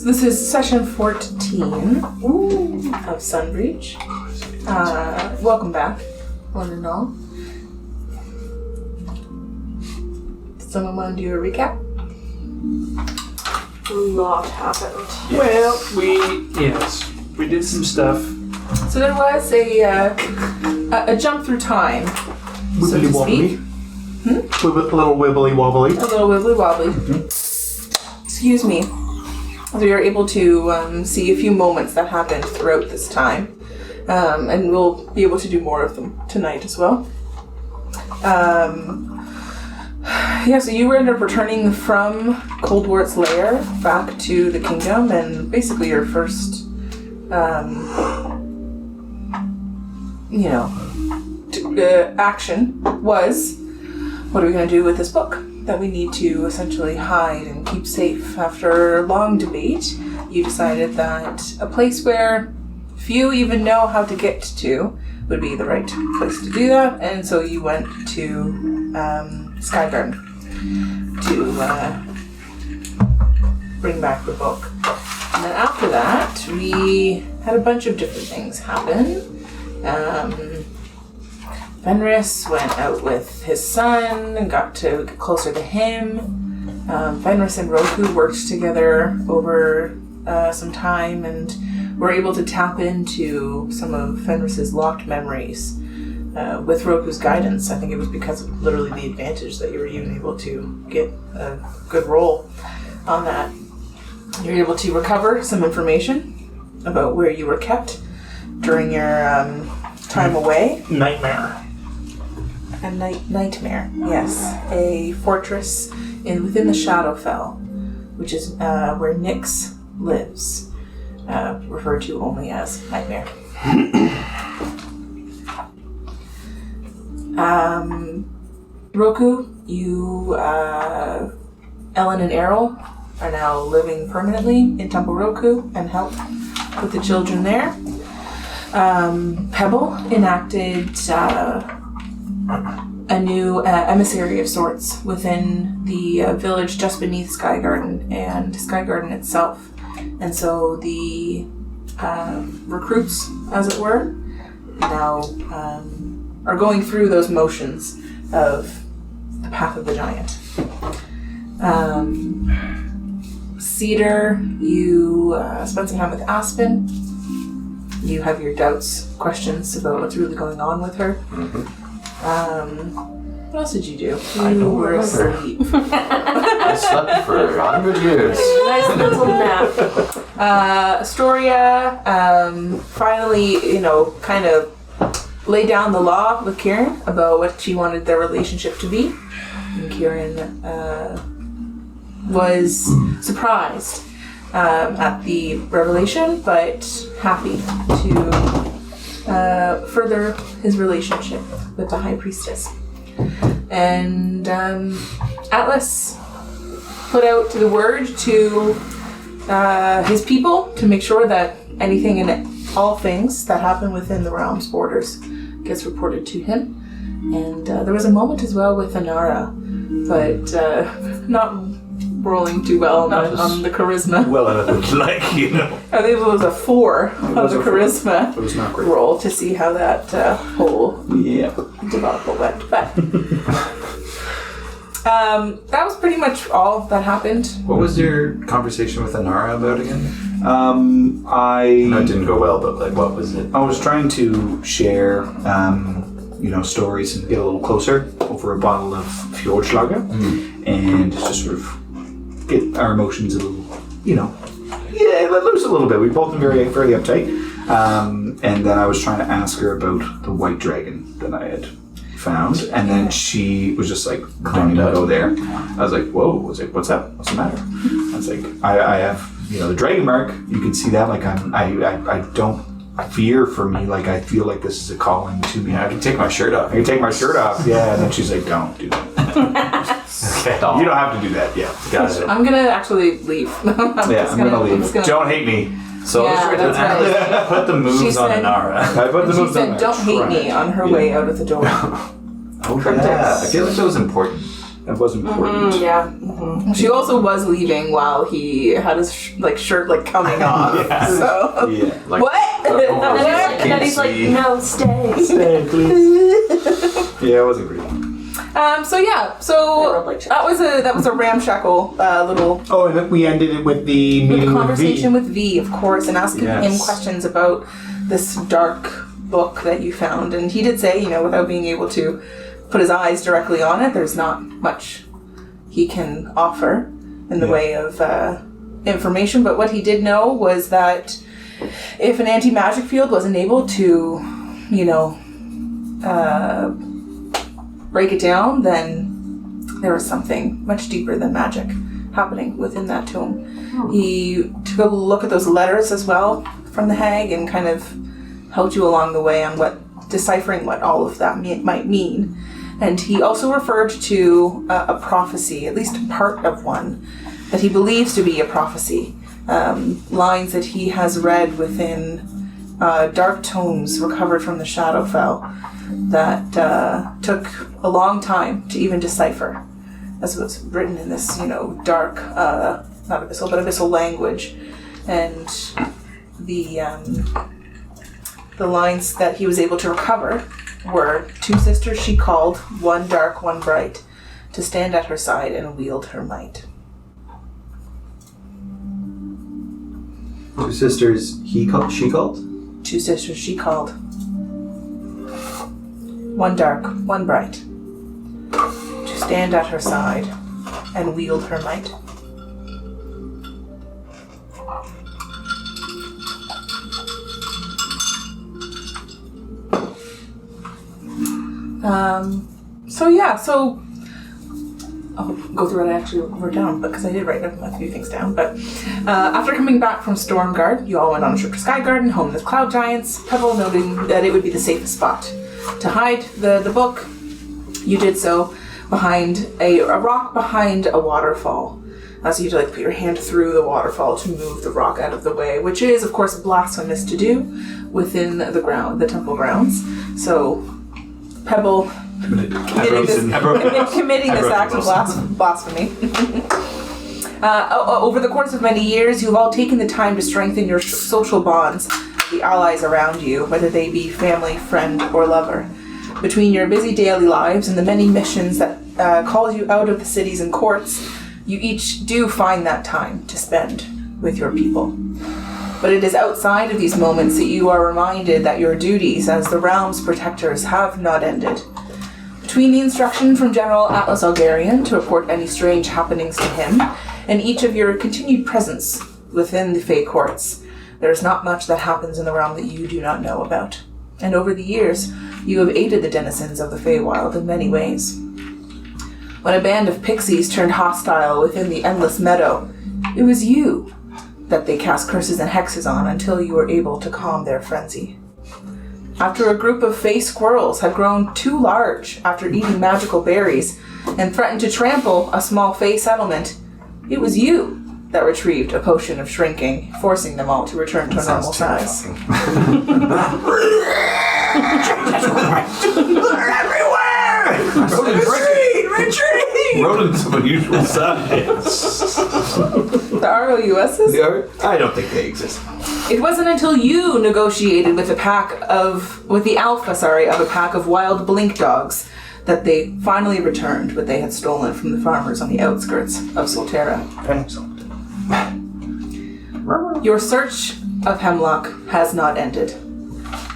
So this is session 14 of Sunbreach. Welcome back, one and all. Did someone want to do a recap? A lot happened. Yes. We did some stuff. So there was a jump through time, so to speak. A little wibbly wobbly. A little wibbly wobbly. Excuse me. So you're able to see a few moments that happened throughout this time. And we'll be able to do more of them tonight as well. So you ended up returning from Coldwart's lair back to the kingdom, and basically your first, action was, what are we going to do with this book that we need to essentially hide and keep safe? After long debate, you decided that a place where few even know how to get to would be the right place to do that, and so you went to Skygarden to bring back the book. And then after that, we had a bunch of different things happen. Fenris went out with his son and got to get closer to him. Fenris and Roku worked together over some time and were able to tap into some of Fenris's locked memories with Roku's guidance. I think it was because of literally the advantage that you were even able to get a good roll on that. You were able to recover some information about where you were kept during your time away. Nightmare. A nightmare, yes. A fortress within the Shadowfell, which is where Nyx lives, referred to only as Nightmare. Roku, you, Ellen and Errol are now living permanently in Temple Roku and help with the children there. Pebble enacted a new emissary of sorts within the village just beneath Skygarden and Skygarden itself. And so the recruits, as it were, now are going through those motions of the Path of the Giant. Cedar, you spent some time with Aspen. You have your doubts, questions about what's really going on with her. What else did you do? You were asleep. I slept for 100 years. Nice little nap. Astoria finally, kind of laid down the law with Kieran about what she wanted their relationship to be. And Kieran was surprised at the revelation, but happy to further his relationship with the High Priestess. And Atlas put out the word to his people to make sure that anything and all things that happen within the realm's borders gets reported to him. And there was a moment as well with Inara, but not rolling too well on the charisma. Well, I would I think it was a 4 on the charisma It was not great. roll to see how that whole debacle went. But that was pretty much all that happened. What was your conversation with Inara about again? I No, it didn't go well, but what was it? I was trying to share, stories and get a little closer over a bottle of Fjordslager, and just sort of get our emotions a little, let loose a little bit. We've both been very, very uptight. And then I was trying to ask her about the white dragon that I had found, and then she was just like, "Don't even go there." I was like, "Whoa!" I was like, "What's up? What's the matter?" I was like, "I have, the dragon mark. You can see that. Like, I don't fear for me. Like, I feel like this is a calling to me. I can take my shirt off. I can take my shirt off." Yeah, and then she's like, "Don't do that. Okay. You don't have to do that." Yeah, Got it. I'm gonna actually leave. I'm gonna leave. Don't hate me. So Yeah, that's right. put the moves She on said- Inara. I put the moves She on said, there. "Don't hate me" on her way out of the door. Oh yeah, I feel like that was important. It was important. Yeah. She also was leaving while he had his shirt coming off. Yeah. So Yeah. Like, what? And then he's like, no, stay. Stay, please. Yeah, it wasn't great. So that was a ramshackle little Oh, and then we ended it with the meeting conversation with V. with V, of course, and asking him Yes. questions about this dark book that you found. And he did say, without being able to put his eyes directly on it, there's not much he can offer in the way of information. But what he did know was that if an anti-magic field wasn't able to, break it down, then there was something much deeper than magic happening within that tomb. He took a look at those letters as well from the hag and kind of helped you along the way on deciphering what all of that might mean. And he also referred to a prophecy, at least part of one, that he believes to be a prophecy. Lines that he has read within dark tomes recovered from the Shadowfell that took a long time to even decipher, as it was written in this, dark, not abyssal, but abyssal language. And the lines that he was able to recover were, 2 sisters she called, one dark, one bright, to stand at her side and wield her might. 2 sisters she called? 2 sisters she called. One dark, one bright, to stand at her side and wield her might. So I'll go through what I actually wrote down, because I did write a few things down. But after coming back from Stormguard, you all went on a trip to Skygarden, home to the Cloud Giants, Pebble noting that it would be the safest spot to hide the book. You did so behind a rock behind a waterfall. So you had to put your hand through the waterfall to move the rock out of the way, which is, of course, blasphemous to do within the temple grounds. So Pebble committing this act of blasphemy. Over the course of many years, you've all taken the time to strengthen your social bonds with the allies around you, whether they be family, friend, or lover. Between your busy daily lives and the many missions that call you out of the cities and courts, you each do find that time to spend with your people. But it is outside of these moments that you are reminded that your duties as the realm's protectors have not ended. Between the instruction from General Atlas Algarian to report any strange happenings to him, and each of your continued presence within the Fey courts, there is not much that happens in the realm that you do not know about. And over the years, you have aided the denizens of the Feywild in many ways. When a band of pixies turned hostile within the Endless Meadow, it was you that they cast curses and hexes on until you were able to calm their frenzy. After a group of Fey squirrels had grown too large after eating magical berries and threatened to trample a small Fey settlement, it was you that retrieved a potion of shrinking, forcing them all to return to a normal size. They're everywhere! Retreat! Rodents of unusual size. The ROUSs? I don't think they exist. It wasn't until you negotiated with the alpha of a pack of wild blink dogs that they finally returned what they had stolen from the farmers on the outskirts of Solterra. Your search of Hemlock has not ended.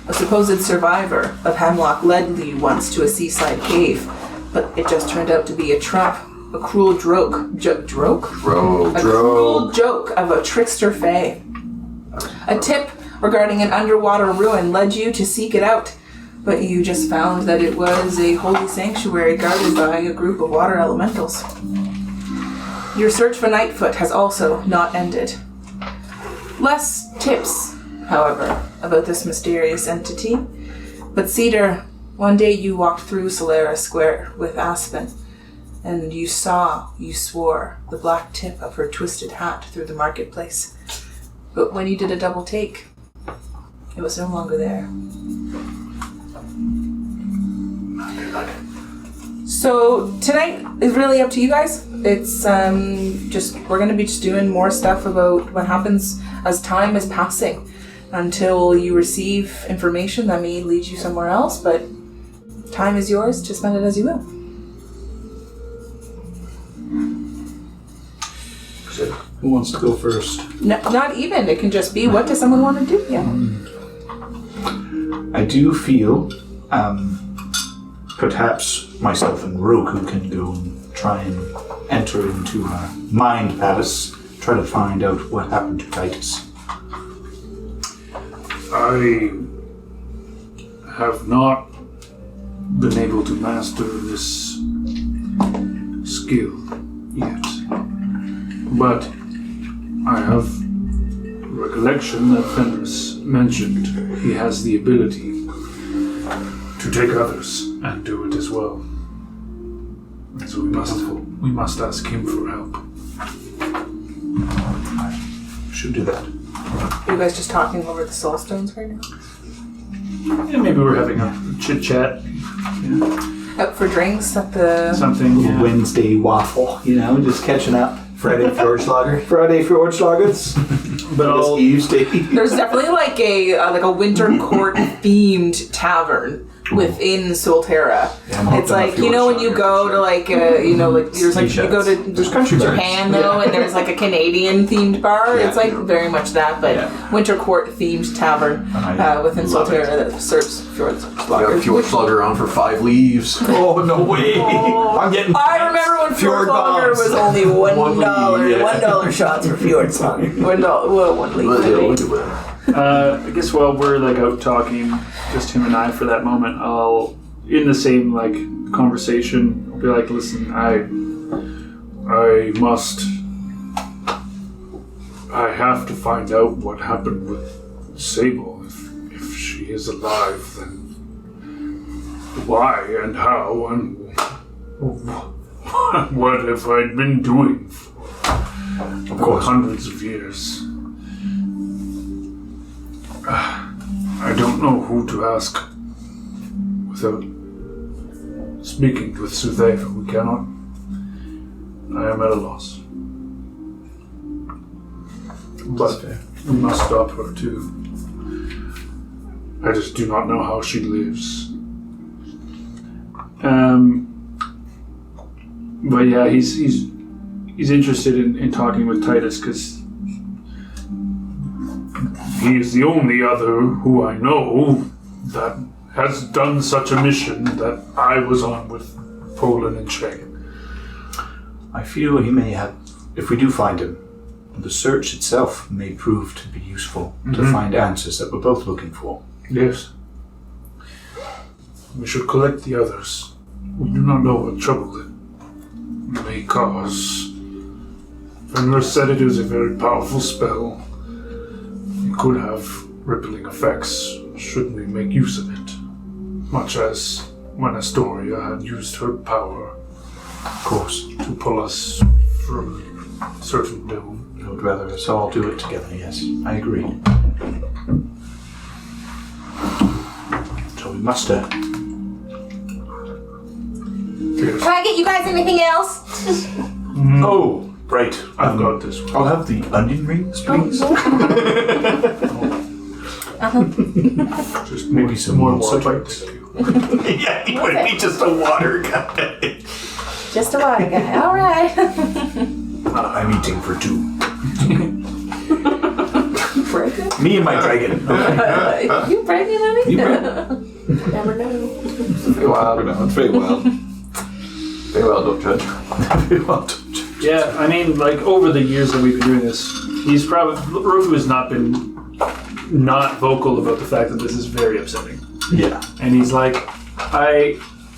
A supposed survivor of Hemlock led you once to a seaside cave, but it just turned out to be a trap, a cruel cruel joke of a trickster fae. A tip regarding an underwater ruin led you to seek it out, but you just found that it was a holy sanctuary guarded by a group of water elementals. Your search for Nightfoot has also not ended. Less tips, however, about this mysterious entity. But Cedar, one day you walked through Solera Square with Aspen, and you swore the black tip of her twisted hat through the marketplace. But when you did a double take, it was no longer there. So tonight is really up to you guys. It's we're gonna be just doing more stuff about what happens as time is passing until you receive information that may lead you somewhere else, but time is yours to spend it as you will. Who wants to go first? No, not even. It can just be, what does someone want to do? Yeah. I do feel perhaps myself and Roku can go and try and enter into a mind palace, try to find out what happened to Titus. I have not been able to master this skill yet, but I have recollection that Fenris mentioned he has the ability to take others and do it as well. And so we must ask him for help. Should do that. Are you guys just talking over the soul stones right now? Yeah, maybe we're having a chit chat. Out for drinks at the... Something. Yeah. Wednesday waffle, just catching up. Friday Fjordslager. Friday Fjordslagers. But It's I'll, Eve's Day. There's definitely like a winter court themed tavern within Solterra. It's like, when you go to like there's like you go to There's country Japan though, and there's like a Canadian themed bar. It's like very much that, but winter court themed tavern within Solterra that serves fjord Got a slugger. fjord slugger on for 5 leaves. Oh, no way. I'm getting I remember when fjord slugger bombs. was only $1. yeah. $1 shots for fjord slugger. $1. Well, 1 leaf. Well, yeah, maybe. we'll do it. I guess while we're like out talking, just him and I for that moment, I'll, in the same like conversation, I'll be like, listen, I have to find out what happened with Sable. If she is alive, then why and how and what have I been doing for hundreds of years? I don't know who to ask without speaking with Soothea. We cannot. I am at a loss. But we must stop her too. I just do not know how she lives. But yeah, he's interested in talking with Titus because he is the only other who I know that has done such a mission that I was on with Poland and Shane. I feel he may have, if we do find him, the search itself may prove to be useful to find answers that we're both looking for. Yes. We should collect the others. We do not know what trouble it may cause. Fenris said it was a very powerful spell. It could have rippling effects should we make use of it. Much as when Astoria had used her power, Of course. to pull us from certain doom. I would rather us all do it together, yes. I agree. So we muster. Yes. Can I get you guys anything else? Oh, right. I've got this one. I'll have the onion rings, please. Just Maybe some more water. bites. Thank you. Yeah, he would be just a water guy. Just a water guy. All right. I'm eating for 2. Pregnant? Me and my dragon. You pregnant, honey? You Never know. Feywild. It's very wild. Feywild, don't judge. Yeah, I mean, like, over the years that we've been doing this, he's probably, Rufu has not been not vocal about the fact that this is very upsetting. Yeah. And he's like,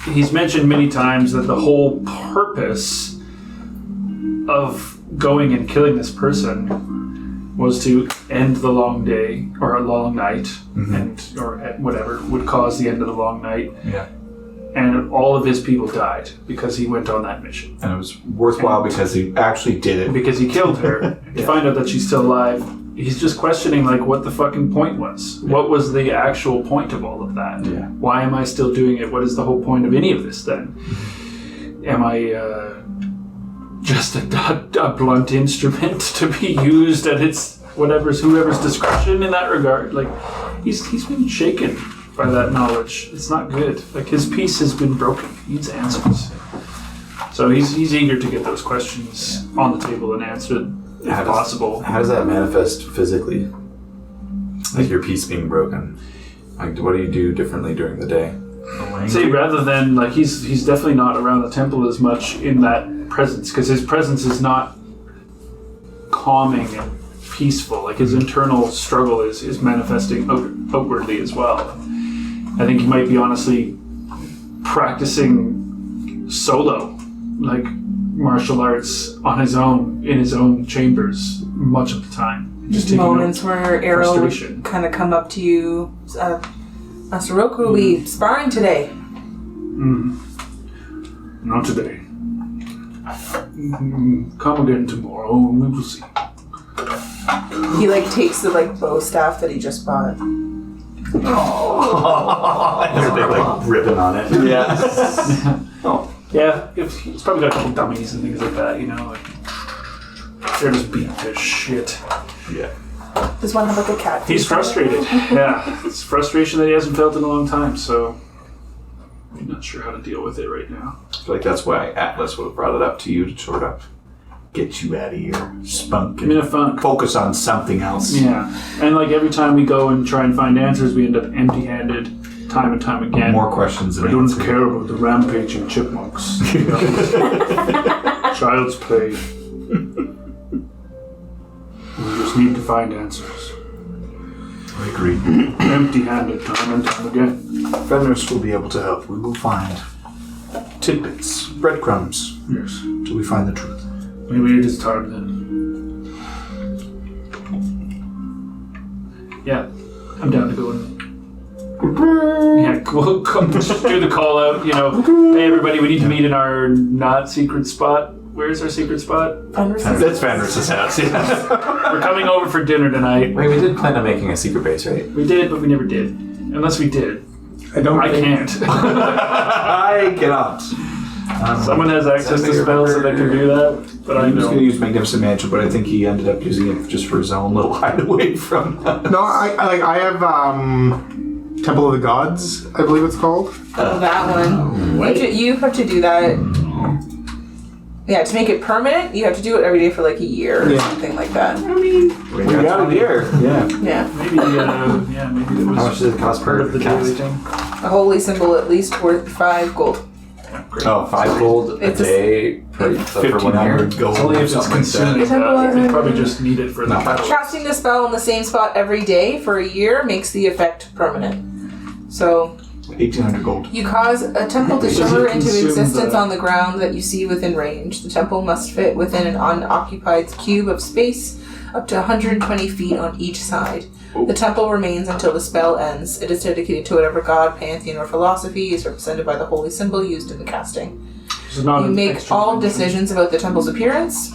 he's mentioned many times that the whole purpose of going and killing this person was to end the long day, or a long night, or whatever would cause the end of the long night. Yeah. And all of his people died because he went on that mission. And it was worthwhile because he actually did it. Because he killed her. To find out that she's still alive, he's just questioning like what the fucking point was. What was the actual point of all of that? Yeah. Why am I still doing it? What is the whole point of any of this then? am I just a blunt instrument to be used at whoever's discretion in that regard? Like, he's been shaken by that knowledge. It's not good. Like, his peace has been broken. He needs answers. So he's eager to get those questions on the table and answered if possible. How does that manifest physically? Like your peace being broken? Like, what do you do differently during the day? Say, rather than, like, he's definitely not around the temple as much in that presence, because his presence is not calming and peaceful. Like, his internal struggle is manifesting outwardly as well. I think he might be honestly practicing solo, like martial arts on his own, in his own chambers, much of the time. Just taking Moments where Arrow frustration. would kind of come up to you. Master Roku will be sparring today. Not today. Come again tomorrow and we will see. He like takes the like bow staff that he just bought. There's a big like ribbon on it. Yeah. Yeah, he's probably got a couple dummies and things like that, you know. Like, they're just beat to shit. Yeah. Does one have like a cat? He's frustrated. Yeah, it's frustration that he hasn't felt in a long time, so I'm not sure how to deal with it right now. I feel like that's why Atlas would have brought it up to you to sort of get you out of your spunk I'm in a and funk. Focus on something else. Yeah, and like every time we go and try and find answers, we end up empty-handed time and time again. More questions than I don't answers. care about the rampaging chipmunks. Child's play. We just need to find answers. I agree. Empty-handed time and time again. Fenris will be able to help. We will find tidbits, breadcrumbs, Yes. till we find the truth. Maybe it is time then. Yeah, I'm down to go and we'll come do the call out, you know. Hey everybody, we need to meet in our not secret spot. Where's our secret spot? That's Fenris' house. Yeah. We're coming over for dinner tonight. Wait, we did plan on making a secret base, right? We did, but we never did. Unless we did. I don't I think- can't. I cannot. Someone has access to spells so they can do that, but I He was going to don't. use Magnificent Mansion, but I think he ended up using it just for his own little hideaway from. No, I have Temple of the Gods, I believe it's called. Oh, that one. You have to do that. Yeah, to make it permanent, you have to do it every day for like a year or Yeah. something like that. We got it here. Yeah. Yeah. Maybe, maybe it was How much does it cost part per of the cast? daily thing. A holy symbol at least worth 5 gold. Yeah, great. Oh, 5 gold a It's a- day for 1 year. 1,500 gold. It's only or if it's something like that. consuming that. They probably just need it for the battle. Casting the spell in the same spot every day for a year makes the effect permanent. So 1,800 gold. you cause a temple to Does shimmer it into consume existence the- on the ground that you see within range. The temple must fit within an unoccupied cube of space up to 120 feet on each side. The temple remains until the spell ends. It is dedicated to whatever god, pantheon, or philosophy is represented by the holy symbol used in the casting. It's not You an make extra all dimension. decisions about the temple's appearance.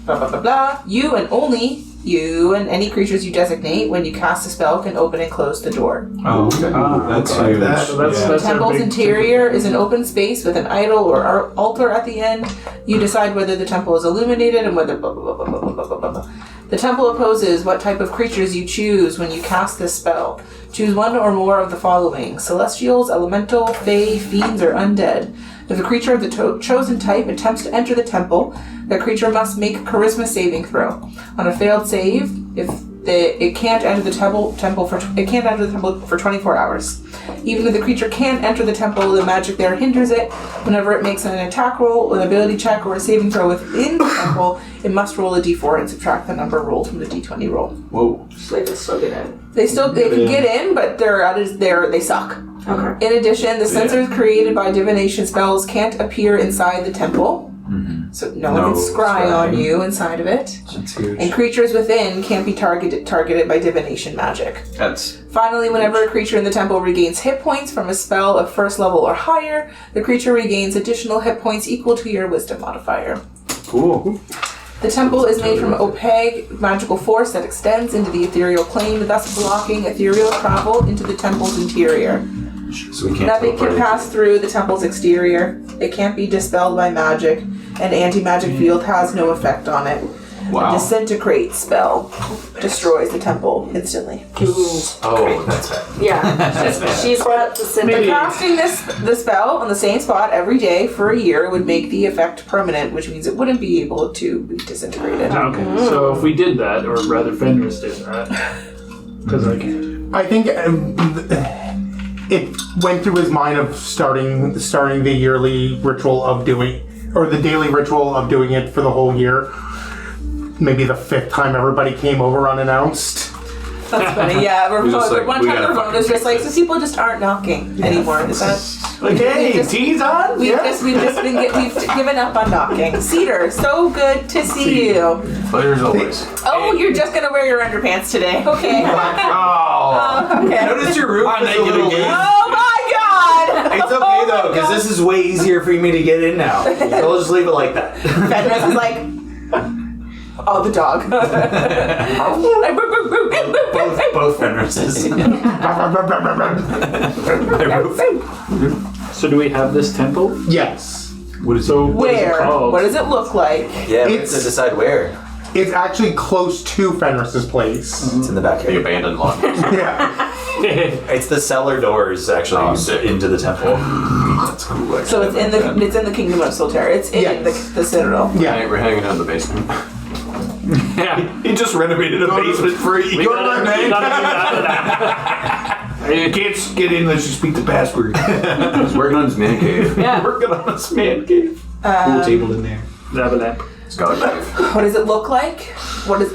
Blah blah blah blah. You and only you and any creatures you designate when you cast a spell can open and close the door. Oh, okay. That's okay. huge. So that's The our temple's big interior is an open space with an idol or altar at the end. You decide whether the temple is illuminated and whether blah blah blah blah blah blah blah blah. The temple opposes what type of creatures you choose when you cast this spell. Choose one or more of the following: celestials, elemental, fae, fiends, or undead. If a creature of the chosen type attempts to enter the temple, that creature must make a charisma saving throw. On a failed save, it can't enter the temple for 24 hours. Even if the creature can't enter the temple, the magic there hinders it. Whenever it makes an attack roll, an ability check, or a saving throw within the temple, it must roll a d4 and subtract the number rolled from the d20 roll. Whoa. So they can still get in. They can get in, but they suck. Okay. In addition, the sensors created by divination spells can't appear inside the temple. So no one can scry on you inside of it. That's huge. And creatures within can't be targeted by divination magic. That's Finally, whenever a creature in the temple regains hit points from a spell of first level or higher, the creature regains additional hit points equal to your wisdom modifier. cool. The temple is made from opaque magical force that extends into the ethereal plane, thus blocking ethereal travel into the temple's interior. damage. So we can't. Nothing can teleport pass through the temple's exterior. It can't be dispelled by magic. An anti-magic field has no effect on it. Wow. A disintegrate spell destroys the temple instantly. Oh, that's it. Yeah. She's got the But sympathy. casting the spell on the same spot every day for a year would make the effect permanent, which means it wouldn't be able to be disintegrated. Okay, so if we did that, or rather Fenris did that, because I can't. I think it went through his mind of starting the yearly ritual of doing, or the daily ritual of doing it for the whole year. Maybe the 5th time everybody came over unannounced. That's funny, yeah. We're just like, One we time gotta Ramon was fucking just like, fix so this. people just aren't knocking anymore. Is that? Like, hey, just- tea's on? We've just been we've given up on knocking. Cedar, so good to see you. Pleasure as always. Oh, you're just gonna wear your underpants today. Okay. Oh. Okay. Notice your roof is a little Oh my god! It's okay though, because this is way easier for me to get in now. So we'll just leave it like that. Fenris is like, oh, the dog. Both Fenrises. So do we have this temple? Yes. What is So Where? What is it called? What does it look like? Yeah, we have It's- to decide where. It's actually close to Fenris's place. It's in the backyard. abandoned lot. Yeah. It's the cellar doors actually into the temple. That's cool. So it's in the kingdom of Soothea. It's in Yes. the citadel. Yeah. We're hanging out in the basement. Yeah. He just renovated a basement for you. We gotta do You can't get in unless you speak the password. He's working on his man cave. Yeah. Working on a man cave. Pool table in there. Have a lamp. It's got a knife. What does it look like? What's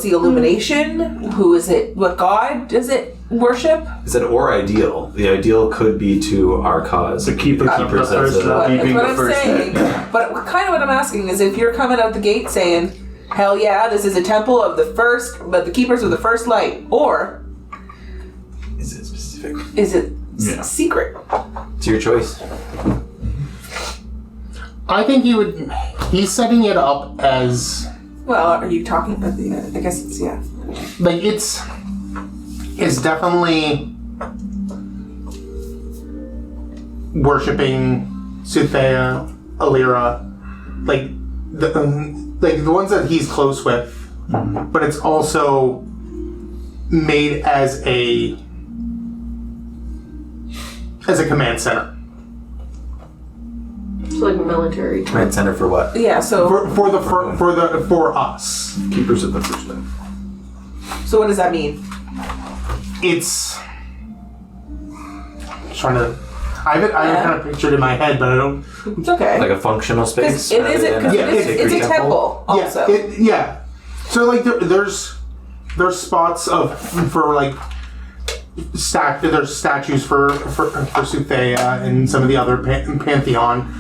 the illumination? Who is it? What god does it worship? Is it or ideal? The ideal could be to our cause. The keepers of the keepers of first the light. That's keeping what the I'm first saying. But kind of what I'm asking is if you're coming out the gate saying, hell yeah, this is a temple of the keepers of the first light, or Is it specific? is it Yeah. secret? It's your choice. I think he's setting it up as, Well, are you talking about the, I guess it's, yeah. like, it's definitely worshipping Soothea, Alira, like the ones that he's close with, but it's also made as a command center It's like military. Command center for what? Yeah, so for us. Keepers of the first light. so what does that mean? It's trying to. I have it kind of pictured in my head, but I don't. It's okay. Like a functional space? It is rather than Yeah, it's a temple also. Yeah. So like there's spots for like there's statues for Soothea and some of the other pantheon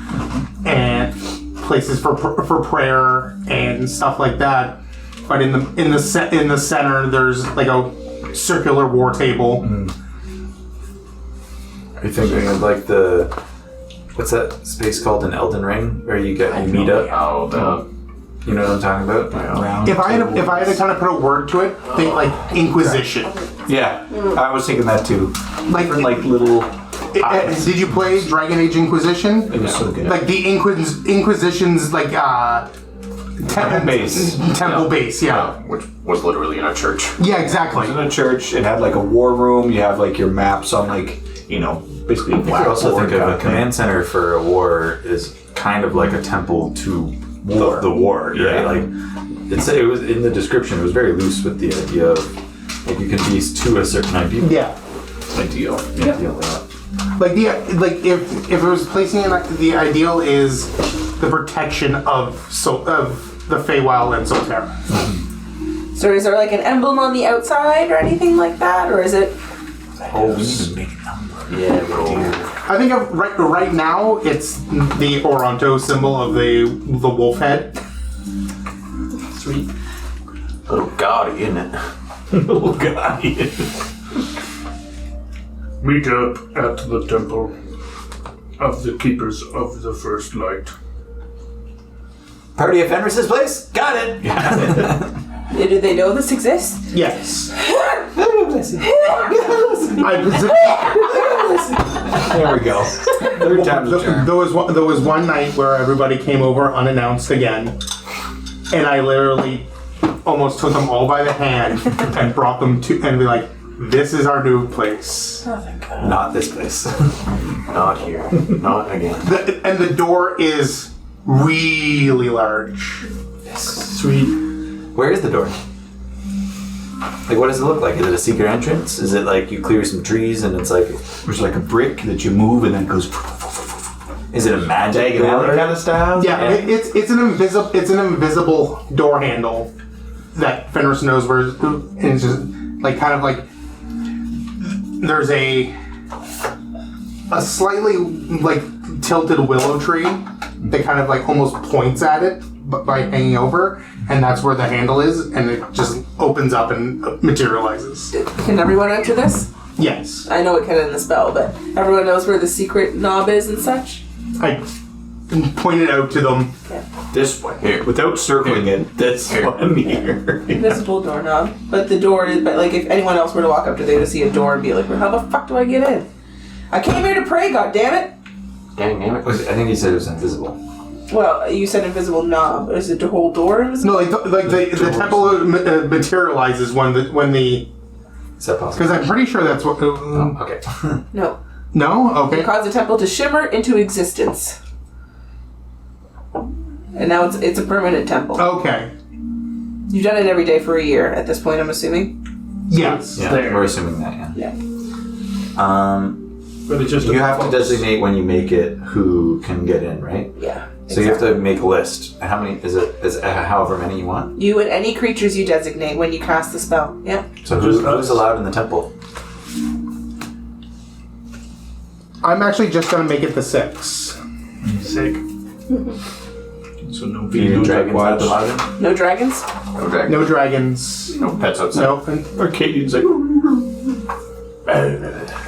and places for prayer and stuff like that. But in the center there's like a circular war table. Are you thinking of like what's that space called in Elden Ring where you meet up? Oh, you know what I'm talking about? Round If I had to kind of put a word to it, think like Inquisition. Yeah, I was thinking that too. Like Little. did you play Dragon Age Inquisition? It was so good. Like the Inquisition's like Temple base. temple base, yeah. Which was literally in a church. Yeah, exactly. In a church, it had like a war room. You have like your maps on like basically a You could blackboard. also think of kind a thing. command center for a war is kind of like a temple to War. the war, right? Yeah. Like it was in the description. It was very loose with the idea of like you can be to a certain ideal. Yeah. Ideal. Yeah. Like if it was placing it, the ideal is the protection of the Feywild and Soothea. So is there like an emblem on the outside or anything like that, or is it? Oh, we need to make a number. Yeah, we do. I think right now it's the Oronto symbol of the wolf head. Sweet. Little gaudy, isn't it? Little guy. Meet up at the temple of the keepers of the first light. Party at Fenris's place? Got it! Do they know this exists? Yes. There we go. Third time's a charm. There was one night where everybody came over unannounced again, and I literally almost took them all by the hand and brought them to and be like, "This is our new place." Oh, thank God. Not this place. Not here. Not again. And the door is really large. Sweet. Where is the door? Like, what does it look like? Is it a secret entrance? Is it like you clear some trees and it's like... There's like a brick that you move and then it goes. Is it a magic alley kind of style? Yeah, it's an invisible door handle that Fenris knows where, and it's just like kind of like there's a slightly like tilted willow tree that kind of like almost points at it by hanging over, and that's where the handle is, and it just opens up and materializes. Can everyone enter this? Yes, I know it can in the spell, but everyone knows where the secret knob is and such? I pointed out to them. This way. Here. Without circling it, This one here. Invisible doorknob. But the door is, but like if anyone else were to walk up to, they would see a door and be like, well, how the fuck do I get in? I came here to pray, goddammit! Dang it. I think he said it was invisible. Well, you said invisible knob. Is it the whole door invisible? No, the temple materializes when the Is that possible? because I'm pretty sure that's what. Okay. No. No, You okay. cause the temple to shimmer into existence. And now it's a permanent temple. Okay. You've done it every day for a year at this point, I'm assuming. Yes. Yeah, There. we're assuming that, yeah. Yeah. But it's just You have to designate when you make it who can get in, right? Yeah. So you have to make a list. How many is it? Is however many you want? You and any creatures you designate when you cast the spell. Yeah. So Just who's us. allowed in the temple? I'm actually just gonna make it the 6. sick. So no You video dragons not watch. allowed in? No dragons? No dragon. No dragons. No pets outside. No. And Arcadian's like.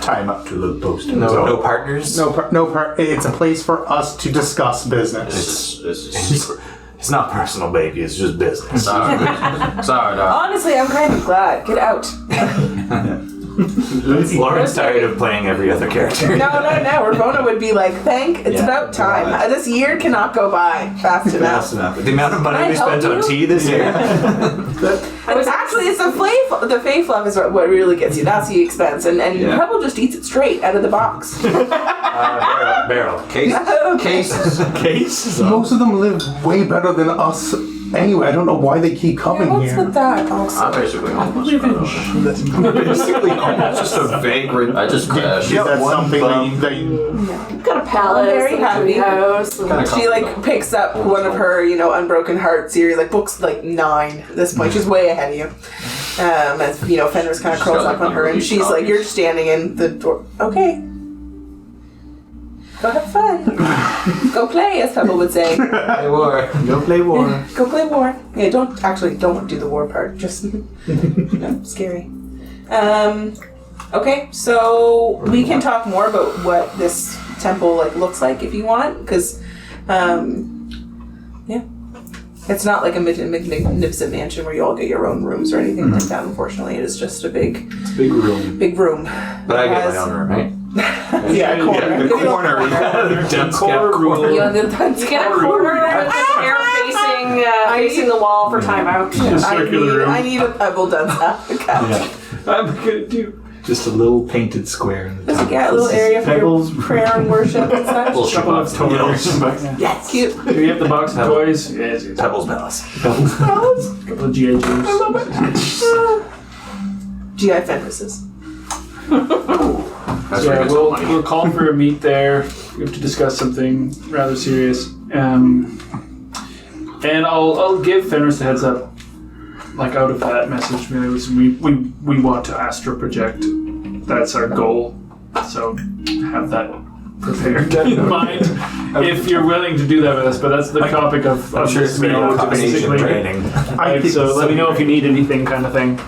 Tie him up to a little post. No partners. It's a place for us to discuss business. This is secret. It's not personal, baby. It's just business. Sorry, dog. Honestly, I'm kind of glad. Get out. Lauren's tired of playing every other character. No. Ravona would be like, it's Yeah. about time. This year cannot go by fast enough. Fast enough. The amount of money Can I we spent help on you? tea this year. Actually, it's the Fey fluff is what really gets you. That's the expense. And Yeah. Pebble just eats it straight out of the box. Barrel. Cases. Most of them live way better than us. Anyway, I don't know why they keep coming What's here. with that also? I'm basically homeless. Basically, just a vagrant. I just crashed. Is that something that you You've got a palace, very and a happy. house. And She like picks up one of her, Unbroken Heart series, like books like 9 at this point. She's way ahead of you. As Fenris kind of curls up on her, and she's like, "You're standing in the door. Okay, go have fun. Go play," as Pebble would say. Hey, war. Go play war. Go play war. Yeah, don't do the war part. Just scary. Okay, so we can talk more about what this temple looks like if you want, because it's not like a magnificent mansion where you all get your own rooms or anything like that. Unfortunately, it is just a big room. But I get my own room, right? Yeah, corner. The corner. Dense Core rule. Yeah, the you get a corner with a chair facing the wall for timeout. Circular room. I need a Pebble done couch. I'm gonna do. Just a little painted square in the There's top. a little area for your Pebbles. prayer and worship and such. Bullshit Couple of box. toys. Yes, cute. Do you have the box of toys? Yes. Pebbles Palace. Couple of G.I. Joes. GI Fenrises. That's Yeah, where we'll call for a meet there. We have to discuss something rather serious. And I'll give Fenris a heads up. Out of that message, we want to astral project. That's our goal. So have that prepared in mind if you're willing to do that with us. But that's the topic of I'm sure this it's been meeting, a combination basically. training. So let me know if you need anything, kind of thing.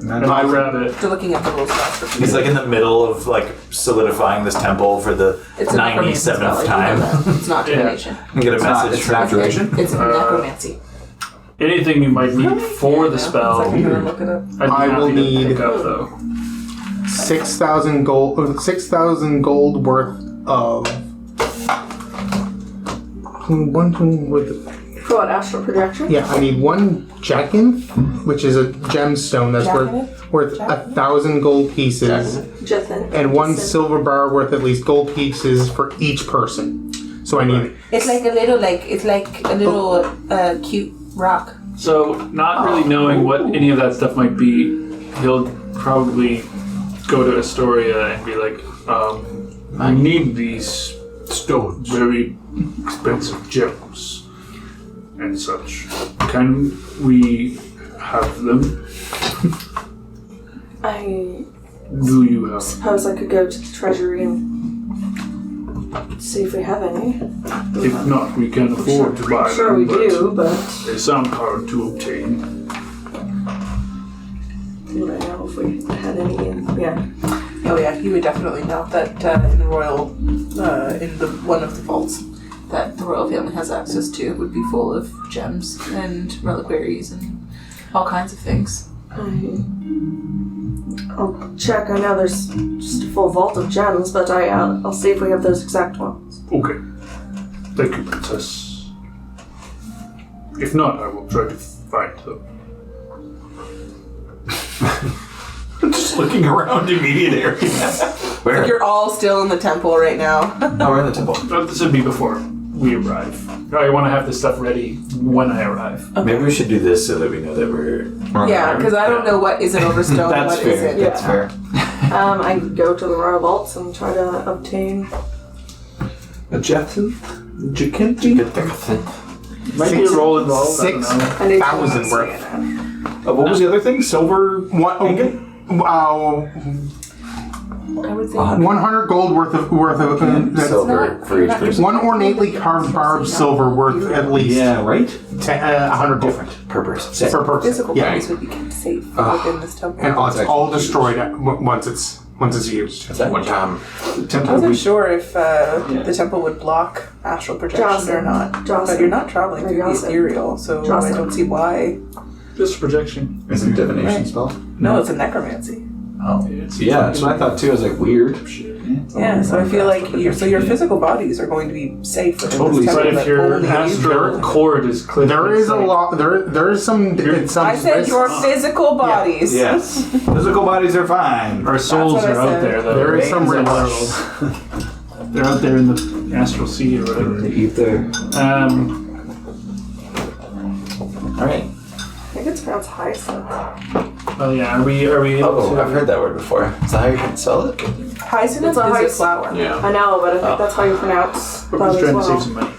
And I'll grab it. They're looking at the rules faster. He's in the middle of solidifying this temple for the It's a necromancy spell, 97th like, time. It's not divination. And get a message it's from not duration? It's necromancy. Anything you might need for the spell, I'm gonna look it up. I'd be I will happy to need- pick up though. 6,000 gold. 6,000 gold worth of. For what, astral projection? Yeah, I need one jacinth, which is a gemstone that's Jacinth? worth 1,000 gold pieces, Jathan. and one silver bar worth at least gold pieces for each person. So I need. It's like a little cute rock. So, not really knowing what any of that stuff might be, he'll probably go to Astoria and be like, I need these Stones. very expensive gems and such. Can we have them? I Do you have suppose I could go to the treasury and see if we have any. If not, we can afford to buy Sure them, we but do, but they sound hard to obtain. would I know if we had any in, yeah. Oh yeah, you would definitely know that in the royal, in the one of the vaults that the royal family has access to would be full of gems and reliquaries and all kinds of things. I'll check. I know there's just a full vault of gems, but I'll see if we have those exact ones. Okay. Thank you, Princess. If not, I will try to find them. Just looking around immediate area. Where? You're all still in the temple right now. Oh, we're in the temple. This would be before we arrive. I want to have this stuff ready when I arrive. Maybe we should do this so that we know that we're. Yeah, because I don't know what is an overstone and That's what fair. isn't. That's fair. I go to the royal vaults and try to obtain. A jacinth? Jacinth? Might be a roll involved. I don't know. 6,000 worth. What was the other thing? Silver ingot? I would say 100 gold worth of that's Silver for each person. one ornately carved bar of silver worth at least Yeah, right? 100 different Per person. per person. physical Yeah, bodies would be kept safe within this temple. and it's all destroyed once it's used. One time. I wasn't sure if the temple would block astral projection or Jocelyn. not. Jocelyn. But you're not traveling through the Jocelyn. ethereal, so Jocelyn. I don't see why. Just projection. Is it a divination Right. spell? No, it's a necromancy. Oh. Yeah, that's what I thought too. I was like, weird. Yeah, so I feel like your physical bodies are going to be safe within Totally this But temple if that your only you astral can. cord is clear, There is a lot. There is some. I said your physical bodies. Yes. Physical bodies are fine. Our souls what I are out said. there, though. There is some in the risk. world. They're out there in the astral sea or whatever. Ether. Alright. I think it's pronounced hyacinth. Oh yeah, are we able Oh, to? I've heard that word before. Is that how you can spell it? Hyacinth It's a is a hyacinth. flower. I know, but I think that's how you pronounce We're that just as trying well. to save some money.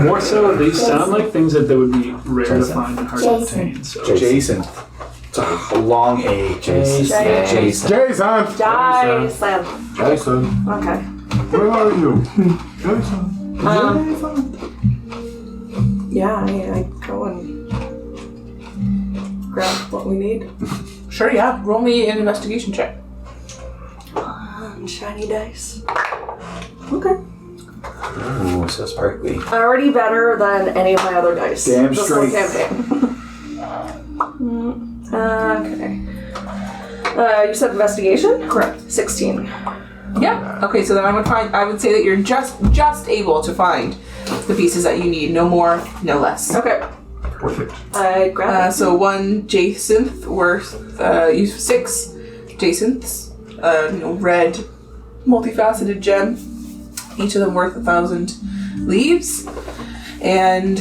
More so, these sound like things that would be rare to find and hard to obtain. So. Jacinth. It's a long A. Jacinth. Jacinth. Jacinth. Jason. Jason. Jason. Okay. Where are you? Jason. Yeah, I go and grab what we need. Sure, yeah. Roll me an investigation check. Shiny dice. Okay. Ooh, so sparkly. Already better than any of my other dice. Damn This whole straight. campaign. Okay. You said investigation? Correct. 16. Yeah. Okay, so then I would say that you're just able to find the pieces that you need. No more, no less. Okay. Perfect. I grab it. So one jacinth worth, use 6 jacinths, red, multifaceted gem, each of them worth 1,000 leaves, and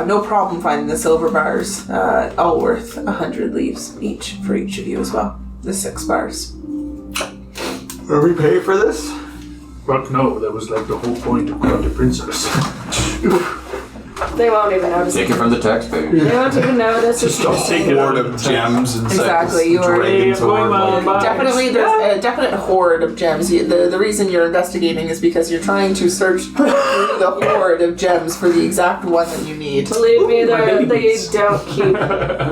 no problem finding the silver bars, all worth 100 leaves each for each of you as well. The 6 bars. Are we paying for this? But no, that was like the whole point of Crown the Princess. They won't even notice. Take it from the taxpayer. They won't even notice. Just a hoard of gems and Exactly, you are- dragons Definitely, there's a definite hoard of gems. The reason you're investigating is because you're trying to search through the hoard of gems for the exact one that you need. Believe me, my they babies. don't keep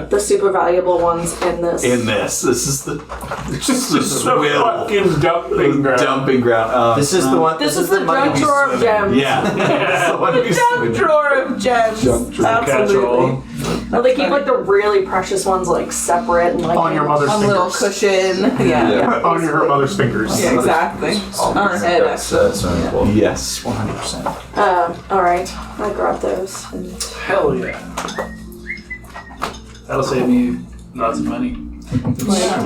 the super valuable ones in this. This is the just the swill Fucking dumping ground. dumping ground. This is the one. This is the junk drawer of gems. Yeah. The junk drawer of gems. Junk drawer. Absolutely. No, they keep like the really precious ones like separate and like On your mother's On a little fingers. cushion. Yeah. On her mother's fingers. Yeah, exactly. On her head. That's swimming pool. Yes, 100%. All right, I grab those. And Hell yeah. That'll save me lots of money.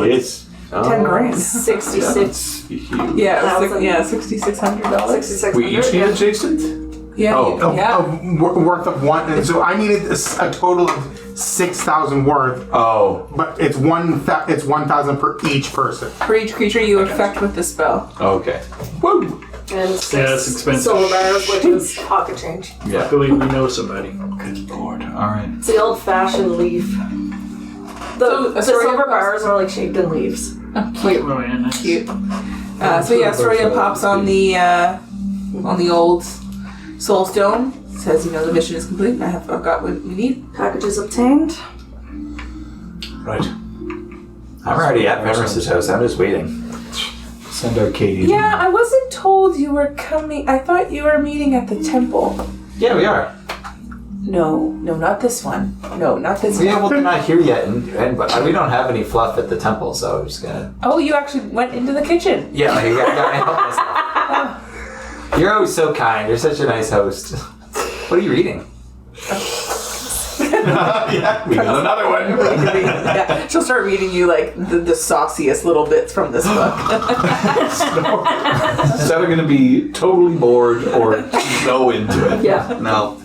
Yes. 10 grand. 66. Yeah, $6,600. 66. We each need adjacent? Yeah. Oh. Yeah. Worth of one. And so I needed a total of 6,000 worth, Oh. but it's 1,000 per each person. For each creature you affect with the spell. Okay. Woo! And Yeah, it's expensive. silver bars, which is pocket change. Yeah. Luckily, we know somebody. Good lord. Alright. It's the old-fashioned leaf. The Astoria silver pops- bars are like shaped in leaves. Cute. Oh, yeah, nice. Cute. So yeah, Astoria pops on the old soul stone. Says, the mission is complete. I've got what we need. Packages obtained. Right. I'm already at Fenris's house. I'm just waiting. Send Arcadia. Yeah, I wasn't told you were coming. I thought you were meeting at the temple. Yeah, we are. No, not this one. No, not this Yeah, one. well, they're not here yet, and we don't have any fluff at the temple, so I'm just gonna. Oh, you actually went into the kitchen. Yeah, you gotta help us. You're always so kind. You're such a nice host. What are you reading? Yeah, we got another one. Yeah, she'll start reading you like the sauciest little bits from this book. Is that going to be totally bored or go into it? Yeah. No.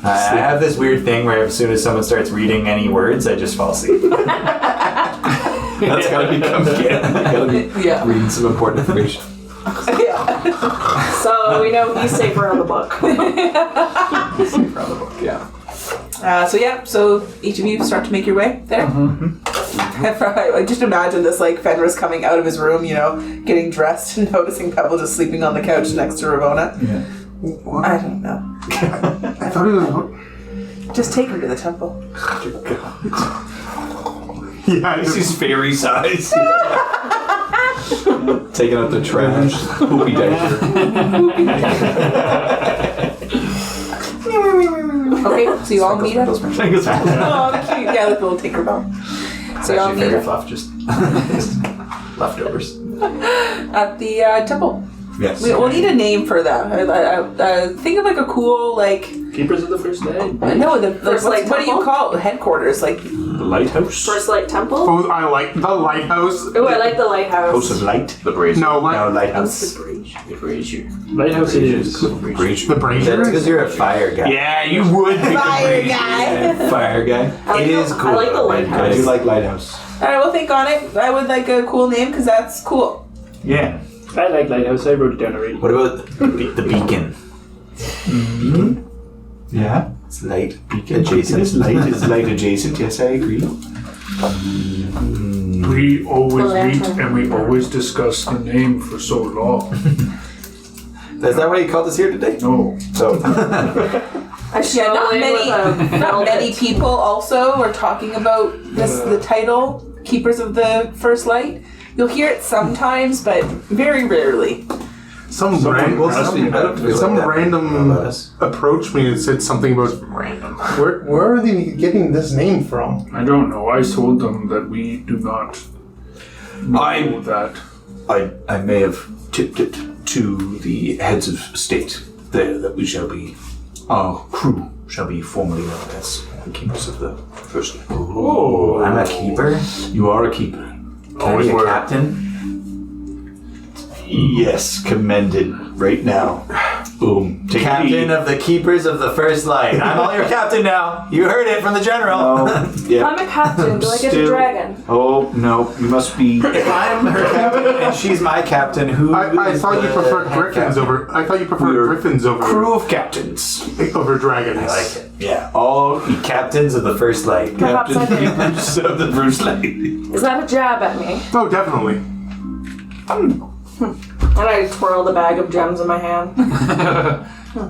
I have this weird thing where as soon as someone starts reading any words, I just fall asleep. That's got to become canon. You got to be Yeah. reading some important information. Yeah. So we know he's safer on the book. From the book, yeah. So each of you start to make your way there. I just imagine this like Fenris coming out of his room, getting dressed and noticing Pebble just sleeping on the couch next to Ravona. Yeah. I don't know. I thought he was. Just take her to the temple. Yeah, This is fairy size. Taking out the trash. Poopy diaper. Okay, so you all meet up. Those Oh, cute. Yeah, with the little Tinkerbell. So you all Actually, meet fairy up fluff, just leftovers. at the temple. Yes. We'll need a name for that. Think of like a cool Keepers of the First Night. No, First Light what do you Temple? call it? Headquarters? Like The lighthouse. First Light Temple. Oh, I like the lighthouse. Oh, I like the House lighthouse. of light. The brazier. No, No, lighthouse. The Brazier. Lighthouse it is. Breach. the brazier. That's because you're a fire guy. Yeah, you would be Fire the guy. Yeah, fire guy. I like It is the- cool. I like the though, lighthouse. I do because- like lighthouse. all right, we'll think on it. I would like a cool name because that's cool. Yeah. I like Lighthouse. I wrote it down already. What about the beacon? Yeah. It's light. Beacon adjacent. It's light adjacent. Yes, I agree. We always The meet lantern. and we always discuss the name for so long. Is that why you called us here today? No. So, I Yeah, not in many, with a not velvet. many people also are talking about this. The title, Keepers of the First Light. You'll hear it sometimes, but very rarely. Some Someone random, will I don't feel like some that random about us. approached me and said something about Random. where are they getting this name from? I don't know. I told them that we do not know that. I may have tipped it to the heads of state there that we shall be, our crew shall be formally known as the keepers of the first light. Oh, I'm a keeper? You are a keeper. Can I Always be a were. captain? Yes, commended right now. Boom. Take a Captain lead. of the Keepers of the First Light. I'm all your captain now. You heard it from the general. Oh, yeah. I'm a captain. Do I get a Still- dragon? Oh, no, you must be. If I'm her captain and she's my captain, who I is thought you the preferred head griffins captain? over. I thought you preferred We're griffins over Crew of captains. over dragons. I like it. Yeah, all captains of the First Light. Perhaps I do. Keepers of the first light. Is that a jab at me? Oh, definitely. And I twirl the bag of gems in my hand.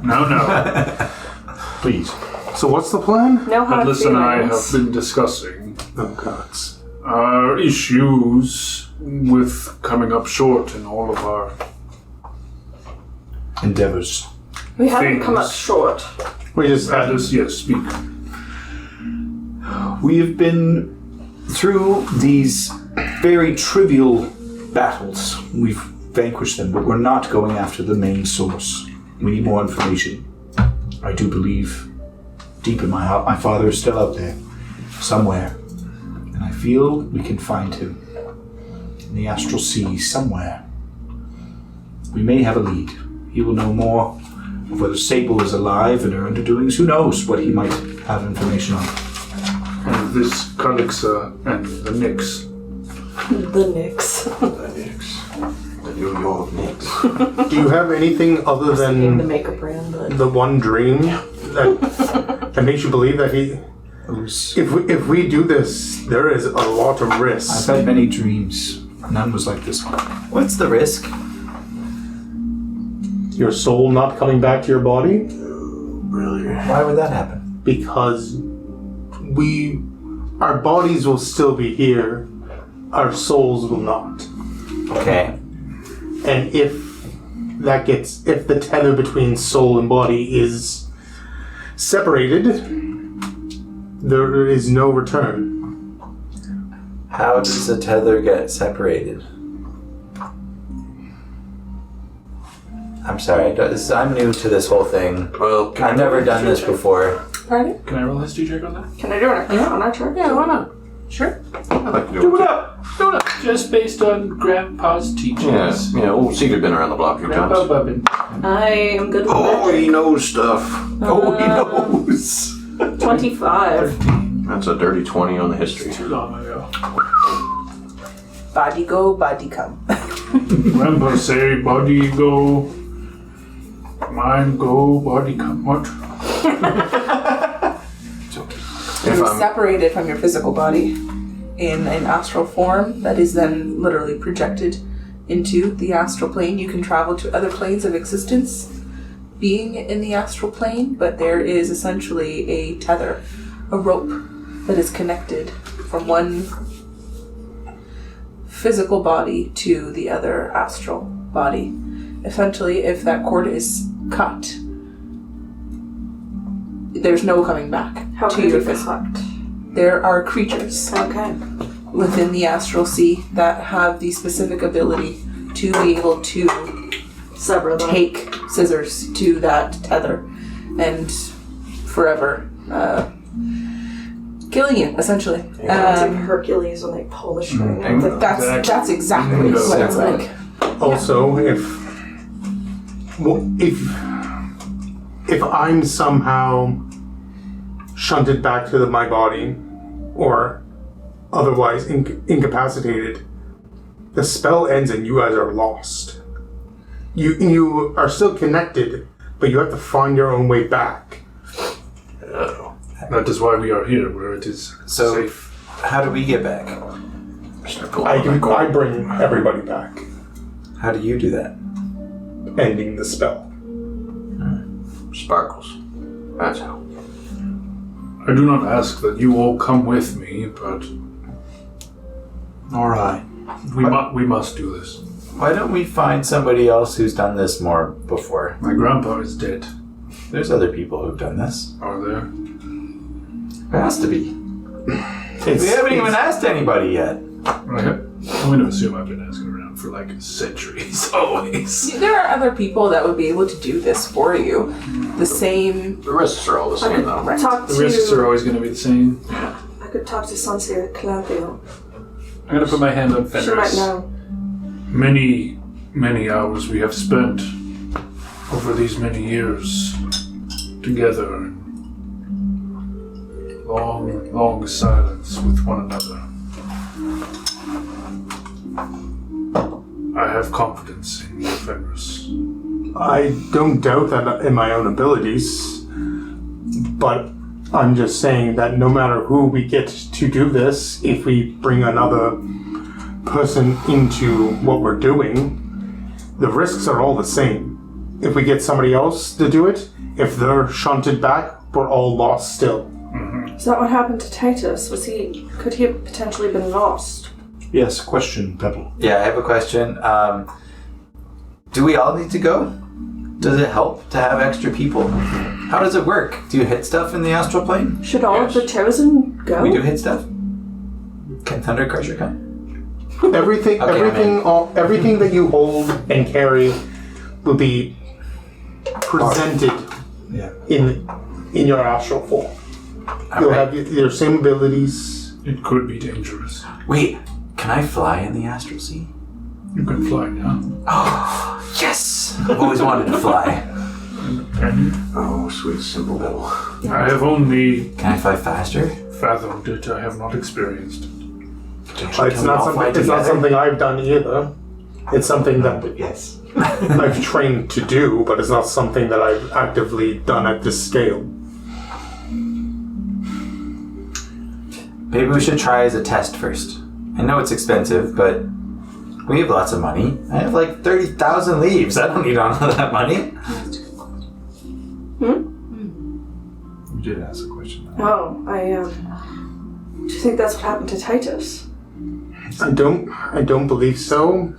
No. Please. So what's the plan? No hard Atlas and I have feelings. been discussing Oh gods. our issues with coming up short in all of our Endeavors. We haven't come up things. short. We just had Atlas, yes, speak. We have been through these very trivial battles. We've vanquished them, but we're not going after the main source. We need more information. I do believe deep in my heart my father is still out there, somewhere. And I feel we can find him in the Astral Sea somewhere. We may have a lead. He will know more of whether Sable is alive and her underdoings. Who knows what he might have information on. And this Calixa and the Nyx. The Knicks. The New York Knicks. Do you have anything other The than makeup brand, but the one dream that makes you believe that he? If we do this, there is a lot of risk. I've had many dreams. None was like this one. What's the risk? Your soul not coming back to your body Why would that happen? because our bodies will still be here, our souls will not. Okay. And if the tether between soul and body is separated, there is no return. How does the tether get separated? I'm sorry, I'm new to this whole thing. Well, I've never done this before. Pardon? Can I roll a history check on that? can I do an Arcana check? Yeah, why not? Sure. I'd like to Do it up! Do it up! Just based on Grandpa's teachings. Yeah, old Cedar been around the block a few Grandpa times. Bubbin. I am good with Oh, he magic. knows stuff. Oh, he knows. 25. That's a dirty 20 on the history. Too long ago. Body go, body come. Grandpa say, body go, mind go, body come. What? You're separated from your physical body in an astral form that is then literally projected into the astral plane. You can travel to other planes of existence being in the astral plane, but there is essentially a tether, a rope that is connected from one physical body to the other astral body. Essentially, if that cord is cut, there's no coming back How to can your it be physical. cut? There are creatures Okay. within the astral sea that have the specific ability to be able to Sever them. take scissors to that tether and forever killing you, essentially. It's like Hercules when they pull the string. Mm, That's exactly what it's like. Also, if I'm somehow shunted back to my body or otherwise incapacitated, the spell ends and you guys are lost. You are still connected, but you have to find your own way back. That is why we are here, where it is So, safe. how do we get back? I bring everybody back, How do you do that? ending the spell. Sparkles. That's how. I do not ask that you all come with me, but All right. we must do this. Why don't we find somebody else who's done this more before? My grandpa is dead. There's other people who've done this. Are there? There has to be. We haven't even asked anybody yet. I'm going to assume I've been asking around for like centuries, always. There are other people that would be able to do this for you. The same. The risks are all the same, though. Talk The risks are to. always going to be the same. I could talk to Sunseer Calantheo. I'm going to put my hand on She might Fenris. know. Many, many hours we have spent over these many years together. Long, long silence with one another. I have confidence in you, Fenris. I don't doubt that in my own abilities, but I'm just saying that no matter who we get to do this, if we bring another person into what we're doing, the risks are all the same. If we get somebody else to do it, if they're shunted back, we're all lost still. Is that what happened to Titus? Could he have potentially been lost? Yes, question, Pebble. Yeah, I have a question. Do we all need to go? Does it help to have extra people? How does it work? Do you hit stuff in the astral plane? Should all of the chosen go? We do hit stuff? Can Thunder Crusher come? Everything, Okay, everything that you hold and carry will be presented Yeah. in your astral form. You'll Alright. have your same abilities. It could be dangerous. Wait, can I fly in the astral sea? You can fly now. Oh, yes! I've always wanted to fly. Oh, sweet simple little. I have only Can I fly faster? fathomed it. I have not experienced it. It's not something I've done either. It's something that Yes. I've trained to do, but it's not something that I've actively done at this scale. Maybe we should try as a test first. I know it's expensive, but we have lots of money. I have like 30,000 leaves. I don't need all of that money. You did ask a question. Oh, do you think that's what happened to Titus? I don't believe so.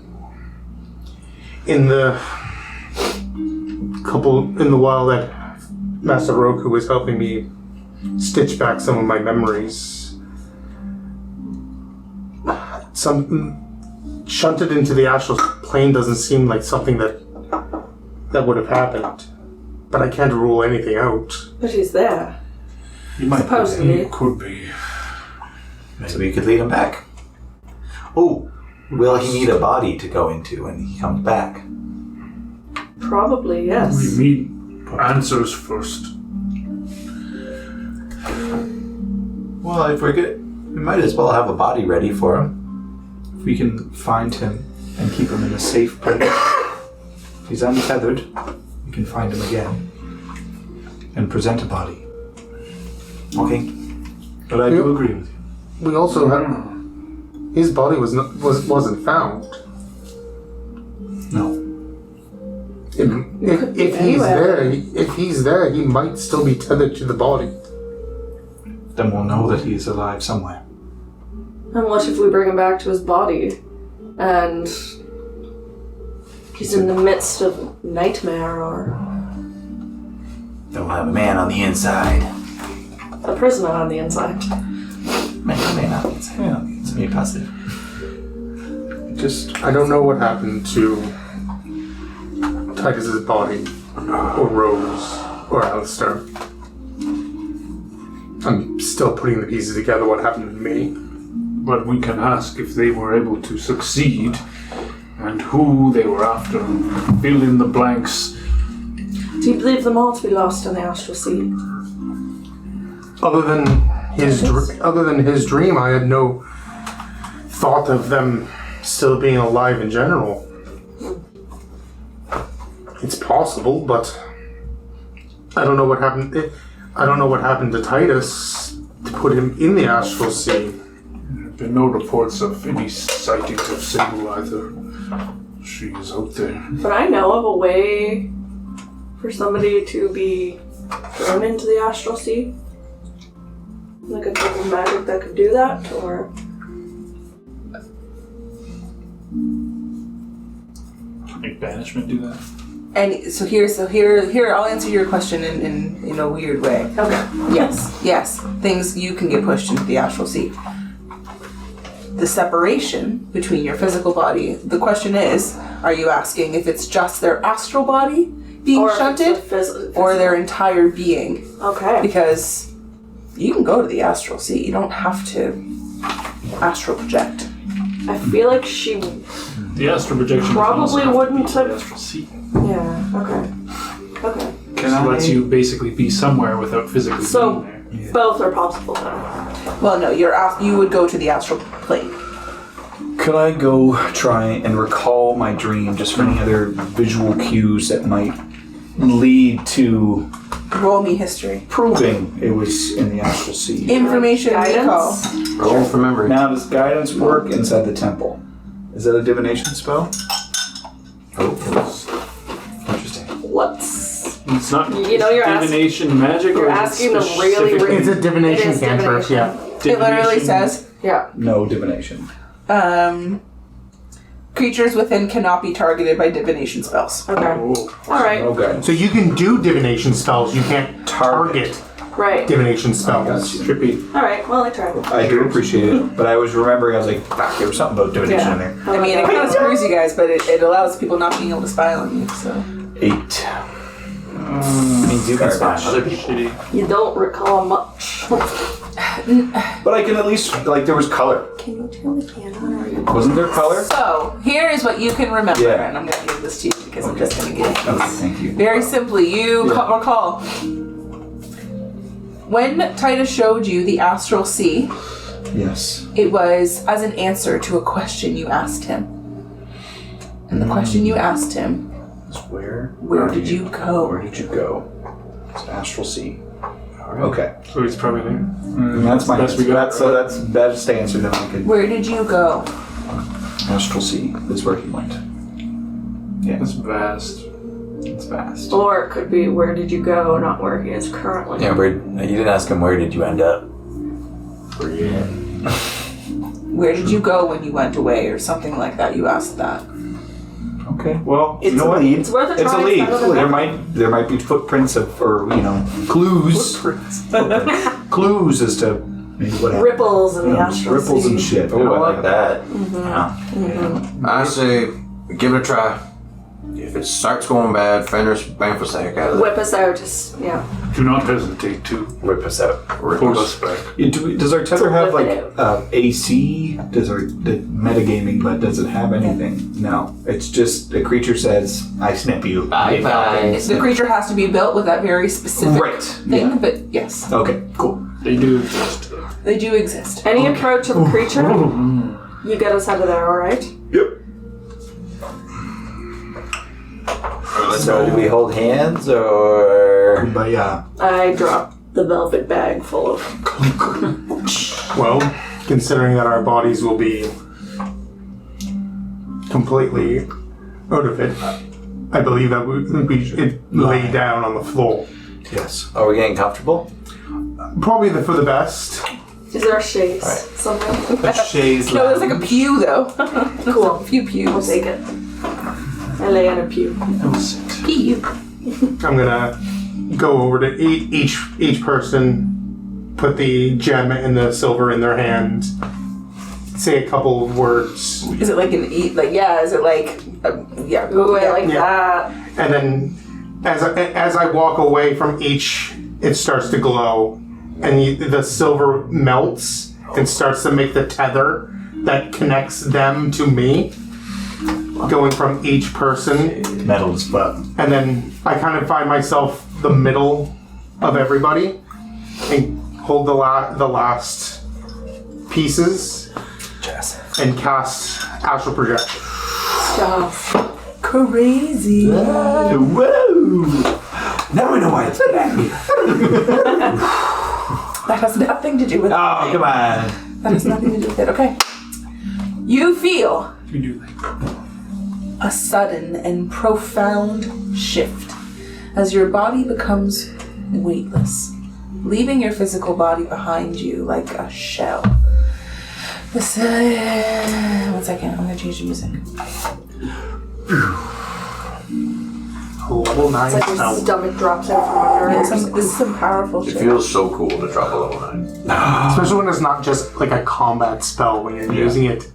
In the while that Master Roku was helping me stitch back some of my memories, some shunted into the astral plane doesn't seem like something that would have happened. But I can't rule anything out. But he's there. You might Supposedly. It could be. Maybe we could lead him back. Oh, will he need a body to go into when he comes back? Probably, We yes. need answers first. Well, if we're good, we might as well have a body ready for him. If we can find him and keep him in a safe place, if he's untethered, we can find him again and present a body. Okay. But I do agree with you. We also had his body wasn't found. No. If he's there, he might still be tethered to the body. Then we'll know that he's alive somewhere. And what if we bring him back to his body and he's in the midst of nightmare or Then we'll have a man on the inside. a prisoner on the inside? Man on the inside. Yeah, it's me positive. I don't know what happened to Titus's body, or Rose, or Alistair. I'm still putting the pieces together. What happened to me? But we can ask if they were able to succeed and who they were after. Fill in the blanks. Do you believe them all to be lost in the astral sea? Other than his dream, I had no thought of them still being alive in general. It's possible, but I don't know what happened. I don't know what happened to Titus to put him in the astral sea. There have been no reports of any sightings of Sable either. She is out there. But I know of a way for somebody to be thrown into the astral sea. Like a type of magic that could do that, or Make banishment do that? And so here, I'll answer your question in a weird way. okay. Yes, things you can get pushed into the astral sea. The separation between your physical body. The question is, are you asking if it's just their astral body being Or if shunted, it's or their entire being? Okay. Because you can go to the astral sea. You don't have to astral project. I feel like she. The astral projection Probably wouldn't have- astral sea. Yeah. Okay. Okay. This lets you basically be somewhere without physically So being there. both are possible then. Well, no, you would go to the astral plane. Could I go try and recall my dream just for any other visual cues that might lead to Roll me history. proving it was in the astral sea? Information recall. Guidance. Roll for memory. Now, does guidance work inside the temple? Is that a divination spell? Oh, interesting. Let's. It's not You know, you're divination magic, you're or is it asking them really, specific- really- It's a divination It is cantrip, divination. yeah. It literally divination- says, Yeah. No divination. Creatures within cannot be targeted by divination spells. Okay. Alright. Okay. So you can do divination spells, you can't target Right. divination spells. Trippy. Alright, well, I tried. I do appreciate it, but I was remembering, I was like, fuck, there was something about divination in there. I mean, it kind of screws you guys, but it allows people not being able to spy on you, so. 8. means you can spy on other people. You don't recall much. But I can at least, like, there was color. Can you turn the can on or you? Wasn't there color? So, here is what you can remember, Yeah. and I'm going to give this to you because I'm just going to give it to you. Okay, thank you. Very simply, you recall when Titus showed you the Astral Sea, Yes. it was as an answer to a question you asked him. And the question you asked him, Where did you go? Where did you go? It's Astral Sea. Okay. So he's probably there. That's my best answer. we got. That's best answer that I could. Where did you go? Astral Sea is where he went. It's vast. It's vast. Or it could be where did you go, not where he is currently. Yeah, you didn't ask him where did you end up. Where did you go when you went away, or something like that? You asked that. Okay. Well, It's you know what? It's worth a It's try. a lead. It's better than There might be footprints of, or clues. Clues as to maybe what happened. ripples in the astral Ripples sea. and shit. Oh, I like that. I say, give it a try. If it starts going bad, finish Banfosaic out of it. Whip us out. Just Do not hesitate to Whip us out. pull us back. Does our tether have whip like it AC? Does our metagaming? But does it have anything? No. It's just the creature says, "I snip you." Bye-bye. The creature has to be built with that very specific Right. thing, Yeah. but yes, Okay. Cool. They do exist. they do exist. Any approach of a creature, you get us out of there, alright? Yep. So do we hold hands or? But yeah. I dropped the velvet bag full of. Well, considering that our bodies will be completely out of it, I believe that we should lay down on the floor. Yes. Are we getting comfortable? Probably for the best. Is there a chaise? Alright. Something? A chaise No, there's like a pew though. Cool. A few I'll pews. take it. I lay on a pew. Pew. I'm gonna go over to each person, put the gem and the silver in their hand, say a couple of words, Is it like an eat? Like yeah? Is it like yeah? Ooh, I like Yeah. that. and then as I walk away from each, it starts to glow, and the silver melts and starts to make the tether that connects them to me, going from each person. Metal as fuck. And then I kind of find myself the middle of everybody and hold the last pieces and cast astral projection. Stuff. Crazy. Whoa! Now I know why it's back. That has nothing to do with. Oh, come on. That has nothing to do with it. Okay. You feel We do that. a sudden and profound shift as your body becomes weightless, leaving your physical body behind you like a shell. One second, I'm gonna change the music. Level 9 It's like your spell. stomach drops out from under. Yeah, this is some powerful It shit. feels so cool to drop a level 9. Especially when it's not just like a combat spell, when you're using it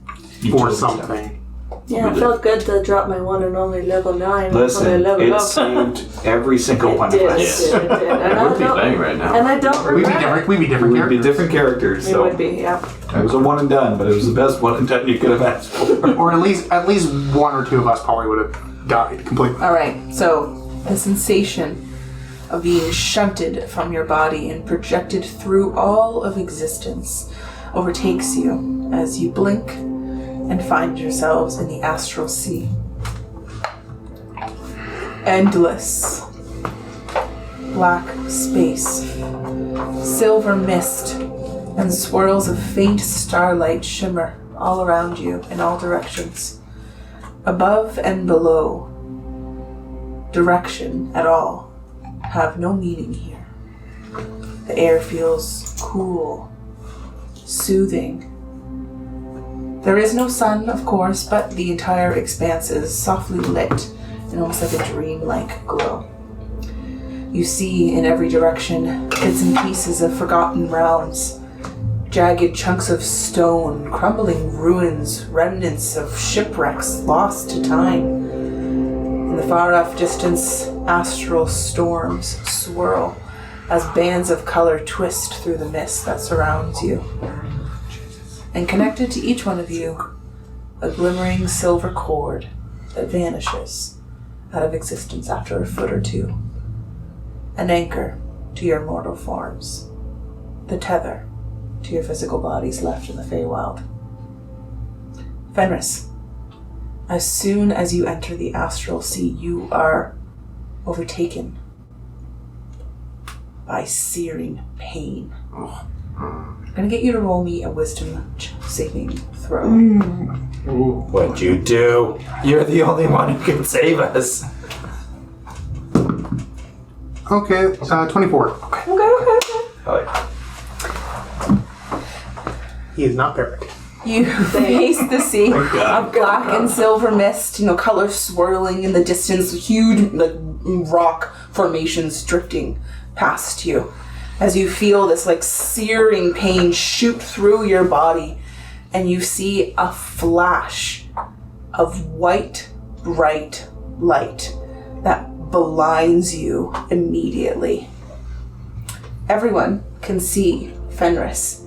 for something. Yeah, it felt good to drop my one and only level 9 before I Listen, leveled it up. saved every single one It of did, us. it did, it did. And I would be I playing don't, right now. and I don't We'd be regret different. We'd be different We'd be characters. different characters. it. It So would be, yeah. it was a one and done, but it was the best one and done you could have asked for. Or at least one or two of us probably would have died completely. All right, so the sensation of being shunted from your body and projected through all of existence overtakes you as you blink and find yourselves in the astral sea. Endless black space, silver mist, and swirls of faint starlight shimmer all around you in all directions. Above and below, direction at all have no meaning here. The air feels cool, soothing, There is no sun, of course, but the entire expanse is softly lit in almost like a dreamlike glow. You see in every direction bits and pieces of forgotten realms, jagged chunks of stone, crumbling ruins, remnants of shipwrecks lost to time. In the far-off distance, astral storms swirl as bands of color twist through the mist that surrounds you. And connected to each one of you, a glimmering silver cord that vanishes out of existence after a foot or two. An anchor to your mortal forms. The tether to your physical bodies left in the Feywild. Fenris, as soon as you enter the Astral Sea, you are overtaken by searing pain. I'm gonna get you to roll me a wisdom saving throw. What'd you do? You're the only one who can save us. Okay, 24. Okay. Oh, yeah. He is not perfect. You face the sea of black and silver mist, color swirling in the distance, huge rock formations drifting past you. As you feel this searing pain shoot through your body, and you see a flash of white, bright light that blinds you immediately. Everyone can see Fenris,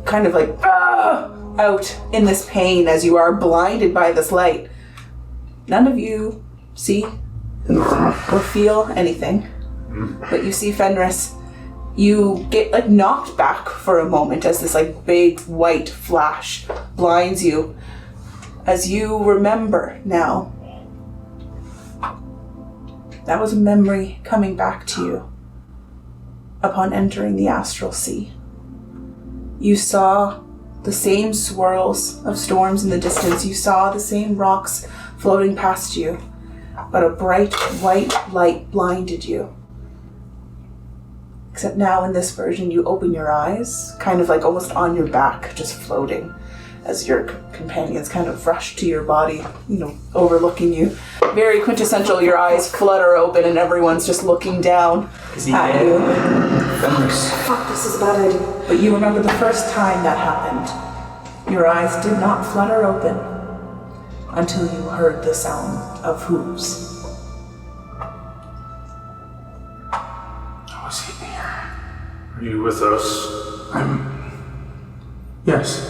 kind of out in this pain as you are blinded by this light. None of you see or feel anything, but you see Fenris. You get knocked back for a moment as this big white flash blinds you, as you remember now. That was a memory coming back to you upon entering the Astral Sea. You saw the same swirls of storms in the distance. You saw the same rocks floating past you, but a bright white light blinded you. Except now in this version, you open your eyes, kind of almost on your back, just floating, as your companions kind of rush to your body, overlooking you. Very quintessential, your eyes flutter open and everyone's just looking down at you. Fenris. Fuck, this is a bad idea. But you remember the first time that happened. Your eyes did not flutter open until you heard the sound of hooves. Oh, is he here? Are you with us? Yes.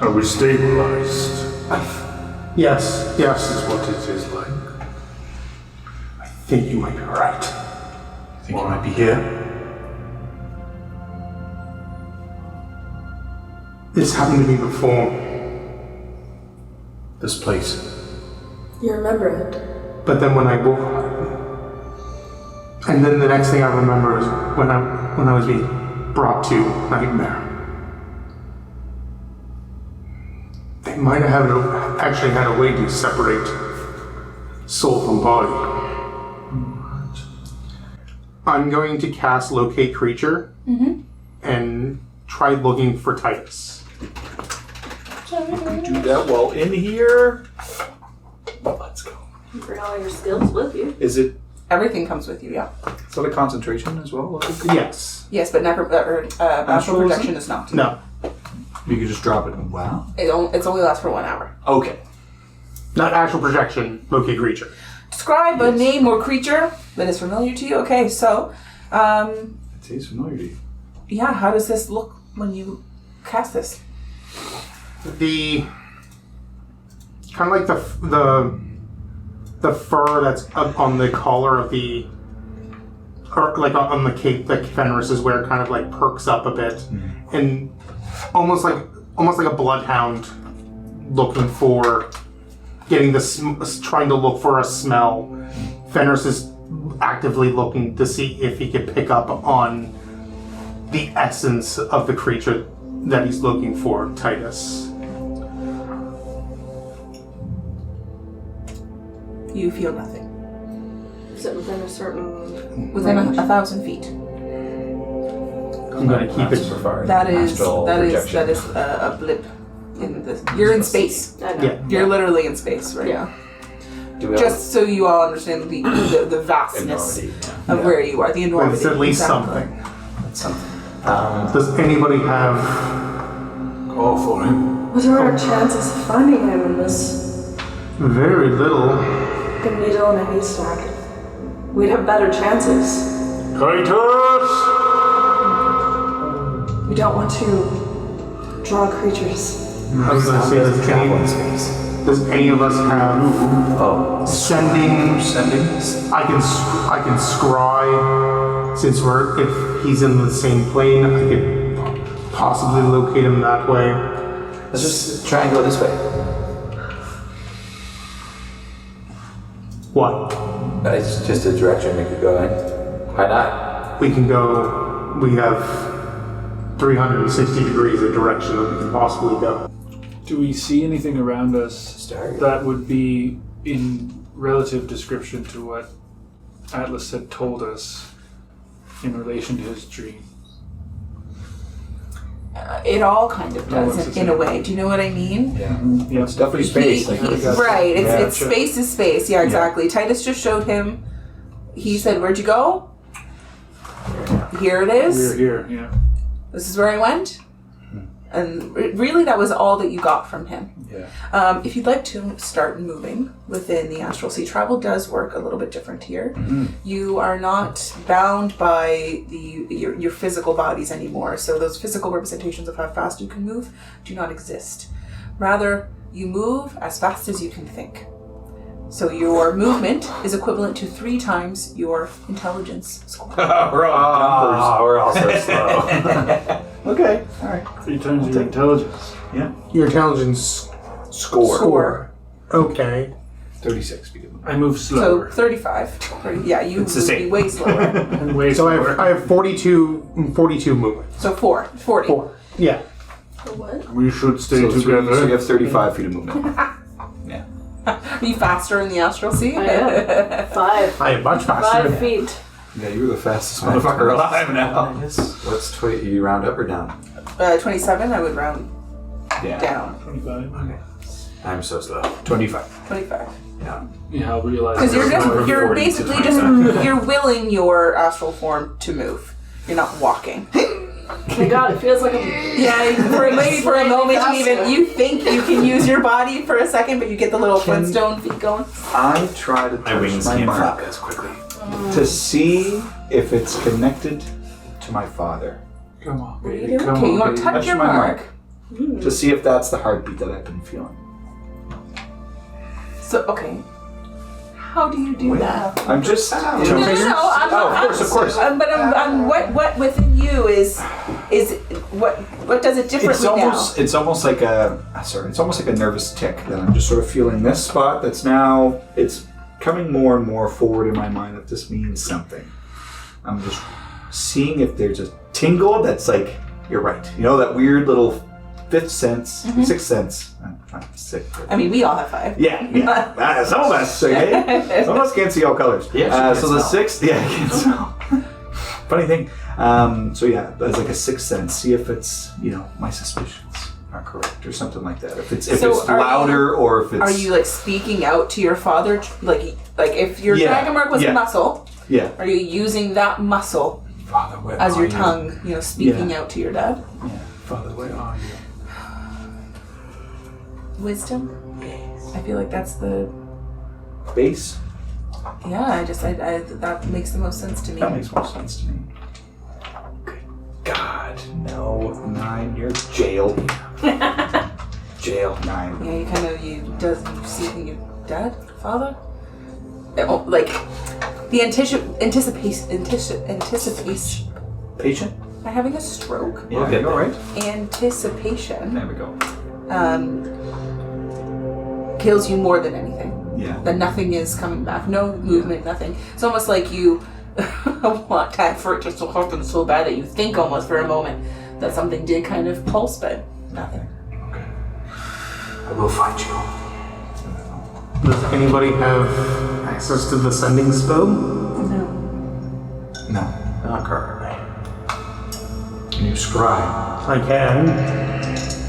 Are we stabilized? Yes. This is what it is like. I think you might be right. I think you might be here. This happened to me before. This place. You remember it? But then when I woke, and then the next thing I remember is when I was being brought to Nightmare. They might have actually had a way to separate soul from body. I'm going to cast Locate Creature and try looking for Titus. Do that while in here. Let's go. You bring all your skills with you. Is it? Everything comes with you, yeah. Is that a concentration as well? Yes. Yes, but astral projection is not. No. You could just drop it. Wow. It's only lasts for 1 hour. Okay. Not actual projection, Locate Creature. Describe a name or creature that is familiar to you. Okay, so, It tastes familiar to you. yeah, how does this look when you cast this? The kind of the fur that's up on the collar of the, or on the cape that Fenris is where it kind of perks up a bit, and almost like a bloodhound looking for, trying to look for a smell. Fenris is actively looking to see if he can pick up on the essence of the creature that he's looking for, Titus. You feel nothing. Is it within a certain... Within 1,000 feet. I'm gonna keep it. super far. That is Astral projection. a blip in the. You're in space. I know. Yeah. You're literally in space right Yeah. now. Do we Just so you all understand the vastness enormity? Yeah. of where you are, the But enormity. it's at least exactly. something. That's something. Does anybody have? Call for him. What are our chances of finding him in this Very little. the needle in a haystack? We'd have better chances. Titus! We don't want to draw creatures. I was gonna say, does any of us have sending? I can scry, since if he's in the same plane, I could possibly locate him that way. Let's just try and go this way. What? It's just a direction we could go in. Why not? We can go. We have 360 degrees of direction that we can possibly go. Do we see anything around us Start. that would be in relative description to what Atlas had told us in relation to his dream? It all kind of Oh, does it's in a way. Do you know what I mean? Yeah. Yeah. It's definitely space. Like, Right. It's Yeah, it's sure. space is space. Yeah, exactly. Titus just showed him. He said, "Where'd you go?" Here it is. We're here, yeah. This is where I went. And really, that was all that you got from him. Yeah. If you'd like to start moving within the astral sea, travel does work a little bit different here. You are not bound by your physical bodies anymore. So those physical representations of how fast you can move do not exist. Rather, you move as fast as you can think. So your movement is equivalent to 3 times your intelligence score. We're all so slow. Okay, all right. 3 times your intelligence. Your intelligence Score. Okay. 36. Because I move So slower. 35. Yeah, you It's the would be same. way slower. And way So slower. I have 42 movement. So 40. 4. Yeah. What? We should stay so together. you have 35 feet of movement. Are you faster in the astral sea? I am. 5. I am much faster. 5 feet. Yeah, you're the fastest motherfucker alive now. What's you round up or down? 27, I would round Yeah. down. 25. I'm so slow. 25. 25. Yeah, I'll realize. Because there's no you're 40 to basically 25. you're willing your astral form to move. You're not walking. My God, it feels like I'm. Yeah, maybe for a moment you think you can use your body for a second, but you get the little Flintstone feet going. I try to touch My wings my can't flap mark as quickly. to see if it's connected to my father. Come on, What are you baby. doing? Come Okay, on, you want baby. to touch Touch your my mark. To see if that's the heartbeat that I've been feeling. So, okay. How do you do that? I'm just. No, I'm not. of course. But I'm what within you is what does it differently It's almost like it's almost like a nervous tick that I'm just sort of feeling this spot that's now it's coming more and more forward in my mind that this means something. I'm just seeing if there's a tingle that's like, you're right. You know, that weird little fifth sense, sixth sense. I'm sick. now? I mean, we all have 5. Yeah. Some of us, okay? Some of us can't see all colors. Yeah, so the sixth, I can't smell. Funny thing. So yeah, that's like a sixth sense. See if it's, my suspicions are correct or something like that. If it's are louder or if it's. Are you like speaking out to your father, like if your Yeah, dragon mark was yeah. a muscle? Yeah. Are you using that muscle Father, where as are your you? tongue, speaking out to your dad? Yeah. Father, where are you? Wisdom? I feel like that's the Base? I that makes the most sense to me. That makes more sense to me. Good God, no. 9, you're jailed. Jail 9. Yeah, you seeing your dad, father? Oh, like the anticipation. Patient? Am I having a stroke? You'll There get you go, there. right? Anticipation There we go. kills you more than anything. Yeah. That nothing is coming back. No movement, nothing. It's almost like you want time for it just to happen so bad that you think almost for a moment that something did kind of pulse, but nothing. I will find you. Does anybody have access to the sending spell? No. No. Not currently. Can you scry? I can,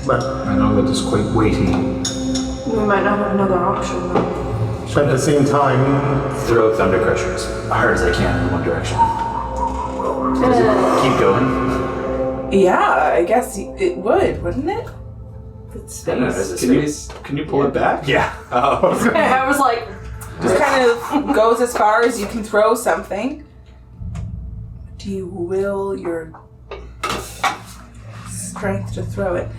but I know that is quite weighty. We might not have another option though. at the same time, Throw Thunder Crusher as hard as I can in one direction. Keep going. Yeah, I guess it would, wouldn't it? It's I don't know, space. there's a space. Can you pull it back? Yeah. Oh. I was like, Just kind of goes as far as you can throw something. Do you will your strength to throw it?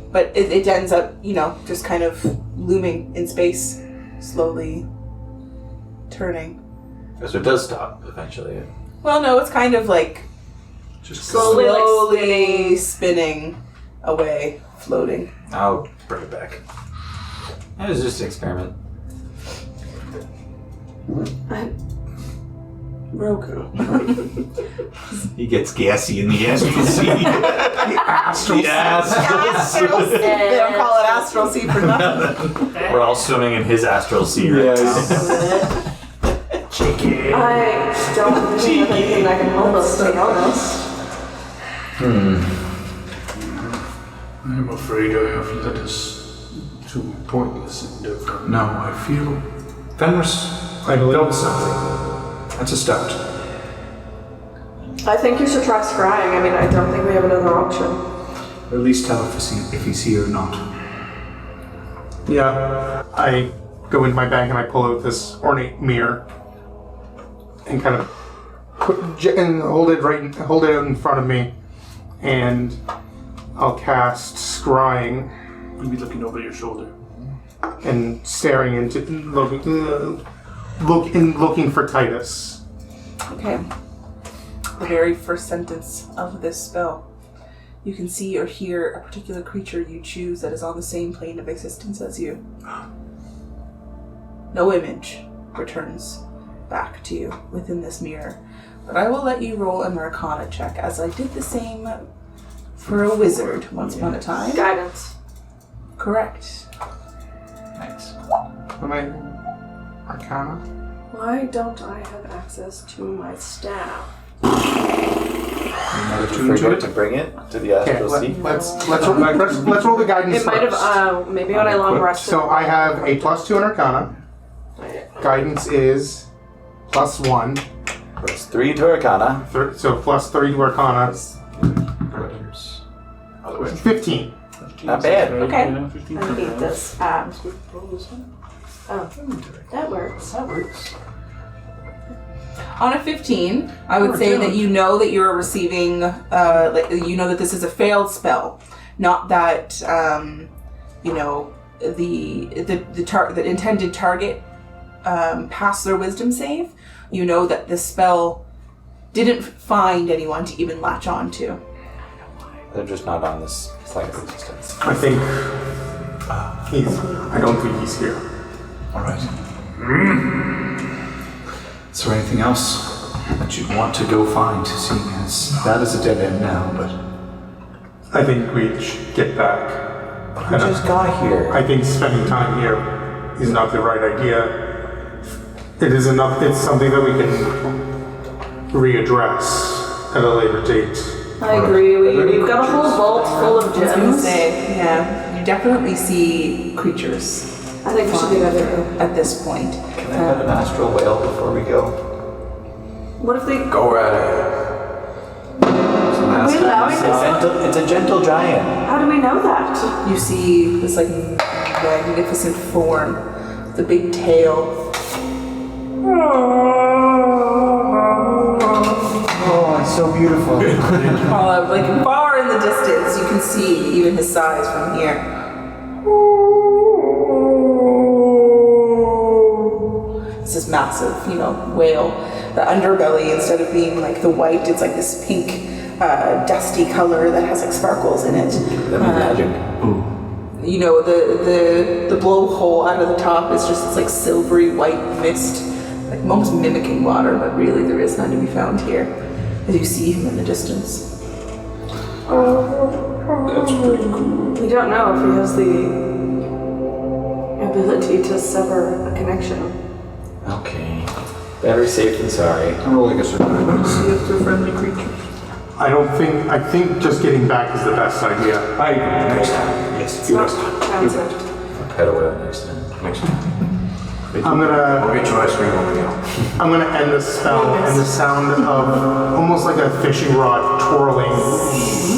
But it ends up, just kind of looming in space, slowly turning. So it does stop eventually. Well, no, it's kind of like Just Slowly, like, spinning away, floating. I'll bring it back. It was just an experiment. Roku. He gets gassy in the astral sea. astral. Astral sea. They don't call it astral sea for nothing. We're all swimming in his astral sea right now. Chicken. I don't think have anything that can help us, to be honest. I'm afraid I have led us to a pointless endeavor. No, I feel Fenris I believe built something. That's a start. I think you should try scrying. I mean, I don't think we have another option. Or at least tell if he's here or not. Yeah, I go into my bag and I pull out this ornate mirror and kind of hold it out in front of me, and I'll cast scrying You'll be looking over your shoulder. and staring into looking for Titus. Okay. The very first sentence of this spell. You can see or hear a particular creature you choose that is on the same plane of existence as you. No image returns back to you within this mirror, but I will let you roll an Arcana check, as I did the same for a wizard once upon a time. Guidance. Correct. Nice. Am I Arcana? Why don't I have access to my staff? Did you Attuned to forget it? to bring it to the Okay, astral sea? let's roll the guidance It might have, first. maybe when I long rested. So I have a +2 in Arcana. Guidance is +1. Plus 3 to Arcana. So +3 to Arcana. Other way. 15. Not bad. Okay. I hate this. Oh, that works. That works. On a 15, I would say that you know that you're receiving, that this is a failed spell. Not that, the intended target passed their wisdom save. You know that the spell didn't find anyone to even latch on to. They're just not on this plane of existence. I think I don't think he's here. Alright. Is there anything else that you'd want to go find, seeing as that is a dead end now, but I think we should get back. We just got here. I think spending time here is not the right idea. It's something that we can readdress at a later date. I agree. We've got a whole vault full of I was gonna gems. say, yeah, you definitely see creatures I think we should do that too. at this point. Can I pet an astral whale before we go? What if they... Go right ahead. Are we allowing this? It's a gentle giant. How do we know that? You see this magnificent form, the big tail. Oh, it's so beautiful. Far in the distance, you can see even his size from here. This is massive, whale. The underbelly, instead of being like the white, it's like this pink, dusty color that has like sparkles in it. That'd be magic. The blowhole out of the top is just this like silvery white mist, like almost mimicking water, but really there is none to be found here, as you see him in the distance. That's pretty cool. We don't know if he has the ability to sever a connection. Okay. Better safe than sorry. I'm rolling a survival. See if they're friendly creatures. I think just getting back is the best idea. I agree. Next time. Yes. It's not transit. Head away next time. I'm gonna We'll get you ice cream over here. I'm gonna end the spell and the sound of almost like a fishing rod twirling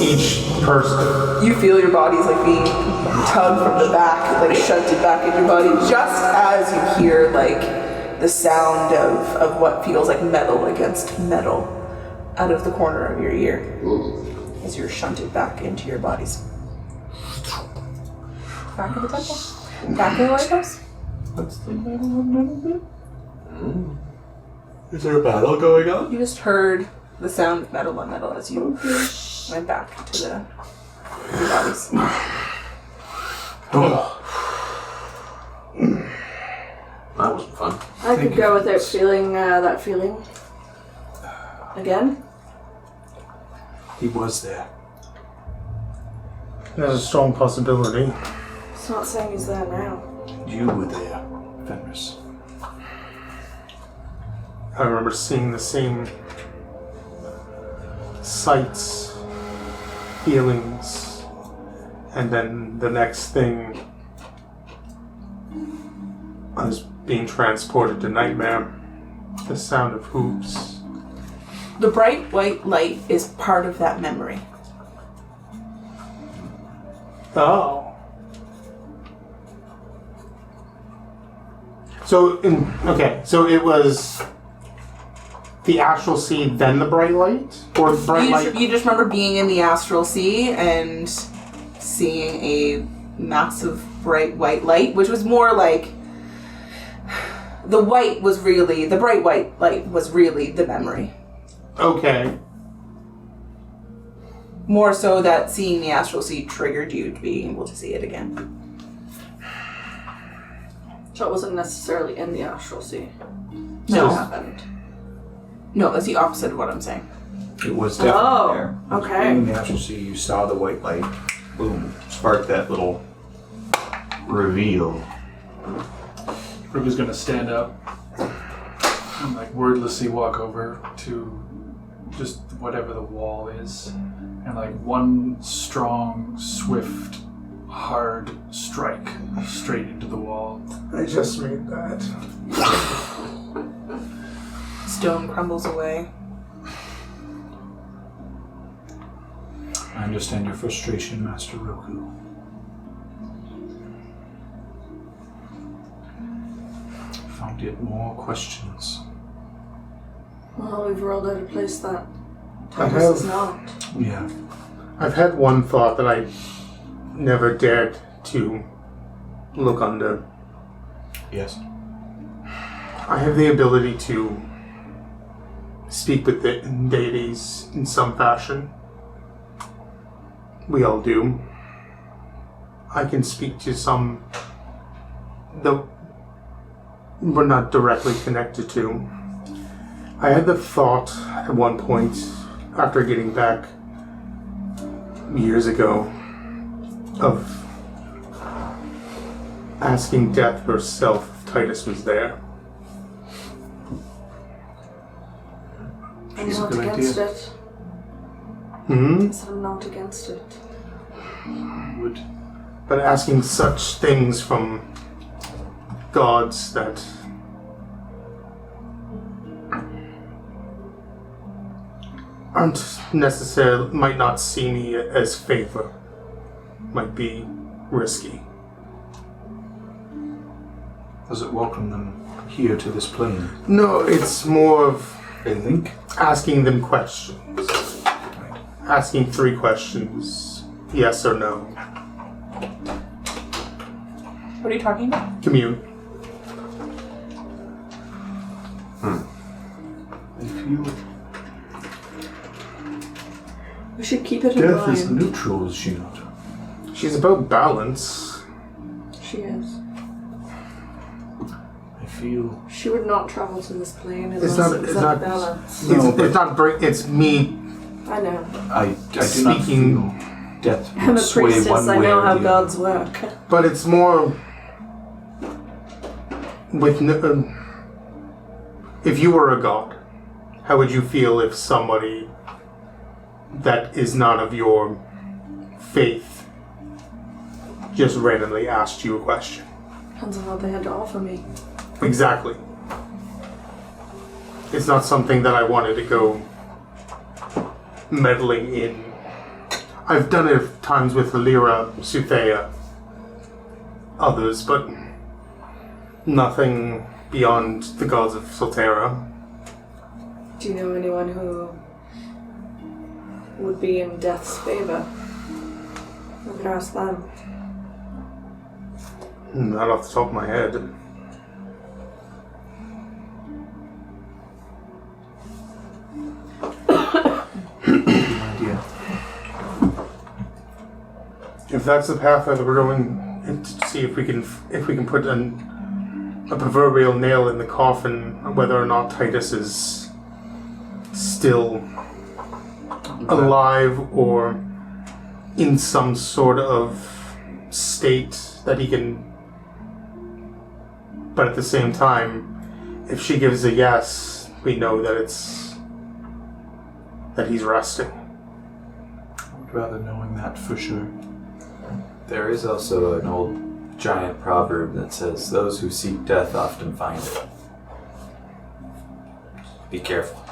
each person. You feel your body's like being tugged from the back, like shunted back in your body, just as you hear like the sound of what feels like metal against metal out of the corner of your ear as you're shunted back into your bodies. Back of the temple? Back in the lighthouse? Is there a battle going on? You just heard the sound of metal on metal as you went back to your bodies. That wasn't fun. I could go without feeling that feeling again. He was there. There's a strong possibility. It's not saying he's there now. You were there, Fenris. I remember seeing the same sights, feelings, and then the next thing, I was being transported to nightmare. The sound of hooves. The bright white light is part of that memory. Oh. So it was the astral sea, then the bright light, or bright light. You just remember being in the astral sea and seeing a massive bright white light, which was more like the bright white light was really the memory. Okay. More so that seeing the astral sea triggered you to be able to see it again. So it wasn't necessarily in the astral sea. No. It happened. No, that's the opposite of what I'm saying. It was definitely there. Okay. In the astral sea, you saw the white light. Boom. Sparked that little reveal. Ruby's gonna stand up and like wordlessly walk over to just whatever the wall is, and like one strong, swift, hard strike straight into the wall. I just made that. Stone crumbles away. I understand your frustration, Master Roku. Found yet more questions. Well, we've rolled out a place that I Titus have- is not. Yeah. I've had one thought that I never dared to look under. Yes. I have the ability to speak with the deities in some fashion. We all do. I can speak to some that we're not directly connected to. I had the thought at one point, after getting back years ago, of asking Death herself if Titus was there. I'm She's a not good against idea. it. Hmm? I said I'm not against it. Would. But asking such things from gods that aren't necessarily, might not see me as favor, might be risky. Does it welcome them here to this plane? No, it's more of I think. asking them questions. Asking 3 questions, yes or no. What are you talking about? Commune. I feel We should keep it in death is mind. neutral, is she not? She's about balance. She is. I feel She would not travel to this plane It's unless not- it was it's at not- balance. No, It's not it's me I know. I do not Speaking- feel death I'm would a sway priestess. one I way know or how the gods other. work. but it's more with if you were a god, how would you feel if somebody that is not of your faith just randomly asked you a question. Depends on what they had to offer me. Exactly. It's not something that I wanted to go meddling in. I've done it at times with Lyra, Soothea, others, but nothing beyond the gods of Solterra. Do you know anyone who would be in Death's favor? I could ask them. Not off the top of my head. Idea. If that's the path that we're going, to see if we can put a proverbial nail in the coffin, whether or not Titus is still alive or in some sort of state that he can. But at the same time, if she gives a yes, we know that he's resting. I'd rather knowing that for sure. There is also an old giant proverb that says, "Those who seek death often find it." Be careful.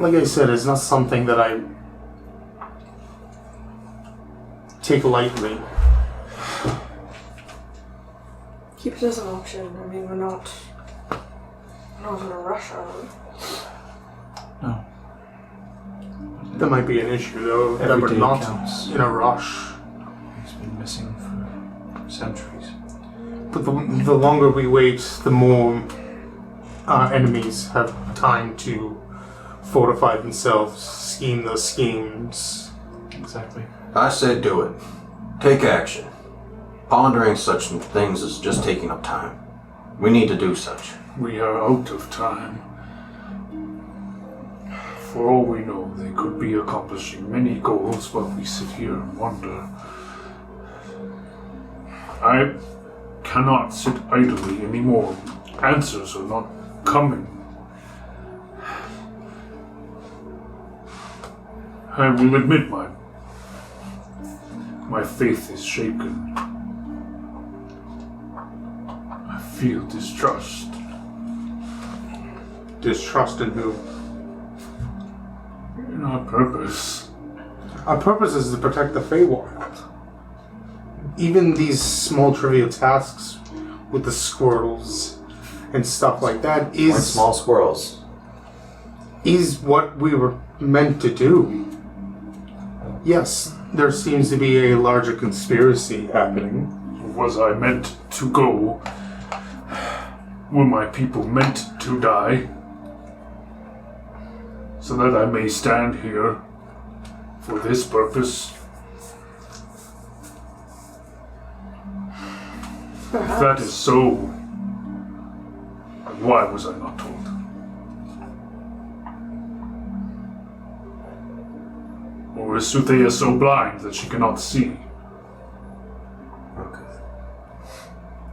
Like I said, it's not something that I take lightly. Keep it as an option. I mean, we're not in a rush, are we? No. That might be an issue, though, that Every we're day not counts. in a rush. He's been missing for centuries. But the longer we wait, the more our enemies have time to fortify themselves, scheme those schemes. Exactly. I said do it. Take action. Pondering such things is just taking up time. We need to do such. We are out of time. For all we know, they could be accomplishing many goals while we sit here and wonder. I cannot sit idly anymore. Answers are not coming. I will admit my faith is shaken. I feel distrust. Distrust in who? In our purpose. Our purpose is to protect the Feywild. Even these small trivial tasks with the squirrels and stuff like that Point is small squirrels. what we were meant to do. Yes, there seems to be a larger conspiracy happening. Was I meant to go? Were my people meant to die? So that I may stand here for this purpose? Perhaps. If that is so, then why was I not told? Or is Soothea so blind that she cannot see? Okay.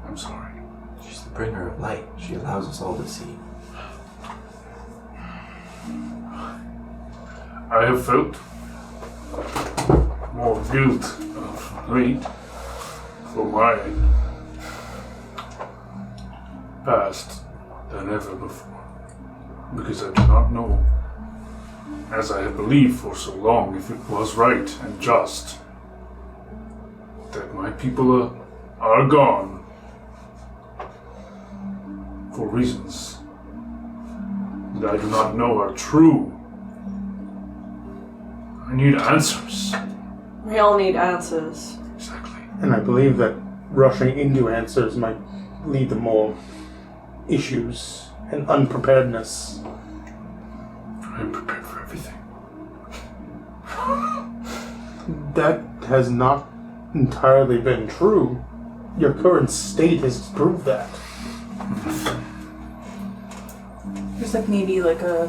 I'm sorry. She's the bringer of light. She allows us all to see. I have felt more guilt of late for my past than ever before, because I do not know, as I have believed for so long, if it was right and just that my people are gone for reasons that I do not know are true. I need answers. We all need answers. Exactly. And I believe that rushing into answers might lead to more issues and unpreparedness. I am prepared for everything. That has not entirely been true. Your current state has proved that. There's like maybe like a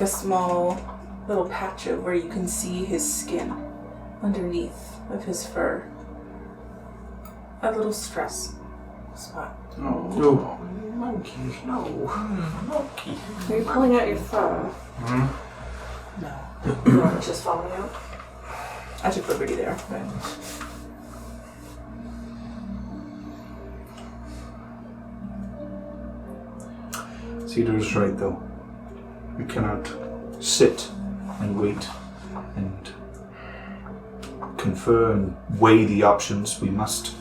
small little patch of where you can see his skin underneath of his fur. A little stress spot. Oh, monkeys, no. Monkey. Are you pulling out your fur? No. Mora's just falling out. I took liberty there, but Cedar's right, though. We cannot sit and wait and confer and weigh the options. We must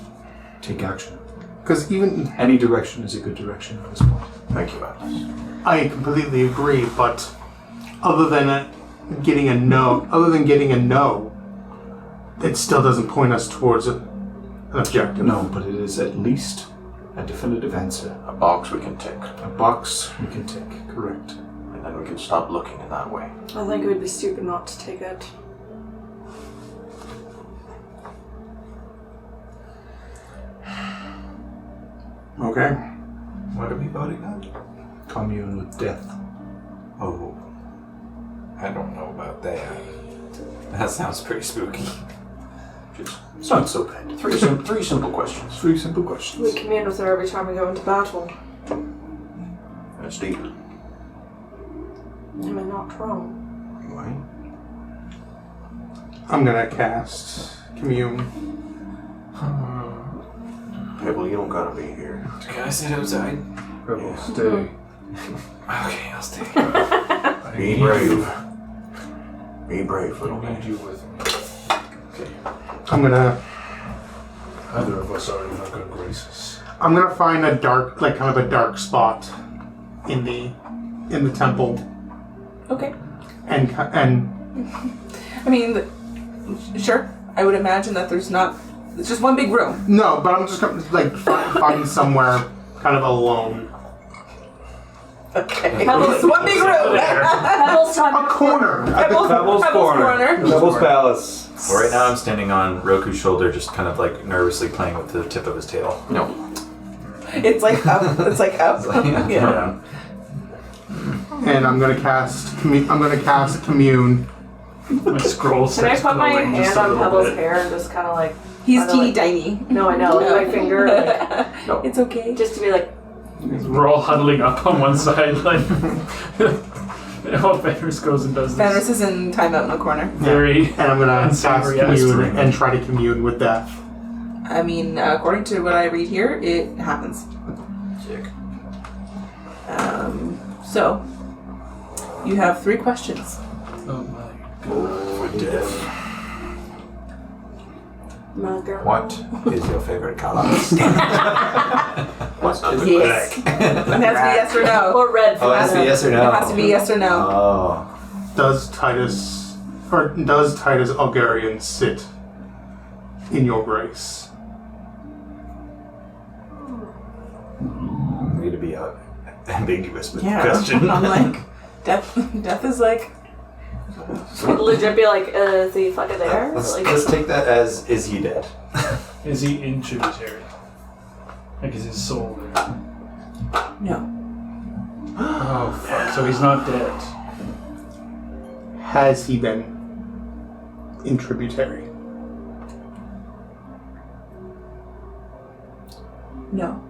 take action. Because even Any direction is a good direction at this point. Thank you, Atlas. I completely agree, but other than getting a no, it still doesn't point us towards an objective. No, but it is at least a definitive answer. A box we can tick, A box we can tick, correct. and then we can stop looking in that way. I think it would be stupid not to take it. Okay. What are we voting on? Commune with death. Oh, I don't know about that. That sounds pretty spooky. Just It's not so bad. three simple questions. 3 simple We questions. commune with her every time we go into battle. That's deep. Am I not wrong? Right? I'm gonna cast Commune. Hey, well, you don't gotta be here. Can I sit outside? Rebel, stay. Okay, I'll stay. Be brave. Be brave, I little need man. you with me. I'm gonna Either of us are in our good graces. find a dark, like kind of a dark spot in the temple, okay. and I mean, sure. I would imagine that there's not. It's just one big room. no, but I'm just gonna find somewhere kind of alone, Okay. It's one big room. Pebbles a corner. Pebbles corner. Devil's Palace. Well, right now I'm standing on Roku's shoulder, just kind of like nervously playing with the tip of his tail. No. It's like up. It's like up. Yeah. And I'm gonna cast Commune. My scroll Can I starts put my glowing hand just a on little Pebbles' bit. hair and just kind of like... He's kinda teeny like- tiny. No, I know. Like my finger, like, No. It's okay. just to be like... We're all huddling up on one side, like. While Fenris goes and does this. Fenris is in timeout in the corner. Very. And I'm gonna cast Unsavory Commune aspirin. and try to commune with death. I mean, according to what I read here, it happens. Sick. So, you have 3 questions. Oh my. For death. My girl. What is your favorite color? What's not the Yes. It has to be yes or no. Or red for Oh, that's the Adam. yes or It no. has to be yes or no. Oh. Does Titus Algarian sit in your grace? Need to be ambiguous with Yeah. the question. I'm like, death is like, Would legit be like, is he fucking there? Let's Like, take that as, is he dead? Is he in tributary? Like, is his soul there? no. Oh, fuck. So he's not dead. Has he been in tributary? No.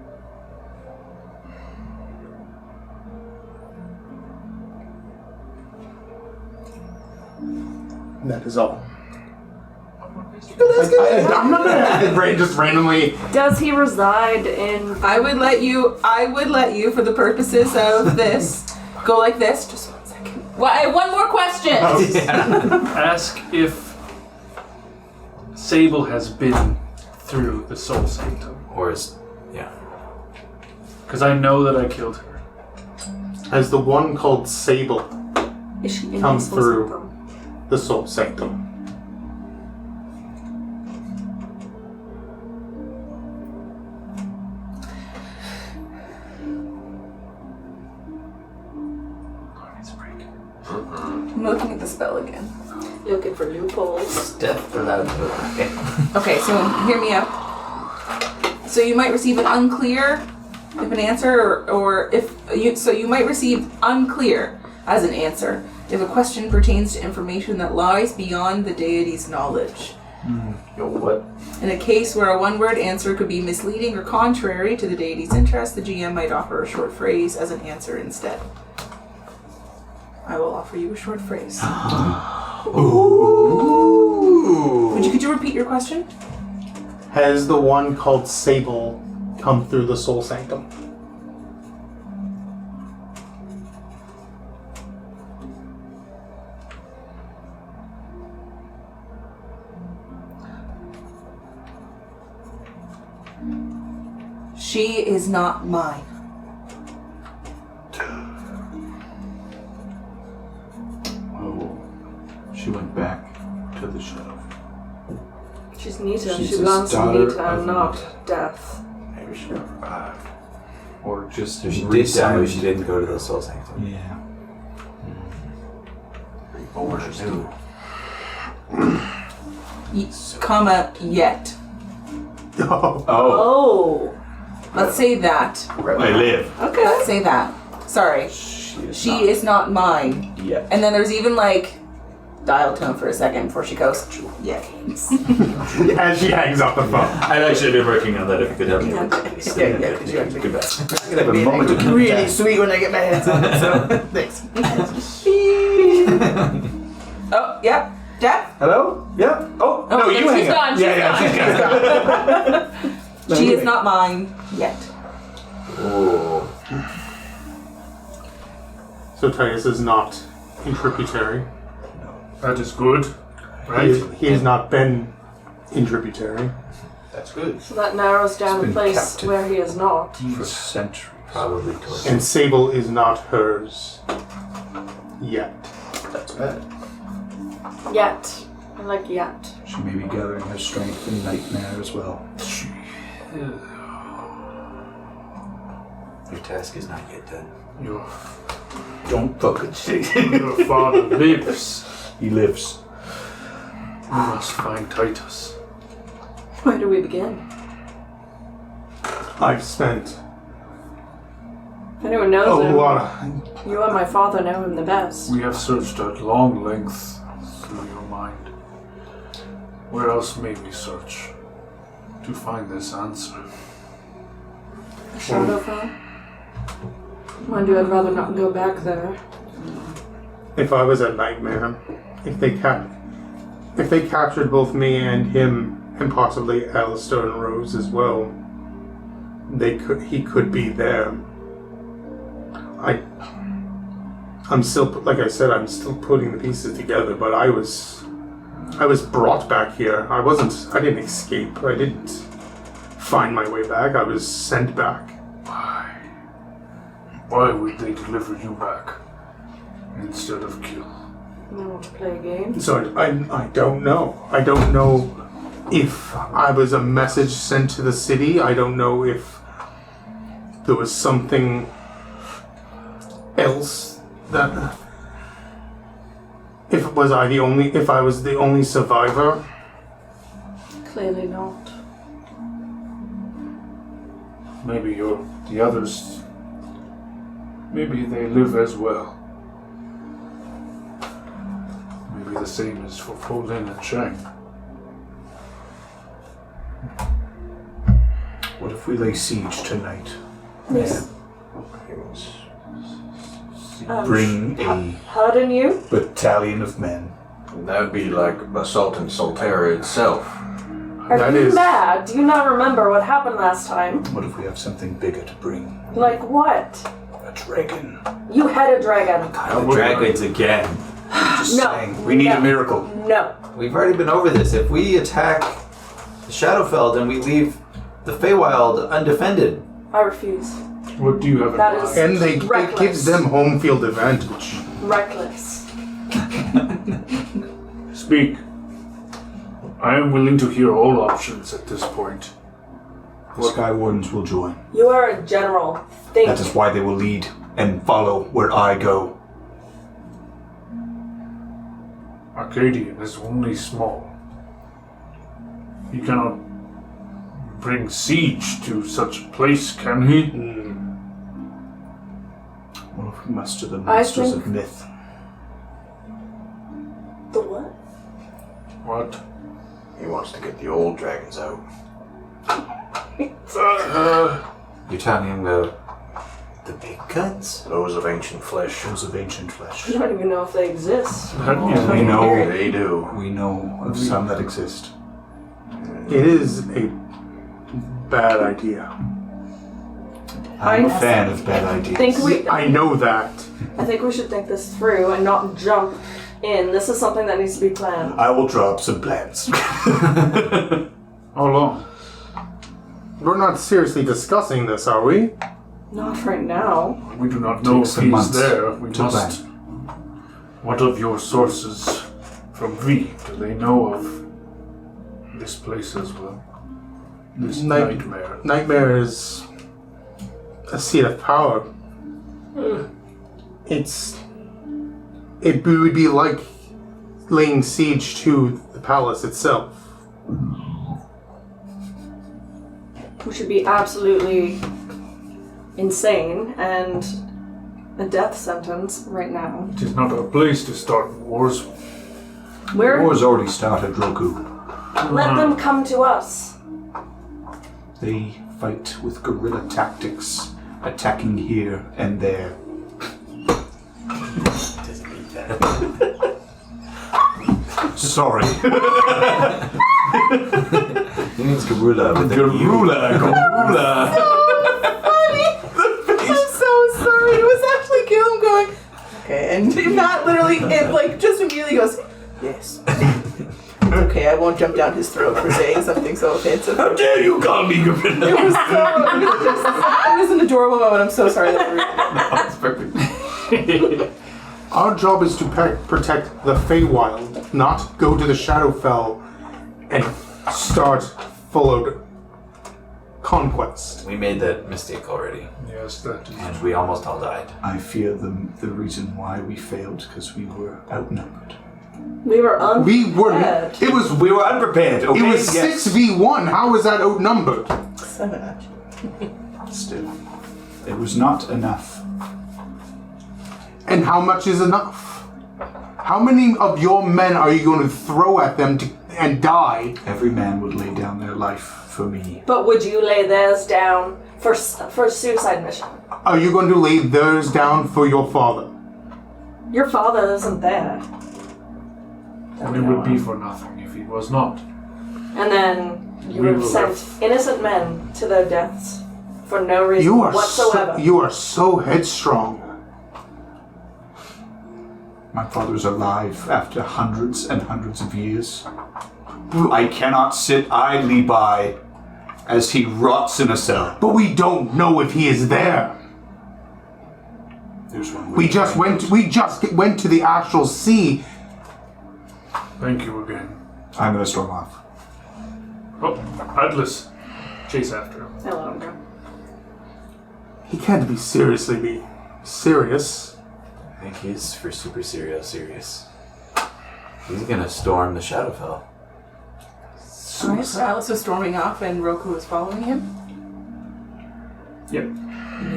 And that is all. I'm not gonna just randomly. does he reside in... I would let you, for the purposes of this, go like this. Just 1 second. Well, I have one more question. Ask if Sable has been through the Soul Sanctum. Or is, yeah. Because I know that I killed her. Has the one called Sable Is she in come his through system? the Soul Sanctum? I'm looking at the spell again. Looking for loopholes. Death without Okay, so hear me out. So you might receive an unclear if an answer, or if you. So you might receive unclear as an answer if a question pertains to information that lies beyond the deity's knowledge. Yo, what? In a case where a one-word answer could be misleading or contrary to the deity's interest, the GM might offer a short phrase as an answer instead. I will offer you a short phrase. Ooh. Could you repeat your question? Has the one called Sable come through the Soul Sanctum? She is not mine. Oh, she went back to the shadow. She's Nita. She's She the belongs to daughter Nita, of not Nita. death. Maybe she got revived. Or just If she did die, re-summoned. she didn't go to the Soul Sanctum. Yeah. Or new. Comma, yet. Oh. Oh. Let's say that. I live. Okay. Let's say that. Sorry. She is not mine. Yeah. And then there's even like dial tone for a second before she goes, yeah. As she hangs up the phone. I've actually been working on that, if you could help me with that. Yeah, because you actually Goodbye. I'm gonna have a moment of really death. sweet when I get my hands on it, so thanks. Oh, yep. Jeff? Hello? Yeah? Oh, no, you hang she's up. gone, she's Yeah, she's gone. She is not mine yet. Ooh. So Titus is not in tributary. That is good, right? He has not been in tributary. That's good. So that narrows down the been place captive. where he is not. For centuries. Probably torture. And Sable is not hers yet. That's bad. Yet. I like yet. She may be gathering her strength in Nightmare as well. Your task is not yet done. Your Don't fucking say your father lives. He lives. We must find Titus. Where do we begin? I've spent If anyone knows a him, lot of... you and my father know him the best. We have searched at long length through your mind. Where else may we search to find this answer? The Shadowfell? Mind you, I'd rather not go back there. If I was a Nightmare, if they captured both me and him, and possibly Alistair and Rose as well, he could be there. I'm still, like I said, I'm still putting the pieces together, but I was brought back here. I didn't escape. I didn't find my way back. I was sent back. Why would they deliver you back instead of kill? And I want to play a game. So I don't know. I don't know if I was a message sent to the city. I don't know if there was something else that... If I was the only survivor. Clearly not. Maybe the others. Maybe they live as well. Maybe the same is for Polin and Shang. What if we lay siege tonight? Yes. Bring a Pardon you? battalion of men. That would be like assaulting Solterra itself. Are That you is- mad? Do you not remember what happened last time? What if we have something bigger to bring? Like what? A dragon. You had a dragon. The dragons again. Just No. saying. We need No. a miracle. No. We've already been over this. If we attack the Shadowfell and we leave the Feywild undefended, I refuse. What do you have in That mind? is- And it Reckless. gives them home field advantage. Reckless. Speak. I am willing to hear all options at this point. The Sky Wardens will join. You are a general. Think. That is why they will lead and follow where I go. Arcadian is only small. He cannot bring siege to such a place, can he? What if we muster the monsters think- of myth? The what? What? He wants to get the old dragons out. you're talking about The big guns? Those of ancient flesh. Those of ancient flesh. I don't even know if they exist. That is We know. They do. We know of some that exist. It is a bad idea. I'm a fan of bad ideas. I know that. I think we should think this through and not jump in. This is something that needs to be planned. I will draw up some plans. How long? We're not seriously discussing this, are we? Not right now. We do not know Take if some he's months there. We to must. What of your sources from V? Do they know of this place as well? This nightmare. Nightmare is a seat of power. It would be like laying siege to the palace itself. We should be absolutely insane and a death sentence right now. It is not our place to start wars. War's already started, Roku. Let them come to us. They fight with guerrilla tactics, attacking here and there. Doesn't mean that. Sorry. He means Garula with a U. Garula. I'm so sorry. It was actually Gilm going, okay, and Matt literally, it like just immediately goes, yes. Okay, I won't jump down his throat for saying something so offensive. How dare you call me Garula? It was an adorable moment. I'm so sorry that That's perfect. Our job is to protect the Feywild, not go to the Shadowfell and start full conquest. We made that mistake already, Yes, that is. and we almost all died. I fear the reason why we failed because we were outnumbered. We were We were. unprepared. It was. We were unprepared. Okay? It was Yes. 6v1. How was that outnumbered? 7 actually. Still, it was not enough. And how much is enough? How many of your men are you going to throw at them and die? Every man would lay down their life for me. But would you lay theirs down for a suicide mission? Are you going to lay theirs down for your father? Your father isn't there. And it would be for nothing if he was not. And then you We would will send have- innocent men to their deaths for no reason You are whatsoever. you are so headstrong. My father's alive after hundreds and hundreds of years. I cannot sit idly by as he rots in a cell. But we don't know if he is there. There's one We just went to the Astral Sea. Thank you again. I'm gonna storm off. Oh, Atlas. Chase after him. I let him go. He can't be serious. I think he's for super serious. He's gonna storm the Shadowfell. Alright, so Alice was storming off and Roku was following him. Yep.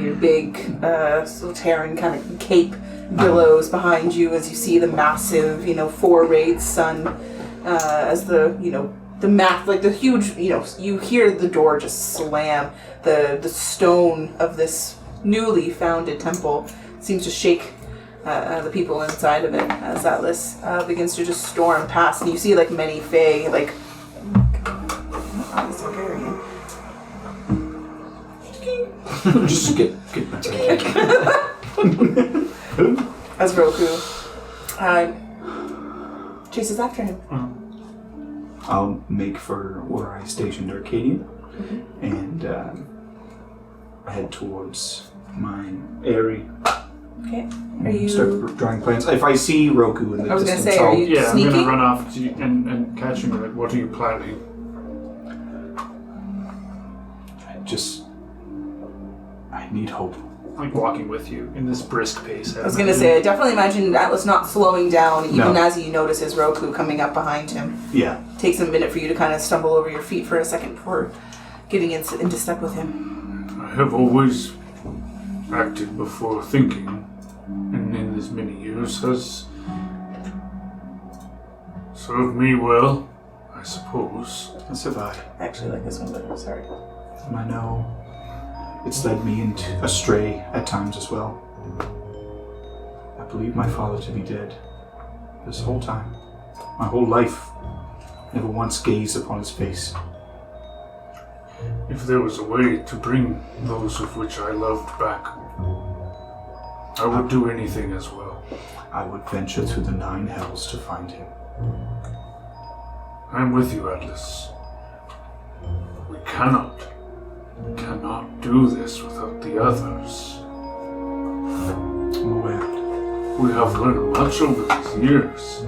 Your big Soteran kind of cape billows behind you as you see the massive, 4-rayed sun as the huge, you hear the door just slam. The stone of this newly founded temple seems to shake the people inside of it as Atlas begins to just storm past. And you see many Fae, this Bulgarian. Just get back. As Roku chases after him. I'll make for where I stationed Arcadian and head towards my area. Okay. Are you? Start drawing plans. If I see Roku in the I was gonna distance, say, are I'll you Yeah, I'm sneaking? gonna run off to you and catch him. Like, what are you planning? I need hope. Like walking with you in this brisk pace. I was gonna say, I definitely imagine Atlas not slowing down even No. as he notices Roku coming up behind him. Yeah. Takes a minute for you to kind of stumble over your feet for a second before getting into step with him. I have always acted before thinking, and in this many years has served me well, I suppose. I survive. I actually like this one better, sorry. I know It's led me astray at times as well. I believe my father to be dead. This whole time. My whole life. Never once gazed upon his face. If there was a way to bring those of which I loved back, I would do anything as well. I would venture through the 9 hells to find him. I'm with you, Atlas. We cannot do this without the others. I'm aware. We have learned much over these years.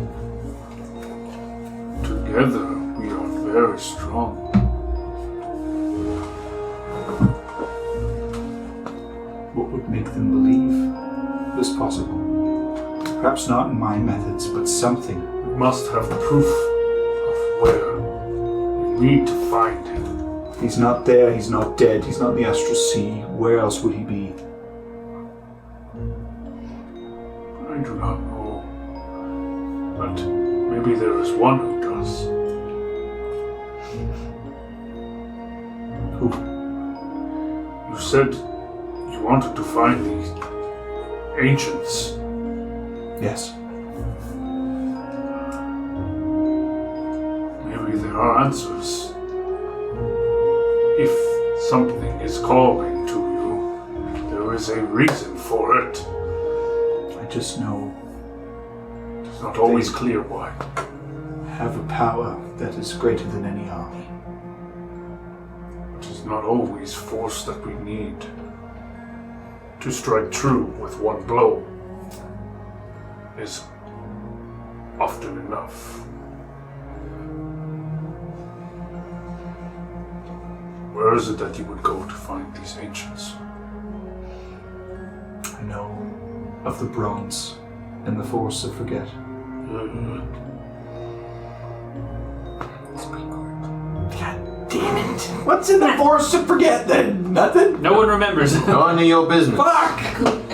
Together, we are very strong. What would make them believe this possible? Perhaps not in my methods, but something. We must have proof of where. We need to find him. He's not there, he's not dead, he's not in the Astral Sea. Where else would he be? I do not know. But maybe there is one who does. Who? You said you wanted to find the ancients. Yes. Maybe there are answers. If something is calling to you, there is a reason for it. I just know It's not always clear why. have a power that is greater than any army. It is not always force that we need. To strike true with one blow is often enough. Where is it that you would go to find these ancients? I know of the bronze and the force of forget. God damn it. What's in the force to forget then? Nothing? No one remembers. None of your business. Fuck!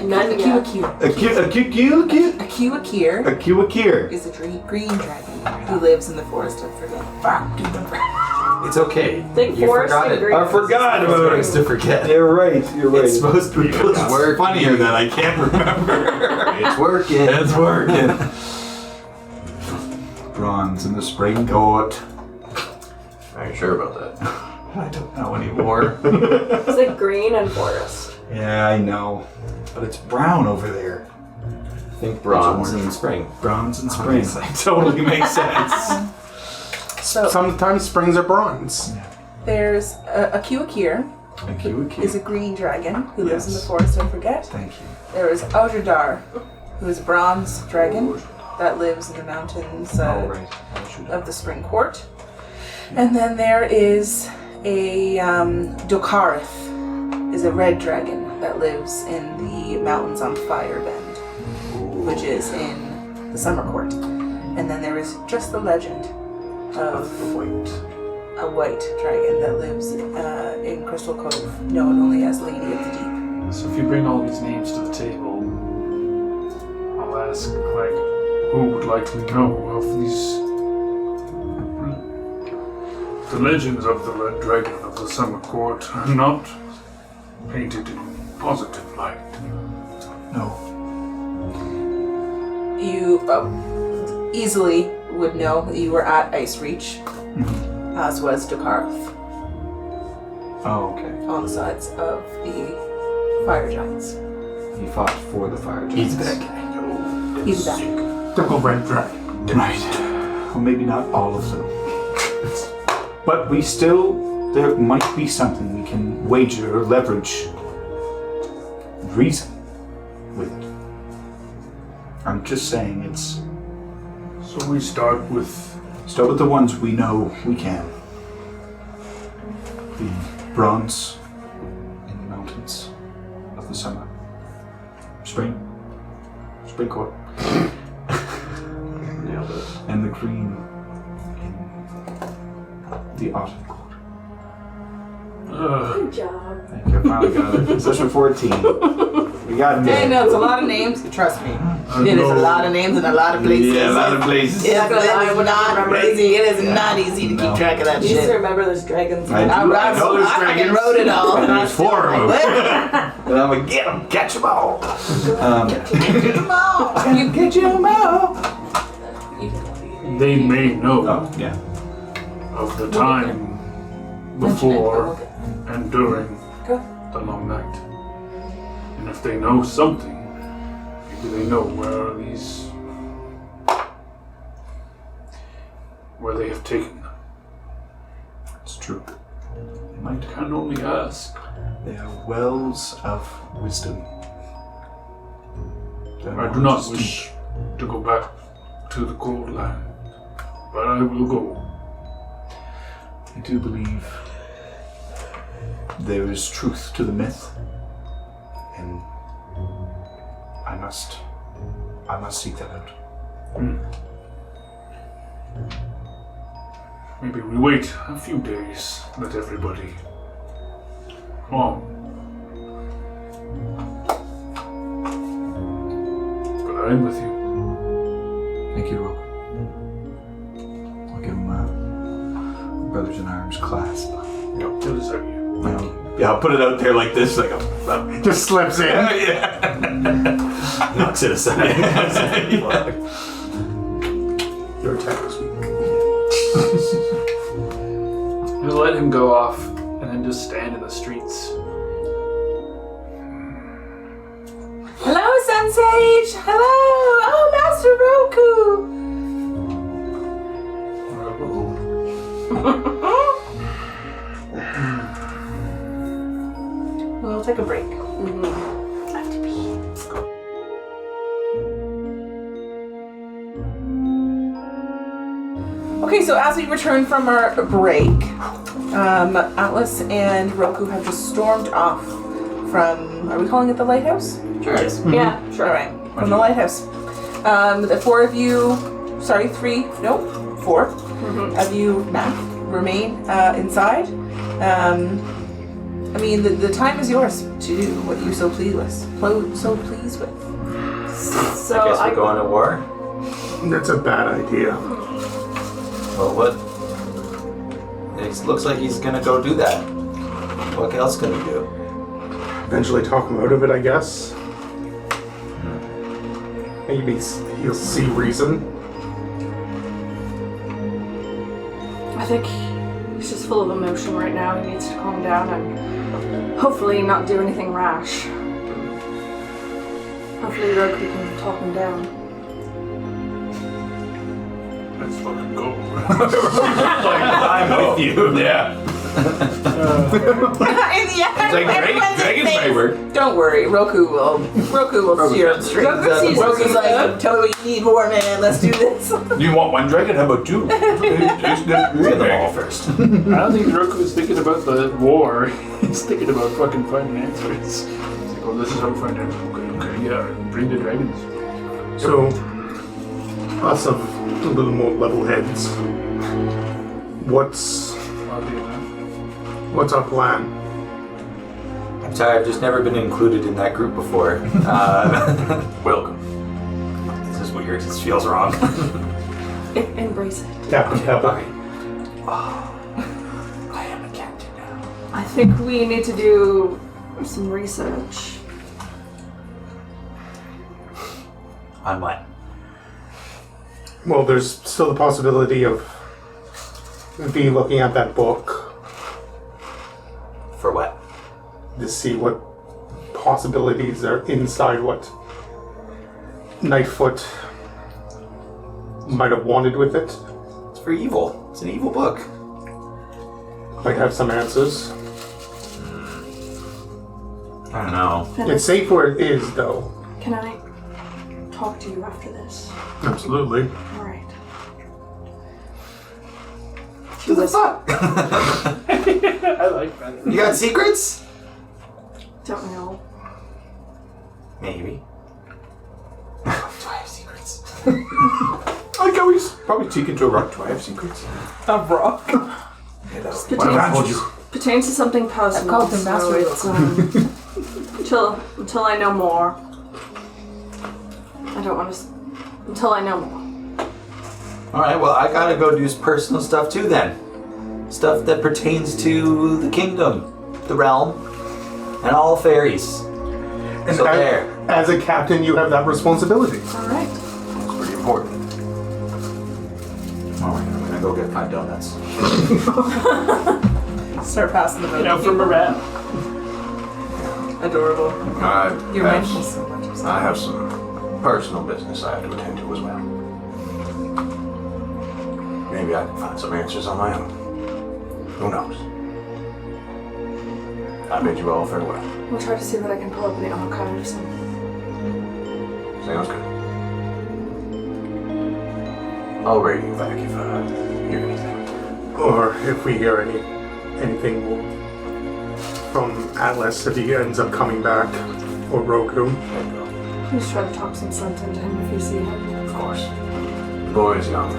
None yet. Akir is a green dragon who lives in the forest of forget. It's okay. Think You forest forgot and it. green. I forgot about Force to forget. You're right, you're right. It's supposed to be It's working. funnier that I can't remember. It's working. It's working. Bronze in the spring court. Are you sure about that? I don't know anymore. It's like green and forest. Yeah, I know. But it's brown over there. Think bronze in spring. Bronze and spring. Totally makes sense. So Sometimes springs are bronze. there's Akir is a green dragon who lives in the Yes. forest of forget. Thank you. There is Audradar, who is a bronze dragon that lives in the mountains Right. of the Spring Court. And then there is a Dokarith, is a red dragon that lives in the mountains on Firebend, which is in the Summer Court. And then there is just the legend of a white dragon that lives in Crystal Cove, known only as Lady of the Deep. So if you bring all these names to the table, I'll ask, who would likely know of these? The legends of the Red Dragon of the Summer Court are not painted in positive light. No. You easily would know that you were at Ice Reach, as was Dokarith, Oh, okay. on the sides of the Fire Giants. He fought for the fire giants. He's a bad guy. He's back. Typical red dragon. Right. Well, maybe not all of them. But there might be something we can wager or leverage reason with it. I'm just saying So we start with start with the ones we know we can. The bronze in the mountains of the summer. Spring court. Nailed it. And the green in the autumn court. Good job. Thank you, I finally got it. Session 14. We got I know it's a lot of names. Trust me. It is a lot of names in a lot of places. Yeah, a lot of places. It is not easy. It is not easy to keep track of that You used to shit. remember there's dragons. I know there's I fucking dragons. wrote it all. And there's 4 of them. What? And I'm like, get them, catch them all. You get your mouth. They may know Oh, yeah. of the time before and during Go. the long night. And if they know something, maybe they know where they have taken them. It's true. I can only ask. They are wells of wisdom. I do not wish to go back to the cold land, but I will go. I do believe there is truth to the myth, and I must seek that out. Maybe we wait a few days, let everybody calm. But I'm with you. Thank you, Rook. I'll give him a Brothers in Arms clasp. It is of you. Yeah, I'll put it out there like this, like a Just slips in. knocks it aside. Your attack was weak. We'll let him go off and then just stand in the streets. Hello, Sunsage! Hello! Oh, Master Roku! We'll take a break. Okay, so as we return from our break, Atlas and Roku have just stormed off from, are we calling it the lighthouse? Sure. Yeah, sure. Alright, from the lighthouse. The 4 of you, sorry, 3, no, 4 of you now remain inside. I mean, the time is yours to do what you so pleased with. So I guess we're going to war? That's a bad idea. Well, what? It looks like he's gonna go do that. What else can we do? Eventually talk him out of it, I guess. Maybe he'll see reason. I think he's just full of emotion right now. He needs to calm down and hopefully not do anything rash. Hopefully Roku can talk him down. Let's fucking go. I'm with you. Yeah. It's like Dragon's Framework. Don't worry, Roku will steer him straight. Roku's like, totally need more, man. Let's do this. You want 1 dragon? How about 2? Get them all first. I don't think Roku is thinking about the war. He's thinking about fucking finding answers. He's like, oh, this is how we find answers. Okay, yeah, bring the dragons. So, us of a little more level heads. What's our plan? I'm sorry, I've just never been included in that group before. Welcome. This is weird. This feels wrong. Embrace it. Captain Pepper. I am a captain now. I think we need to do some research. On what? Well, there's still the possibility of V looking at that book For what? to see what possibilities are inside what Nightfoot might have wanted with it. It's for evil. It's an evil book. Might have some answers. I don't know. It's safe where it is, though. Can I talk to you after this? Absolutely. Alright. Who the fuck? I like that. You got secrets? Don't know. Maybe. Do I have secrets? I like how he's probably speaking to a rock. Do I have secrets? A rock. Pertains to something personal. I've called him Master so it's Until I know more. I don't want to. Until I know more. Alright, well, I gotta go do personal stuff too then. Stuff that pertains to the kingdom, the realm, and all fairies. And So there. as a captain, you have that responsibility. All right. It's pretty important. Alright, I'm gonna go get my donuts. Start passing them out. Out for morale. Adorable. You I remind me so much of something. have some personal business I have to attend to as well. Maybe I can find some answers on my own. Who knows? I bid you all farewell. I'll try to see what I can pull up in the archives. Sounds good. I'll radio back if I hear anything. Or if we hear anything from Atlas, if he ends up coming back, or Roku. There you go. Please try to talk some sense into him if you see him. Of course. The boy is young.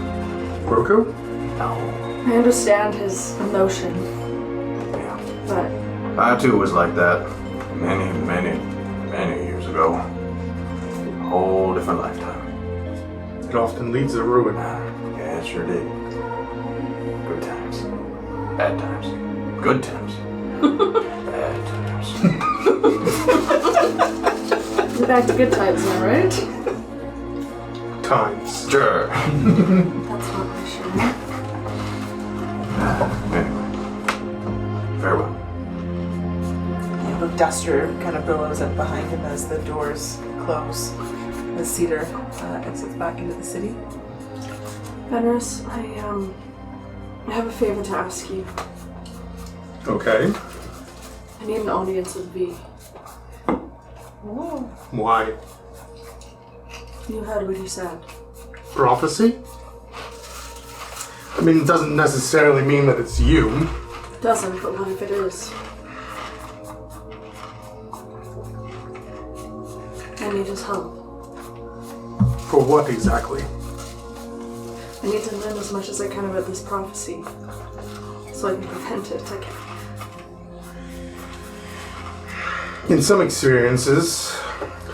Roku? No. I understand his emotion, Yeah. but I too was like that many years ago. A whole different lifetime. It often leads to ruin. Yeah, it sure did. Good times. Bad times. Good times. Bad times. we're back to good times now, right? Times. Sure. That's not my sure. Anyway. Farewell. Yeah, the duster kind of billows up behind him as the doors close. The cedar exits back into the city. Fenris, I have a favor to ask you. Okay. I need an audience with V. Why? You heard what he said. Prophecy? I mean, it doesn't necessarily mean that it's you. Doesn't, but what if it is? I need his help. For what exactly? I need to learn as much as I can about this prophecy, so I can prevent it. In some experiences,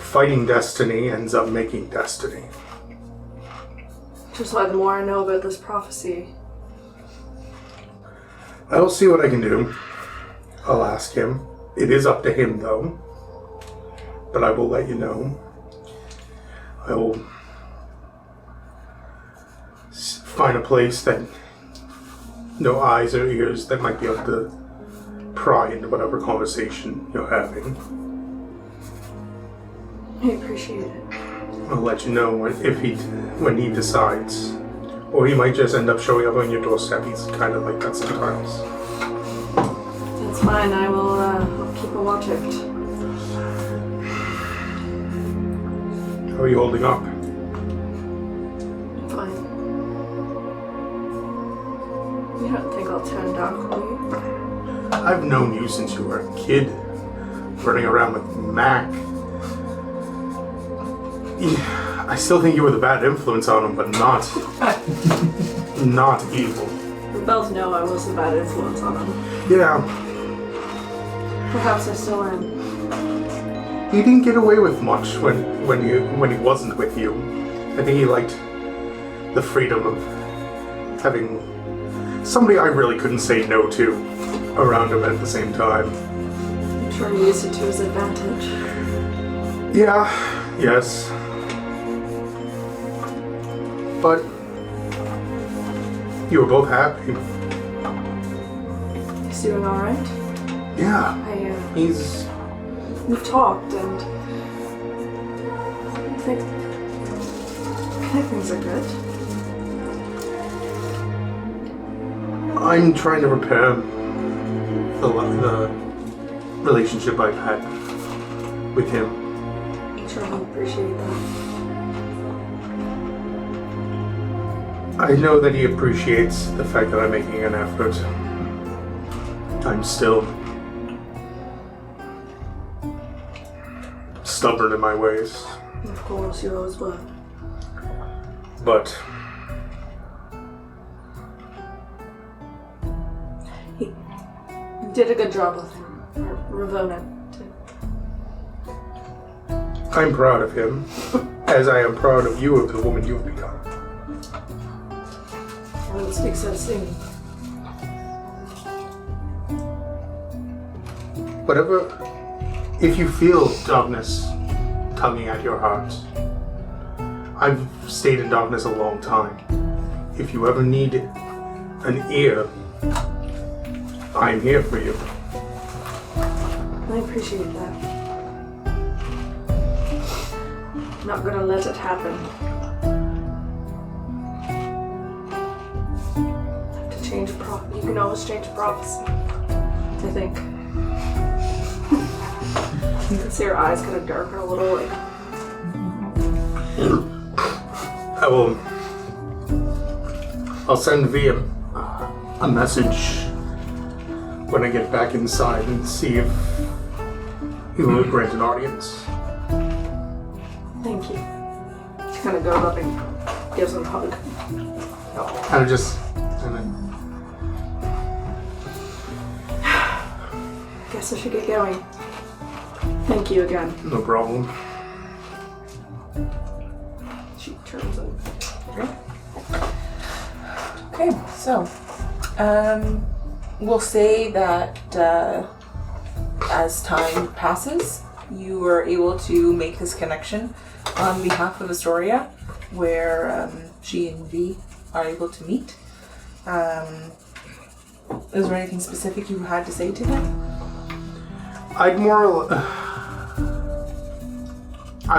fighting destiny ends up making destiny. Which is why the more I know about this prophecy, I'll see what I can do. I'll ask him. It is up to him, though. But I will let you know. I will find a place that no eyes or ears that might be able to pry into whatever conversation you're having. I appreciate it. I'll let you know when he decides. Or he might just end up showing up on your doorstep. He's kind of like that sometimes. That's fine. I will I'll keep a watch out. How are you holding up? I'm fine. You don't think I'll turn dark, will you? I've known you since you were a kid, running around with Mac. Yeah, I still think you were the bad influence on him, but not evil. We both know I was a bad influence on him. Yeah, Perhaps I still am. he didn't get away with much when he wasn't with you. I think he liked the freedom of having somebody I really couldn't say no to around him at the same time. I'm sure he used it to his advantage. Yeah, yes. But you were both happy. He's doing alright? Yeah, he's... We've talked and I think things are good. I'm trying to repair the relationship I've had with him. I'm sure he'll appreciate that. I know that he appreciates the fact that I'm making an effort. I'm still stubborn in my ways, Of course, you always were. but You did a good job with him. Or Ravona did. I'm proud of him, as I am proud of you, of the woman you've become. I would speak so soon. Whatever, if you feel darkness tugging at your heart, I've stayed in darkness a long time. If you ever need an ear, I'm here for you. I appreciate that. Not gonna let it happen. Have to change you can always change prophecy. I think. You can see her eyes kind of darken a little. Like, I'll send via a message when I get back inside and see if he will grant an audience. thank you. She kind of goes up and gives him a hug. Guess I should get going. Thank you again. No problem. She turns and Okay, so we'll say that as time passes, you are able to make this connection on behalf of Astoria, where she and V are able to meet. Is there anything specific you had to say to them? I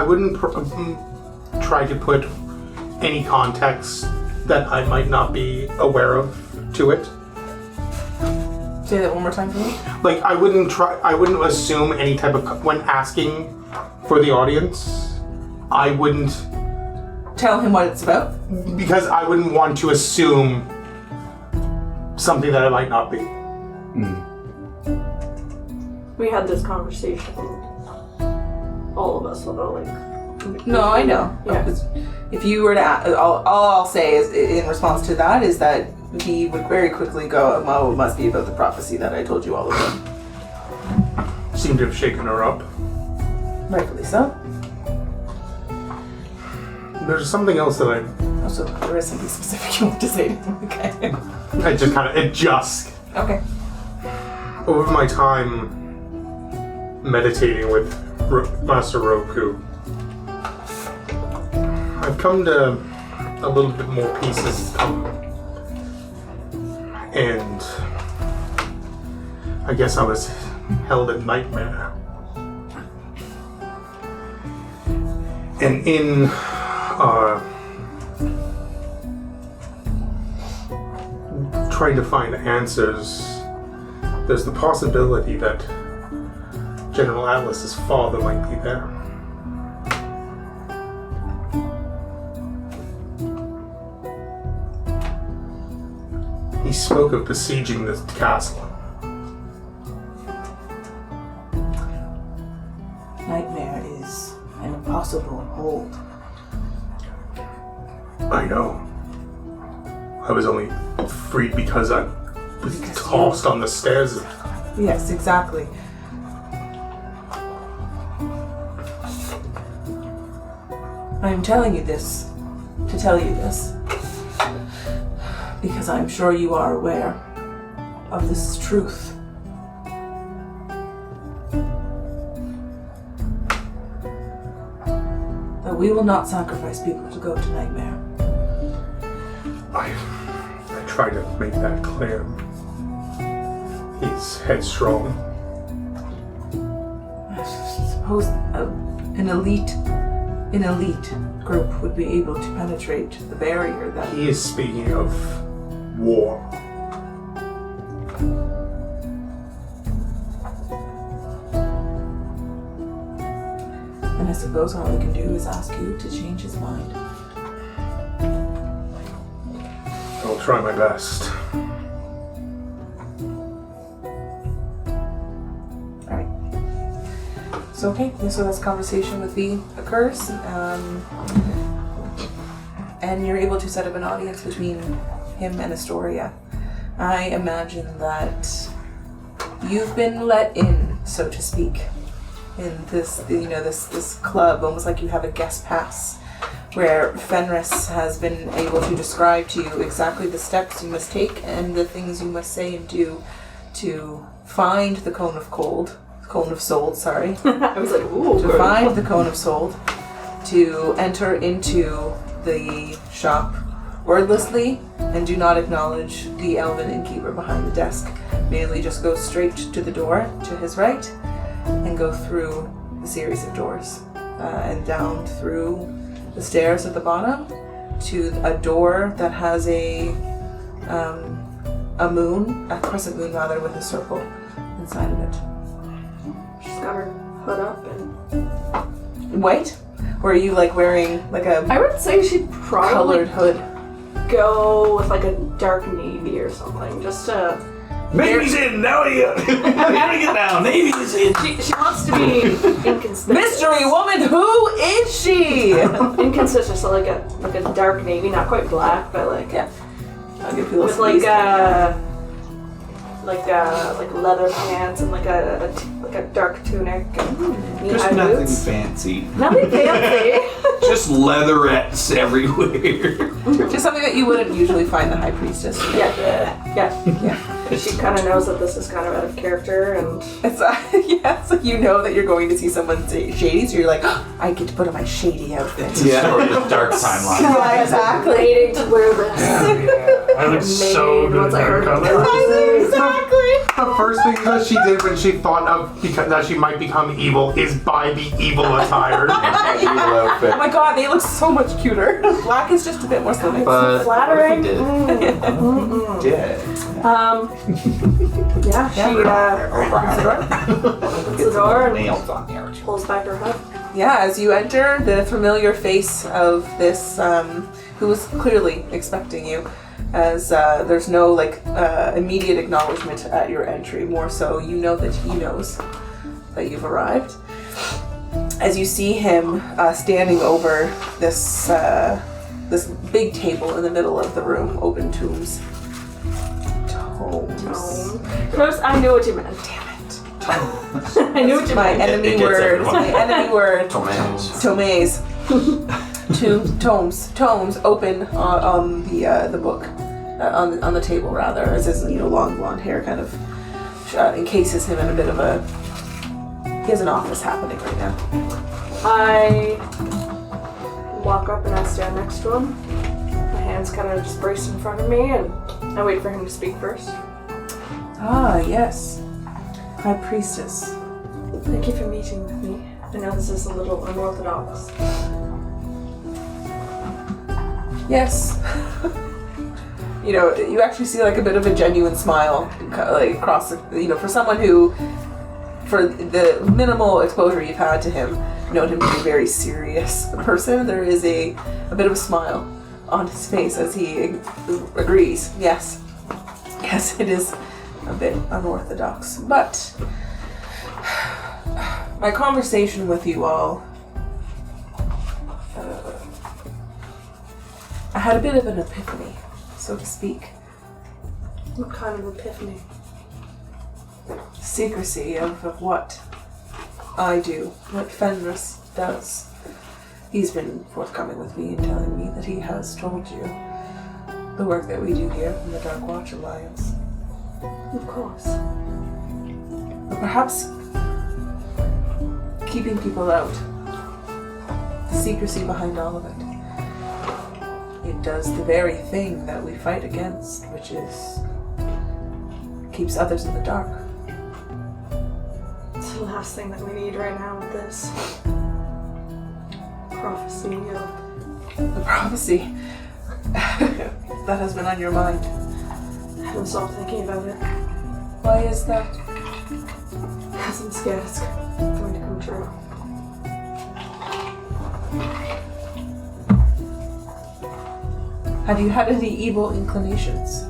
wouldn't try to put any context that I might not be aware of to it. Say that one more time for me. Like, I wouldn't assume any type of, when asking for the audience, I wouldn't, Tell him what it's about. because I wouldn't want to assume something that it might not be. we had this conversation. All of us, like. No, I know. Yeah. If you were to, all I'll say is in response to that is that he would very quickly go, "Oh, it must be about the prophecy that I told you all about." Seemed to have shaken her up. Rightfully so. There's something else that Also, there is something specific you want to say to him. Okay. I just kind of adjust. Okay. Over my time meditating with Master Roku, I've come to a little bit more pieces come. And I guess I was held in nightmare. And in trying to find answers, there's the possibility that General Atlas's father might be there. He spoke of besieging this castle. Nightmare is an impossible hold. I know. I was only freed because I was tossed on the stairs. Yes, exactly. I'm telling you this to tell you this because I'm sure you are aware of this truth. That we will not sacrifice people to go to Nightmare. I try to make that clear. He's headstrong. I suppose an elite group would be able to penetrate the barrier that... He is speaking of war. And I suppose all I can do is ask you to change his mind. I'll try my best. Alright. So, okay, so this conversation with V occurs, and you're able to set up an audience between him and Astoria. I imagine that you've been let in, so to speak, in this, this club, almost like you have a guest pass, where Fenris has been able to describe to you exactly the steps you must take and the things you must say and do to find the cone of soul, sorry. I was like, ooh. To find the cone of soul, to enter into the shop wordlessly, and do not acknowledge the elven innkeeper behind the desk. Merely just go straight to the door to his right and go through the series of doors and down through the stairs at the bottom to a door that has a crescent moon rather, with a circle inside of it. She's got her hood up and... White? Or are you like wearing like a I would say she'd probably colored hood? go with like a dark navy or something, just to... Navy's in! Now you gotta get down! Navy's in! She wants to be inconspicuous. Mystery woman, who is she? Inconspicuous, so like a dark navy, not quite black, but like... Yeah. I'll give you a with little like leather pants and like a dark tunic and knee-high Just nothing boots. fancy. Nothing fancy. Just leatherettes everywhere. Just something that you wouldn't usually find the high priestess. Yeah. She kind of knows that this is kind of out of character, and It's it's like you know that you're going to see someone shady, so you're like, oh, I get to put on my shady outfit. Dark timeline. Yeah, exactly. waiting to wear this. I look so Maybe good once in I that heard color. Exactly. The first thing that she did when she thought of that she might become evil is buy the evil attire. Evil outfit. Oh my god, they look so much cuter. Black is just a bit more slimming. But Flattering. what if he did? Yeah, she opens the door and Nails on there. pulls back her hood. Yeah, as you enter, the familiar face of this, who was clearly expecting you, as there's no immediate acknowledgement at your entry. More so, you know that he knows that you've arrived. As you see him standing over this this big table in the middle of the room, open tombs. Tomes. Close, I knew what you meant. Damn it. I knew what you My meant. enemy It gets word. everyone. My enemy word. Tomates. Tomes. Tomes open on the book, on the table rather, as his long blonde hair kind of encases him in a bit of a. He has an office happening right now. I walk up and I stand next to him. My hands kind of just braced in front of me, and I wait for him to speak first. Ah, yes, High Priestess. Thank you for meeting with me. I know this is a little unorthodox. Yes. You actually see like a bit of a genuine smile, like across, for someone who, for the minimal exposure you've had to him, known him to be a very serious person. There is a bit of a smile on his face as he agrees. Yes, it is a bit unorthodox, but my conversation with you all, I had a bit of an epiphany, so to speak. What kind of epiphany? Secrecy of what I do, what Fenris does. He's been forthcoming with me and telling me that he has told you the work that we do here in the Dark Watch Alliance. Of course. But perhaps keeping people out, the secrecy behind all of it. It does the very thing that we fight against, which is keeps others in the dark. It's the last thing that we need right now with this prophecy of... The prophecy that has been on your mind. I haven't stopped thinking about it. Why is that? Because I'm scared it's going to come true. Have you had any evil inclinations?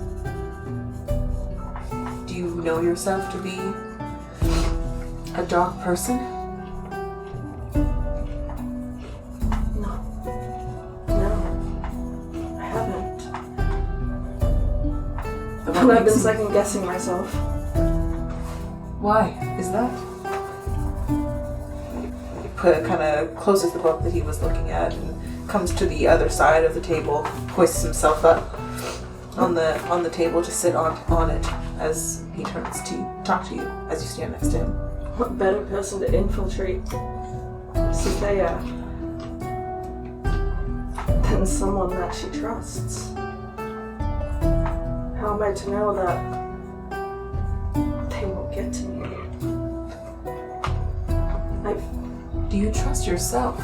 Do you know yourself to be a dark person? No, I haven't. Then what And I've been makes you- second guessing myself. Why is that? kind of closes the book that he was looking at and comes to the other side of the table, hoists himself up on the table to sit on it as he turns to talk to you as you stand next to him. What better person to infiltrate Soothea than someone that she trusts? How am I to know that they won't get to me? Do you trust yourself?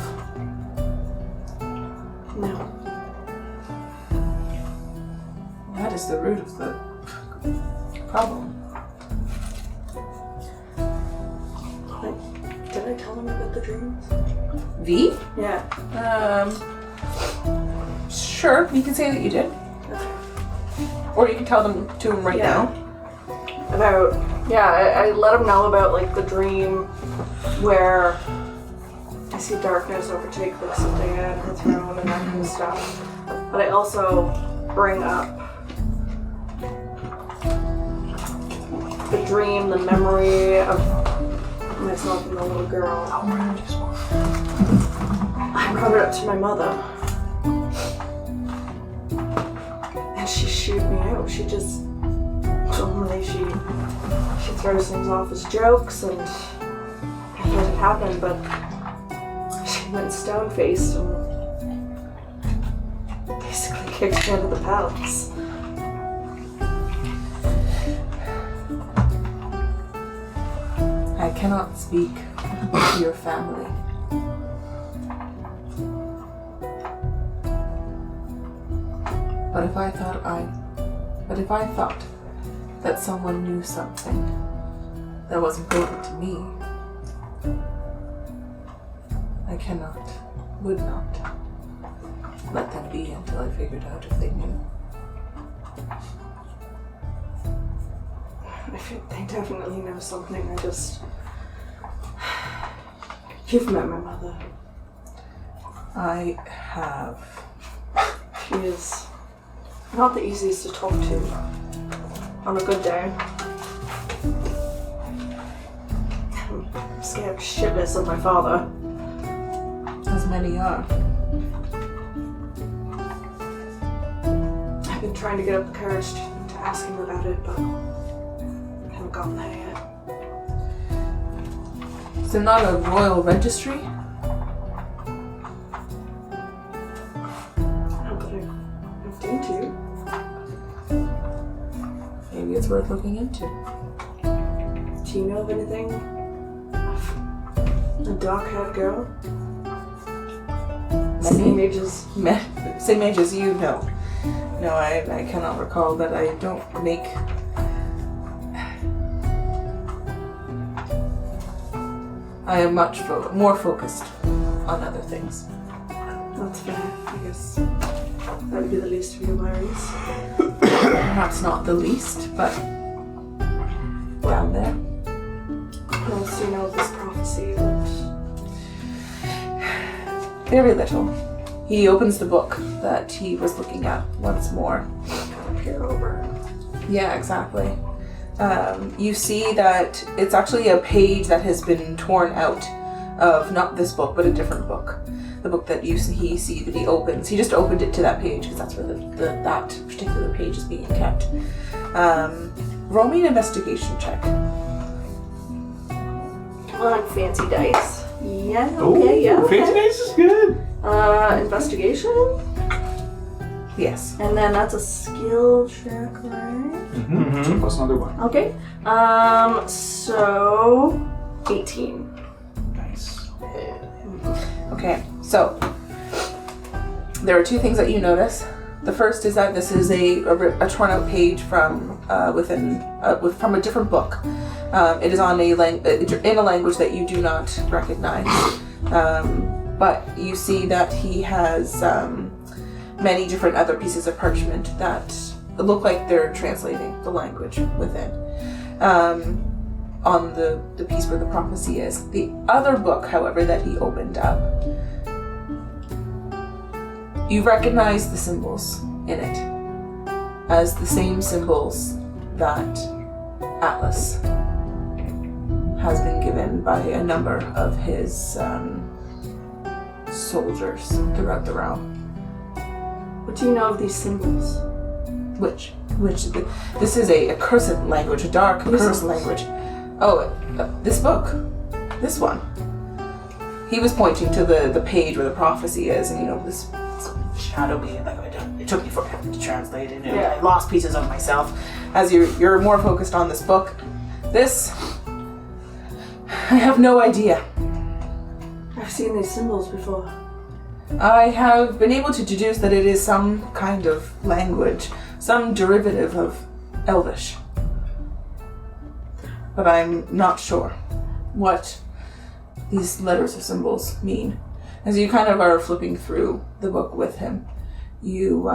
No. That is the root of the problem. Did I tell them about the dreams? V? Yeah. Sure, you can say that you did. Okay. Or you can tell them to him right now. I let him know about like the dream where I see darkness overtake the Soothea and her throne and that kind of stuff. But I also bring up the dream, the memory of myself and the little girl. I brought it up to my mother. And she shooed me out. She just normally she throws things off as jokes and I let it happen, but she went stone-faced and basically kicked me out of the palace. I cannot speak to your family. But if I thought that someone knew something that was important to me, I would not let them be until I figured out if they knew. I think they definitely know something. You've met my mother. I have. She is not the easiest to talk to on a good day. I'm scared shitless of my father. As many are. I've been trying to get up the courage to ask him about it, but I haven't gotten there yet. Is there not a royal registry? Not that I've been to. Maybe it's worth looking into. Do you know of anything of a dark-haired girl? Same age as... Same age as you? No. No, I cannot recall that. I don't make... I am much more focused on other things. That's fair. I guess that would be the least of your worries. Perhaps not the least, but down there. What else do you know of this prophecy? But Very little. He opens the book that he was looking at once more. peer over. Yeah, exactly. You see that it's actually a page that has been torn out of not this book, but a different book. The book that he see that he opens. He just opened it to that page because that's where that particular page is being kept. Roll me an investigation check. Come on, fancy dice. Yeah, okay, yeah. Okay. Fancy dice is good. Investigation? Yes. And then that's a skill check, right? Mm-hmm. Plus another one. Okay. So 18. Nice. Okay, so there are two things that you notice. The first is that this is a torn out page from from a different book. It is on in a language that you do not recognize, but you see that he has many different other pieces of parchment that look like they're translating the language within. On the piece where the prophecy is. The other book, however, that he opened up, you recognize the symbols in it as the same symbols that Atlas has been given by a number of his soldiers throughout the realm. What do you know of these symbols? Which this is a cursed language, a dark cursed language. Oh, this book, this one. He was pointing to the page where the prophecy is, and this shadowy. It took me forever to translate it, and I lost pieces of myself. As you're more focused on this book, this I have no idea. I've seen these symbols before. I have been able to deduce that it is some kind of language, some derivative of Elvish. But I'm not sure what these letters or symbols mean. As you kind of are flipping through the book with him, you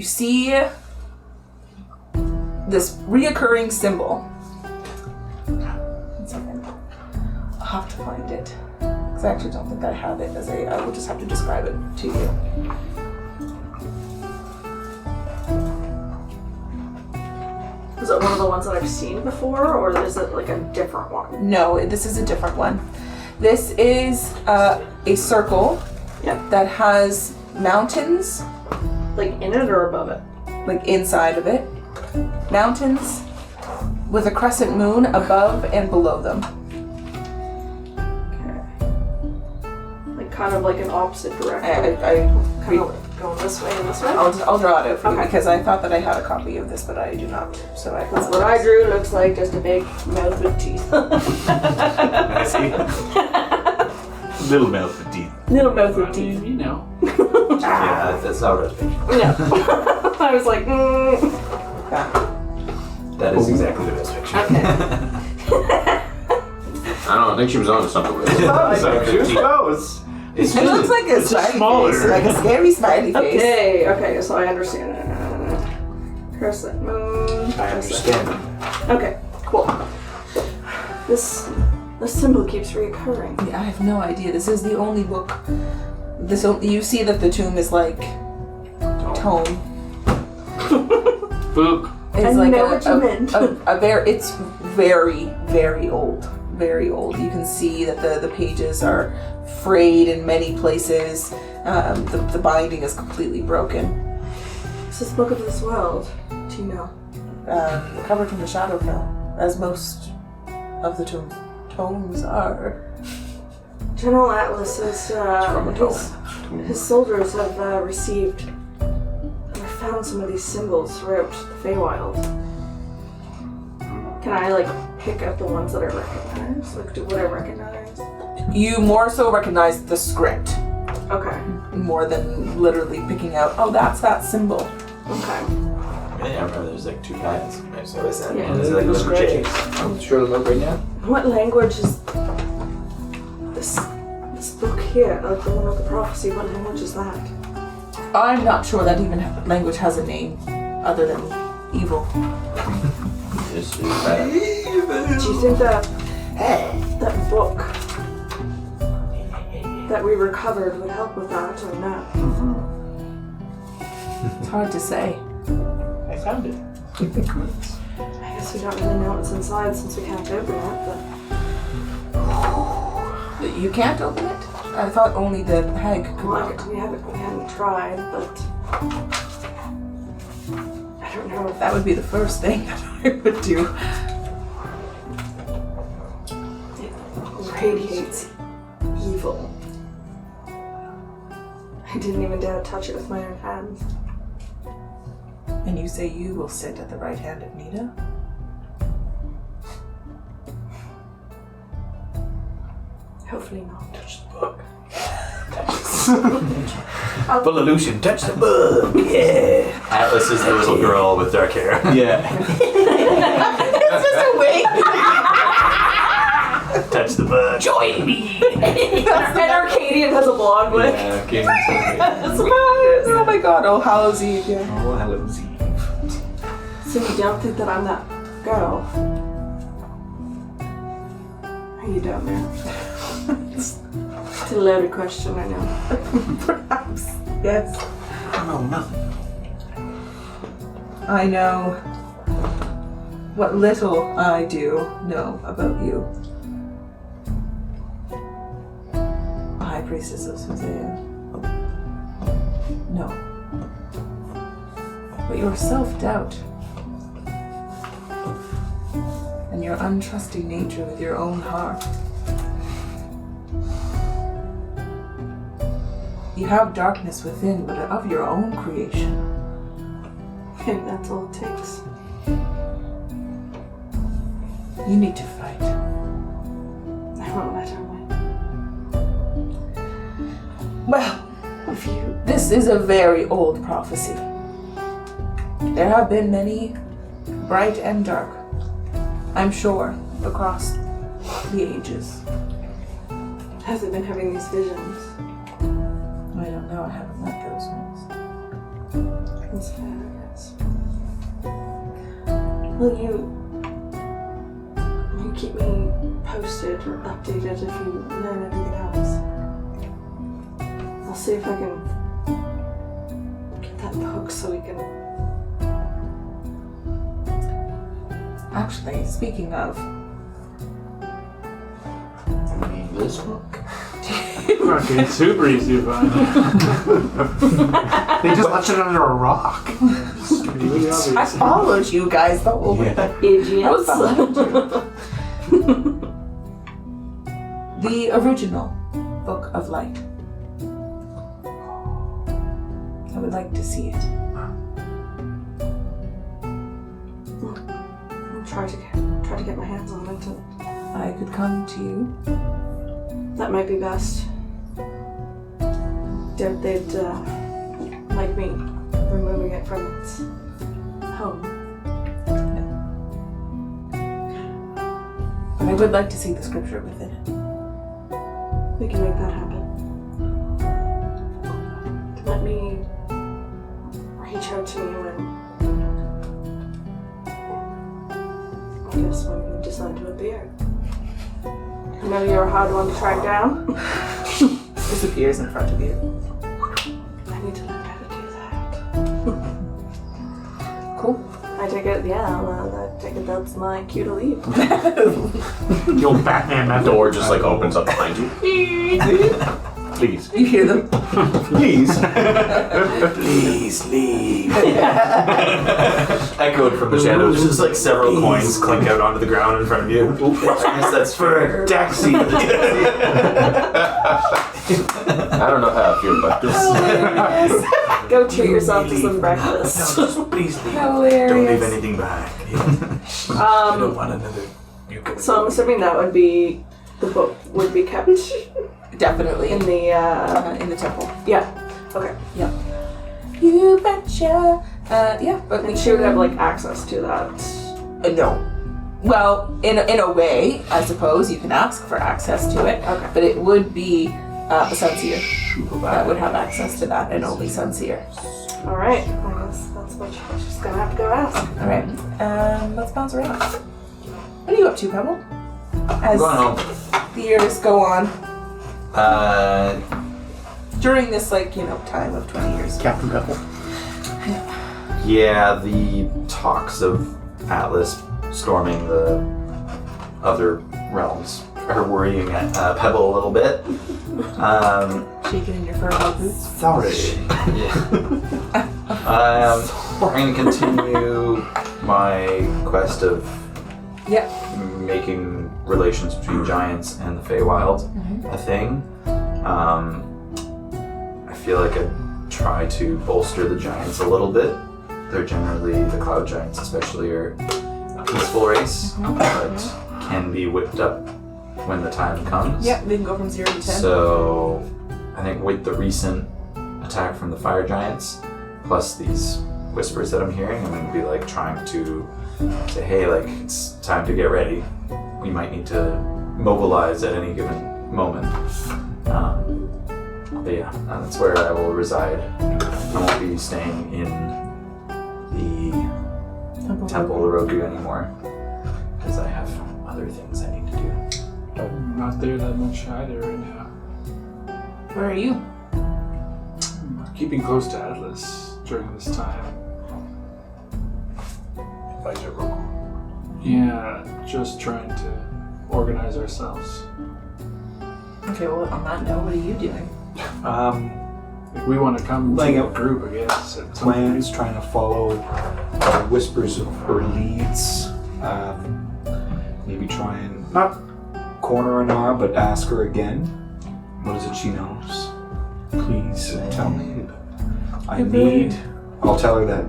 see this reoccurring symbol. One second. I'll have to find it. Because I actually don't think I have it I will just have to describe it to you. Is it one of the ones that I've seen before, or is it like a different one? No, this is a different one. This is a circle that has mountains. Like in it or above it? Like inside of it. Mountains with a crescent moon above and below them. Like kind of like an opposite direction. Kind of going this way and this way? I'll draw it out for you Okay. because I thought that I had a copy of this, but I do not. So I That's what I drew. Looks like just a big mouth with teeth. I see. Little mouth with teeth. Little mouth with teeth. You know. Yeah, that's not what I was thinking. No. I was like, That is exactly the best picture. I don't know, I think she was on to something with it. She was close. It looks like a smiley smaller. face, like a scary smiley face. Okay, so I understand it. Crescent moon. I understand. Okay, cool. This symbol keeps reoccurring. Yeah, I have no idea. This is the only book. You see that the tomb is like tome. Book. It's I like know what you meant. It's very, very old. Very old. You can see that the pages are frayed in many places. The binding is completely broken. It's this book of this world. Do you know? Covered from the Shadowfell, as most of the tomes are. General Atlas is From a his soldiers have received and found some of these symbols throughout the Feywild. Can I pick up the ones that I recognize? Would I recognize? You more so recognize the script Okay. more than literally picking out, oh, that's that symbol. Okay. Yeah, I remember there's two lines. So is that? Yeah. And there's little J's. I'm sure look right now. What language is this book here? The one with the prophecy. What language is that? I'm not sure that even language has a name other than evil. This is bad. Do you think that book that we recovered would help with that or not? It's hard to say. I found it. I guess we don't really know what's inside since we can't open it, but You can't open it? I thought only the hag could well, open it. we hadn't tried, but I don't know if That would be the first thing that I would do. it radiates evil. I didn't even dare touch it with my own hands. And you say you will sit at the right hand of Nita? Hopefully not. Touch the book. Full illusion, touch the book. Yeah. Atlas is the little girl with dark hair. Yeah. It's just a wink! Touch the book. Join me! And Arcadian has a blonde wig. Yeah, okay. Oh my god, oh Hallows Eve, yeah. Oh, Hallows Eve. So you don't think that I'm that girl? You don't know. It's a loaded question, I know. Perhaps, yes. I don't know nothing. I know what little I do know about you. priestess of Soothea. No. But your self-doubt and your untrusting nature with your own heart. You have darkness within, but of your own creation. I think that's all it takes. You need to fight. I won't let her win. Well, If you... this is a very old prophecy. There have been many, bright and dark, I'm sure, across the ages. Has it been having these visions? I don't know, I haven't met those ones. That's fair, I guess. Will you keep me posted or updated if you learn anything else? I'll see if I can get that book so we can... Actually, speaking of, I mean, this book? Fucking super easy to find. They just left it under a rock. Really I obvious. followed you guys the whole way. I was Idiots. behind you. The original Book of Light. I would like to see it. I'll try to get my hands on it. I could come to you. That might be best. They'd like me removing it from its home. But I would like to see the scripture within it. We can make that happen. Let me reach out to you and I guess when you decide to appear. I know you're a hard one to track down. Disappears in front of you. I need to learn how to do that. Cool. I take it, that's my cue to leave. The old Batman That method. door just like opens up behind you. Please. You hear them? Please. Please leave. Echoed from the shadows, just like several coins clink out onto the ground in front of you. I guess that's for Daxi. I don't know how I feel about this. Go treat yourself to some breakfast. Please leave. Hilarious. Don't leave anything behind. I don't want another. So I'm assuming that would be the book would be kept Definitely. in the temple. yeah. Okay. You betcha. Yeah, but And she would have like access to that. no. Well, in a way, I suppose you can ask for access to it. Okay. But it would be a Sunseer that would have access to that, and only Sunseer. All right. I guess that's what she's just gonna have to go ask. All right. Let's bounce around. What are you up to, Pebble? As Going home. the years go on, Uh, during this time of 20 years. Captain Pebble. yeah, the talks of Atlas storming the other realms are worrying Pebble a little bit. Shaking in your fur boots. Sorry. I'm going to continue my quest of making relations between giants and the Feywild a thing. I feel like I try to bolster the giants a little bit. They're generally, the cloud giants especially, are a peaceful race, but can be whipped up when the time comes. Yeah, they can go from 0 to 10. So I think with the recent attack from the fire giants, plus these whispers that I'm hearing, I'm going to be like trying to say, hey, like it's time to get ready. We might need to mobilize at any given moment. But yeah, that's where I will reside. I won't be staying in the Temple Oroku anymore because I have other things I need to do. I'm not there that much either right now. Where are you? Keeping close to Atlas during this time. Yeah, just trying to organize ourselves. Okay, well, on that note, what are you doing? If we want to come Laying to a out group, I guess. Plans, trying to follow whispers of her leads. Maybe try and not corner Anara, but ask her again. What is it she knows? Please tell me. I'll tell her that.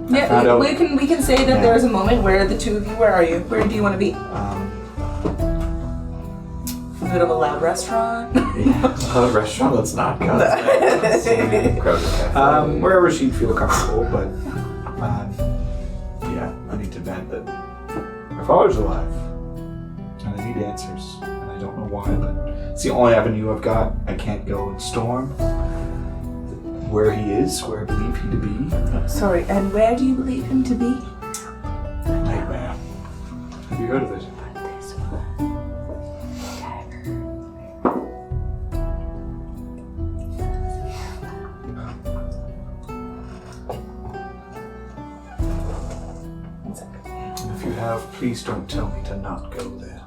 Yeah, we can say that there's a moment where the two of you. Where are you? Where do you want to be? A bit of a loud restaurant. A restaurant, let's not go. Wherever she'd feel comfortable, but yeah, I need to vent that my father's alive, and I need answers, and I don't know why, but it's the only avenue I've got. I can't go and storm where he is, where I believe him to be. Sorry, and where do you believe him to be? Nightmare. Have you heard of it? If you have, please don't tell me to not go there.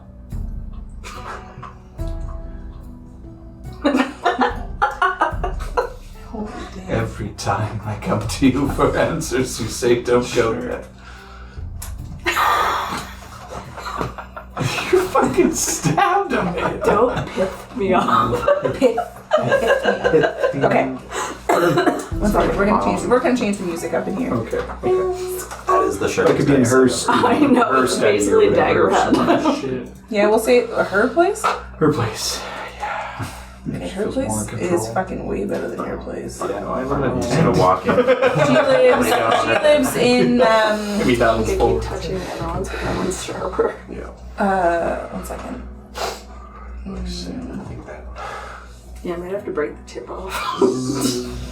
Every time I come to you for answers, you say don't go there. You fucking stabbed him. Don't piss me off. Okay. One second. We're gonna change the music up in here. Okay. That is the shirt. That could be in her studio. I know, it's basically a dagger head. Shit. Yeah, we'll say her place. Her place. Okay, her Feels more in place control. is fucking way better than your place. Yeah, no, I love I'm it. just gonna walk in. She lives in Maybe down Okay, full. keep touching Enron's, but that one's sharper. one second. Yeah, I might have to break the tip off.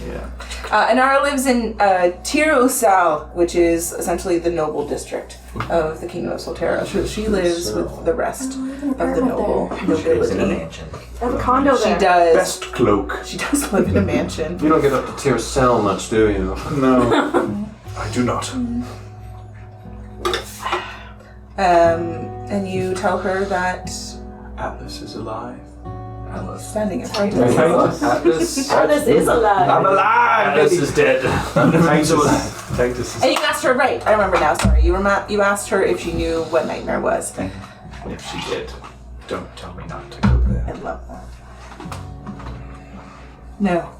Yeah. Anara lives in Tirosal, which is essentially the noble district of the Kingdom of Solterra. She lives with the rest of the nobility. I have a condo She there. does. Best cloak. She does live in a mansion. You don't get up to Tircell much, do you? No, I do not. And you tell her that Atlas is alive. standing in front of Atlas. her. Atlas is alive. I'm alive, Atlas baby. is dead. Titus is And you asked her, right, I remember now, sorry. You asked her if she knew what nightmare was. If she did, don't tell me not to go I there. love that. No.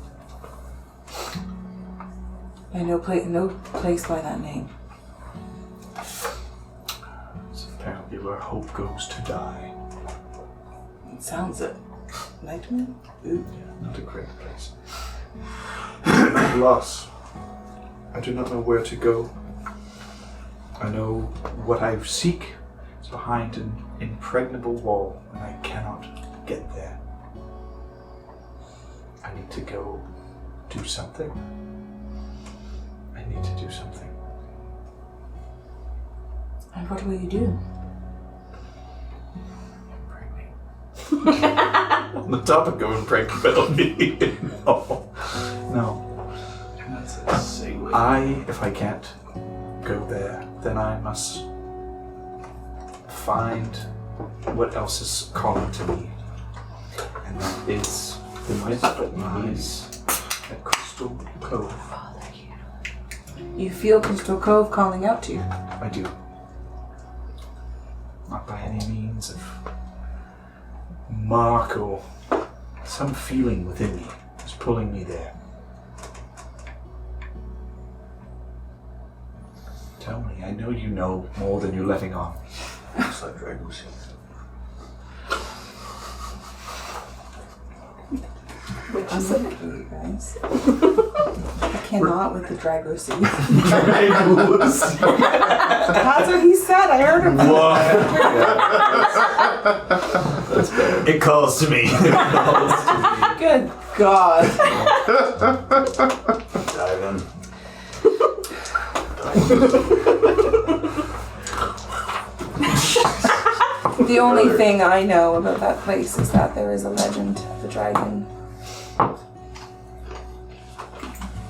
I know no place by that name. It's apparently where hope goes to die. It sounds it. Nightmare? Yeah, not a great place. Loss. I do not know where to go. I know what I seek is behind an impregnable wall, and I cannot get there. I need to go do something. I need to do something. And what will you do? On the topic of impregnability. No. If I can't go there, then I must find what else is calling to me. And that is the myth that lies at Crystal Cove. You feel Crystal Cove calling out to you. I do. Not by any means of mark or some feeling within me is pulling me there. Tell me, I know you know more than you're letting on. It's like dragons. I'm looking at you guys. I cannot with the Dragosi. That's what he said. I heard him. It calls to me. Good God. Dive in. The only thing I know about that place is that there is a legend of the dragon.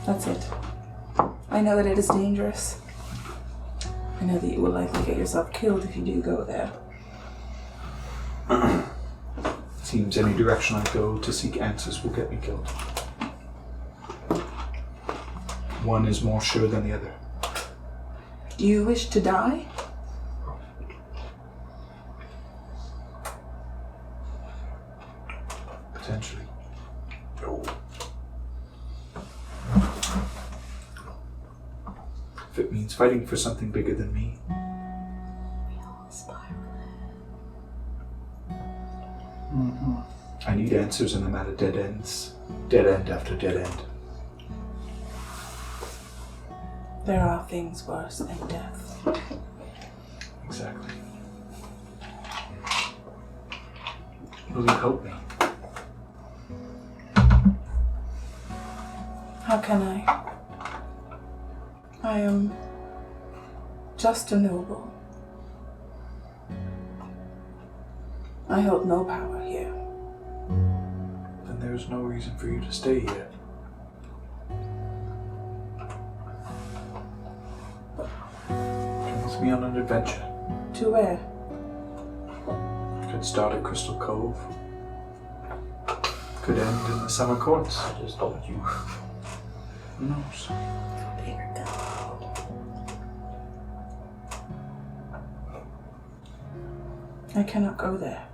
That's it. I know that it is dangerous. I know that you will likely get yourself killed if you do go there. See, seems any direction I go to seek answers will get me killed. One is more sure than the other. Do you wish to die? Potentially. If it means fighting for something bigger than me. I need answers and I'm at a dead ends. Dead end after dead end. There are things worse than death. Exactly. Will you help me? How can I? I am just a noble. I hold no power here. Then there's no reason for you to stay here. Come with me on an adventure. To where? Could start at Crystal Cove. Could end in the Summer Courts. I just told you. Who knows? I cannot go there.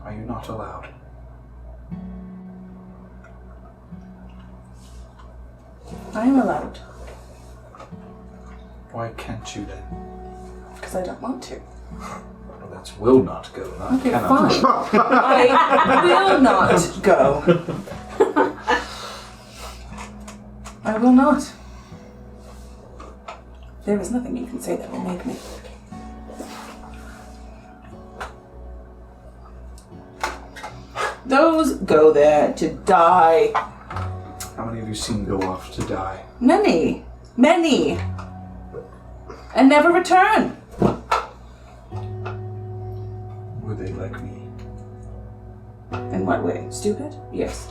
Are you not allowed? I am allowed, Why can't you then? because I don't want to. Well, that's will not go, not Okay, cannot. fine. I will not go. I will not. There is nothing you can say that will make me. Those go there to die. How many have you seen go off to die? Many. Many. And never return. Were they like me? In what way? Stupid? Yes.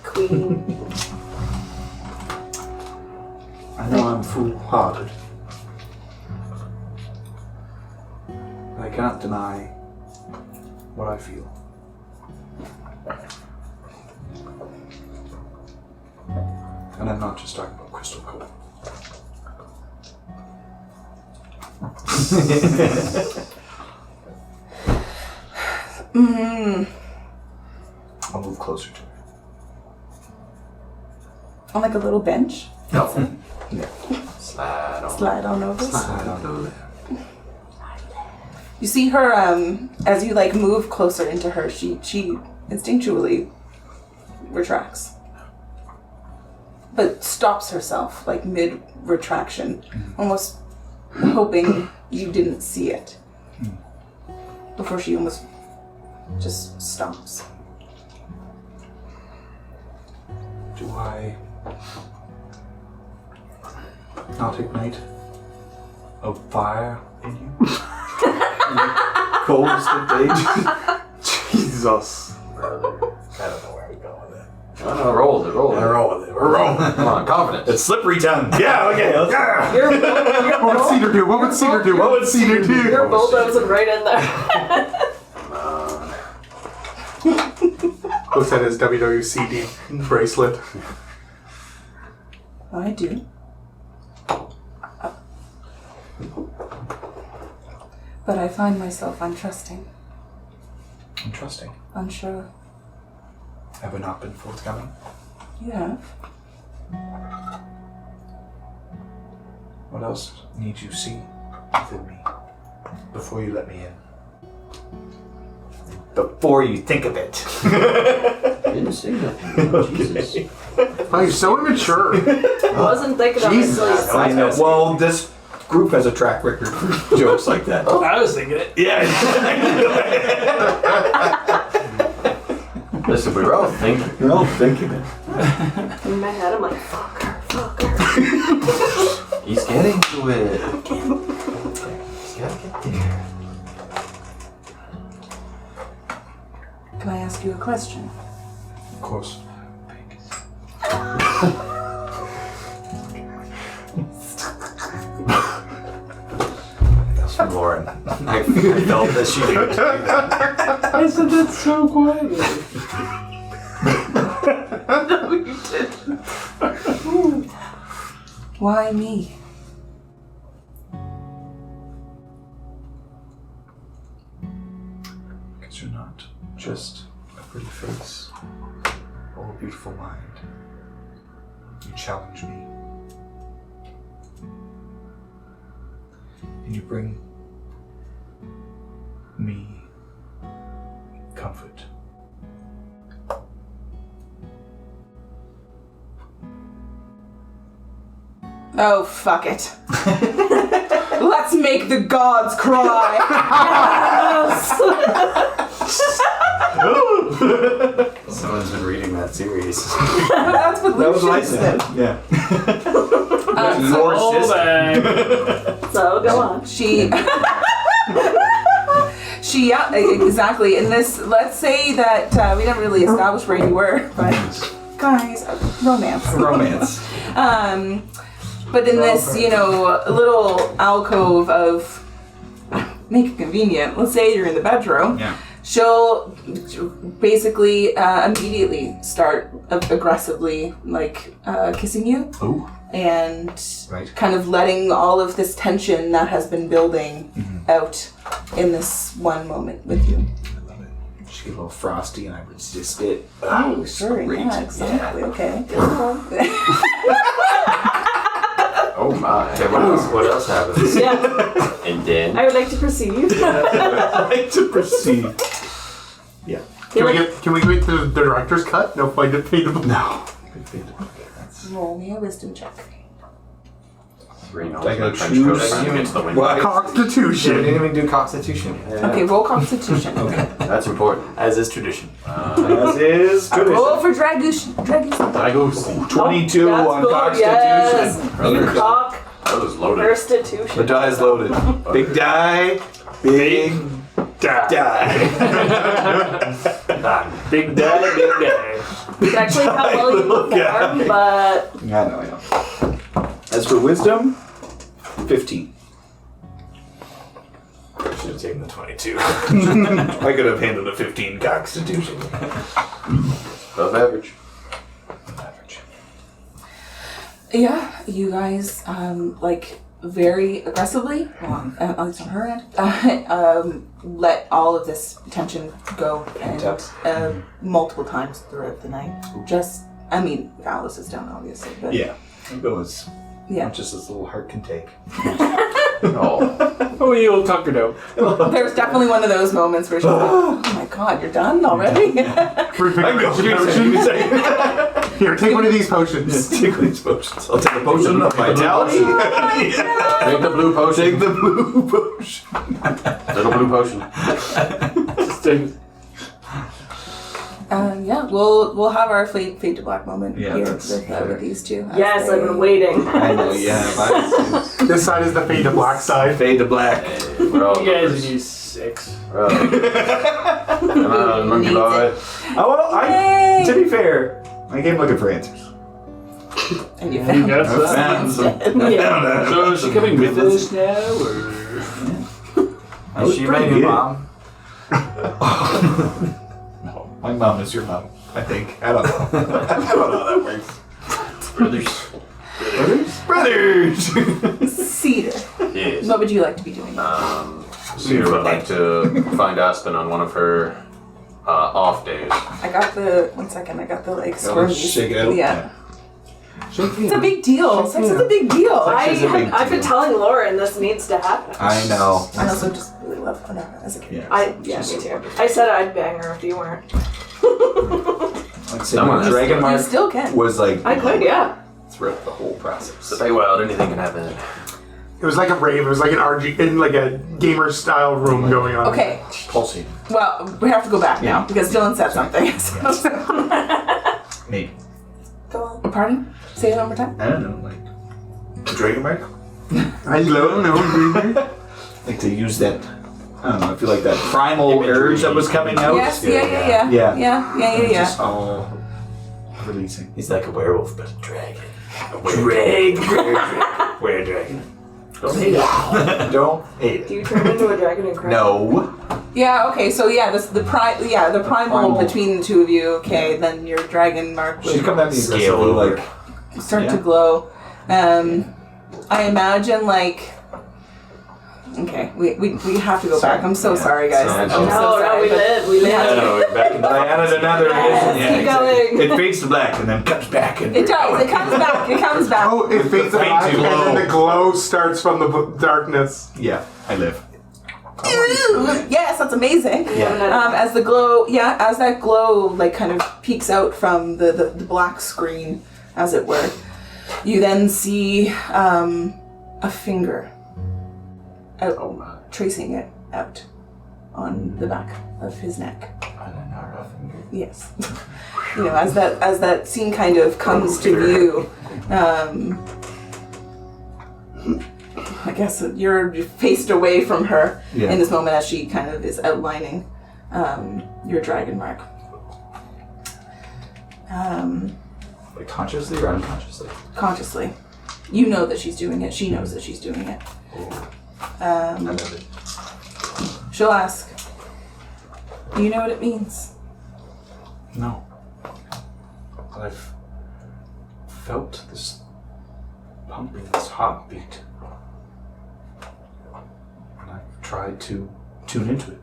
Queen. I know I'm foolhardy. But I cannot deny what I feel. And I'm not just talking about Crystal Cove. I'll move closer to her. On like a little bench. No. Slide on. Slide on over. Slide on over there. You see her, as you like move closer into her, she instinctually retracts. But stops herself, like mid-retraction, almost hoping you didn't see it. Before she almost just stops. Do I not ignite a fire in you? Coldest of days? Jesus. I don't know where we're going with that. No, roll it. We're rolling. Come on, confidence. It's slippery tongue. Yeah, okay. Let's go. What would Cedar do? What would Cedar do? What would Cedar do? You're bulldozing right in there. Looks at his WWCD bracelet. I do. But I find myself untrusting, Interesting. unsure. Have I not been forthcoming? You have. What else need you see within me before you let me in? Before you think of it. I didn't say nothing. Oh, Jesus. Oh, you're so immature. Wasn't thinking of it until you I know. Well, this group has a track record for jokes like that. I was thinking it. Yeah. Listen, we were all thinking. You're all thinking it. in my head, I'm like, fuck her. He's getting to it. He's gotta get there. Can I ask you a question? Of course. That's from Lauren. I felt that she knew to do that. I said that so quietly. No, you didn't. Why me? Because you're not just a pretty face or a beautiful mind. You challenge me. And you bring me comfort. Oh, fuck it. Let's make the gods cry. Someone's been reading that series. That's what That was Lucian my said. set. Yeah. All back. So go on. She, yeah, exactly. In this, let's say that we didn't really establish where you were, but guys, romance. Romance. But in this, little alcove of, make it convenient. Let's say you're in the bedroom. Yeah. She'll basically immediately start aggressively, kissing you. Ooh. And Right. kind of letting all of this tension that has been building out in this one moment with you. I love it. She get a little frosty and I resist it. Oh, sure, great. yeah, exactly. Okay. Oh my. Okay, what else happens? Yeah. And then I would like to perceive. I like to proceed. Yeah. Can we get the director's cut? No fight defeatable. No. Roll me a wisdom check. green I on gotta the trench choose. coat sign against the window. What? Constitution. We didn't even do Constitution. Okay, roll Constitution. Okay. That's important. As is tradition. As is good. Roll for Dragoon. Dragoose. 22 That's on good, Constitution. Yes. You cock. That was loaded. Constitution. The die is loaded. Big die. Big die. Big die, big die. It's actually how well you Little guy. perform, but I know. As for wisdom, 15. Should have taken the 22. I could have handled a 15 Constitution. Above average. Average. Yeah, you guys, very aggressively, well, at least on her end, let all of this tension go and multiple times throughout the night. Alice is down, obviously, but Yeah. It was yeah. much as this little heart can take. Oh, you'll tuck it out. There's definitely one of those moments where she's like, oh my god, you're done already? Here, take one of these potions. Take these potions. I'll take a potion of vitality. Take the blue potion. Take the blue potion. Little blue potion. Just take We'll have our fade to black moment Yeah, here that's with these two. as yes, I've they- been waiting. I know, yeah. This side is the fade to black side. Fade to black. We're all You guys lovers. need 6. We're all lovers. Come on, monkey boy. Oh, well, Yay! to be fair, I came looking for answers. And you You found got some. Found some. Yeah. So is she coming with us now, or? was Is she pretty my new good. mom? No, my mom is your mom, I think. I don't know. I don't know how that works. Brothers. Brothers! Cedar. Yes. What would you like to be doing? Cedar would like to find Aspen on one of her off days. I got the squirmies. shake it out? Yeah. It's a big deal. Sex is a big deal. Sex is a big I've been deal. telling Lauren this needs to happen. I know. I also just really love Honora as a kid. Yeah. Me too. I said I'd bang her if you weren't. Like, say, Come on, my Dragon You Mark still can. was like I could, yeah. throughout the whole process. The Feywild, anything can happen. It was like a rave. It was like an RG, in like a gamer style room going on. Okay. Pulsing. Well, we have to go back now because Dylan said something. Maybe. Go on. Pardon? Say it one more time. I don't know, like Dragon Mark? I don't know. Like to use that, I don't know, I feel like that primal urge that was coming out. Yes. Yeah. Just all releasing. He's like a werewolf, but a dragon. A were-dragon. Were-dragon. Don't hate it. Don't hate Do it. you turn into a dragon and cry? No. Yeah. Okay. So yeah, the primal Primal. between the two of you. Okay, then your dragon mark She's would coming at me Scale aggressively, over. like, start to Yeah. glow. I imagine like. Okay, we have to go back. I'm so sorry, guys. So- I'm so No, sorry. we but live. We we have live. to- No, we're back in the I added another edition. Yes, keep going. It fades to black and then comes back. And It does. It comes back. It comes back. Oh, it fades to faint black, and glow. then the glow starts from the darkness. Yeah, I live. Yes, that's amazing. Yeah. As the glow, as that glow like kind of peeks out from the black screen, as it were, you then see a finger out, tracing it out on the back of his neck. Yes. You know, as that scene kind of comes to view, I guess you're faced away from her Yeah. in this moment as she kind of is outlining your dragon mark. Like consciously or unconsciously? Consciously. You know that she's doing it. She knows that she's doing it. I love it. She'll ask, do you know what it means? No. But I've felt this pumping, this heartbeat. And I've tried to tune into it.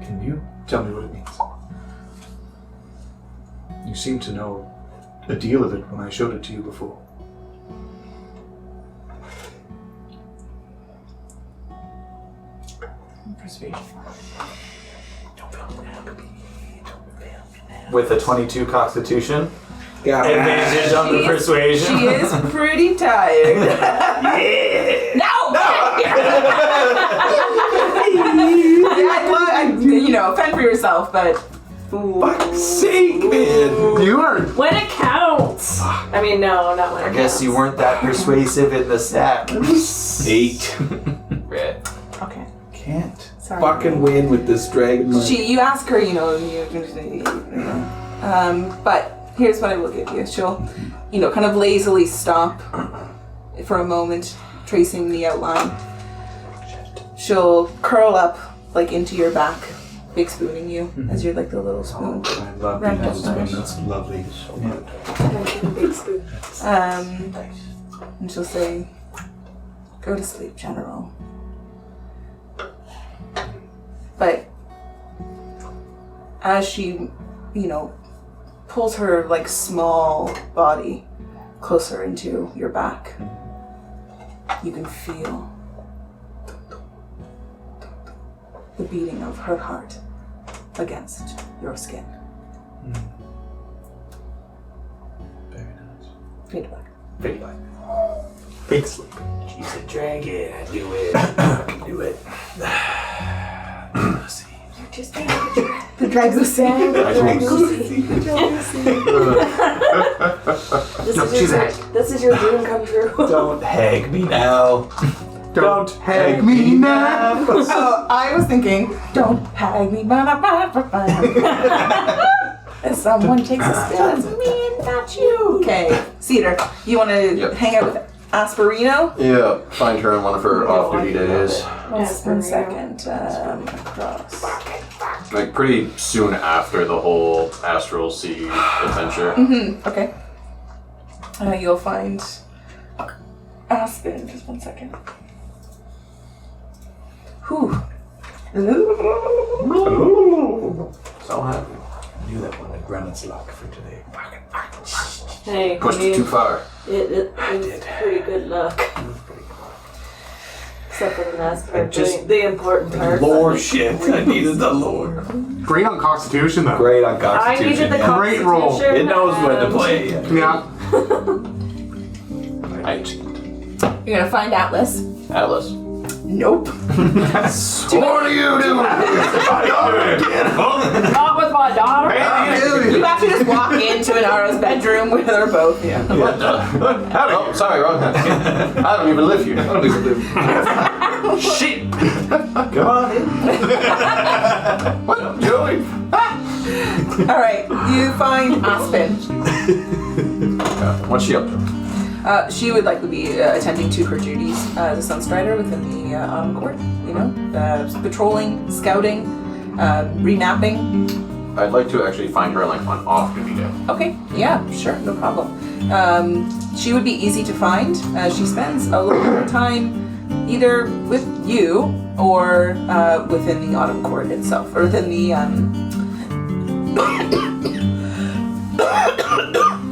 Can you tell me what it means? You seem to know a deal of it when I showed it to you before. Persuasion. With a 22 constitution. Yeah. Advantage on the persuasion. She is pretty tired. No! You know, fend for yourself, but. Fuck's sake, man! You are. When it counts. I mean, no, not when it I guess you weren't that persuasive in the stat. 8. Right. Okay. Can't Sorry. fucking win with this dragon. You ask her, you know, but here's what I will give you. She'll, you know, kind of lazily stop for a moment, tracing the outline. She'll curl up, like, into your back, big spooning you, as you're like the little spoon. I love Wrapped being up able to nice. spin. That's lovely. And she'll say, go to sleep, General. But as she, you know, pulls her like small body closer into your back, you can feel the beating of her heart against your skin. Very nice. Fade back. Very nice. Fake sleep. She's a dragon. I do it. I can do it. Let's see. Just being like a dragon. The drags us in. This is your dream come true. Don't hag me now. Don't hag me now. Oh, I was thinking, don't hag me, as someone takes a spin, it's me and not you. Okay, Cedar, you want to Yep. hang out with Asperino? Yeah, find her on one of her off-duty days. One second, across. Like pretty soon after the whole Astral Sea adventure. Okay. You'll find Aspen. Just 1 second. Whew. So happy. I knew that one at Granite's luck for today. Hey, Pushed I mean, it too far. It was pretty good luck. Except for the last part, just- the important part. Lore shit. I needed the lore. Great on Constitution, though. Great on I Constitution. needed the yeah. Great roll. Constitution. It knows when to and- play. Yeah. You're gonna find Atlas. Atlas. Nope. What are you doing? Not with my daughter. You actually just walk into Inara's bedroom with her both. Yeah. Oh, sorry, wrong hand. I don't even live here. I don't even live. Shit. Come on in. What am I doing? All right. You find Aspen. What's she up to? She would likely be attending to her duties as a Sunstrider within the Autumn Court. You know, patrolling, scouting, remapping. I'd like to actually find her like on off-duty day. Okay, yeah, sure, no problem. She would be easy to find. She spends a little bit of time either with you or within the Autumn Court itself, or within the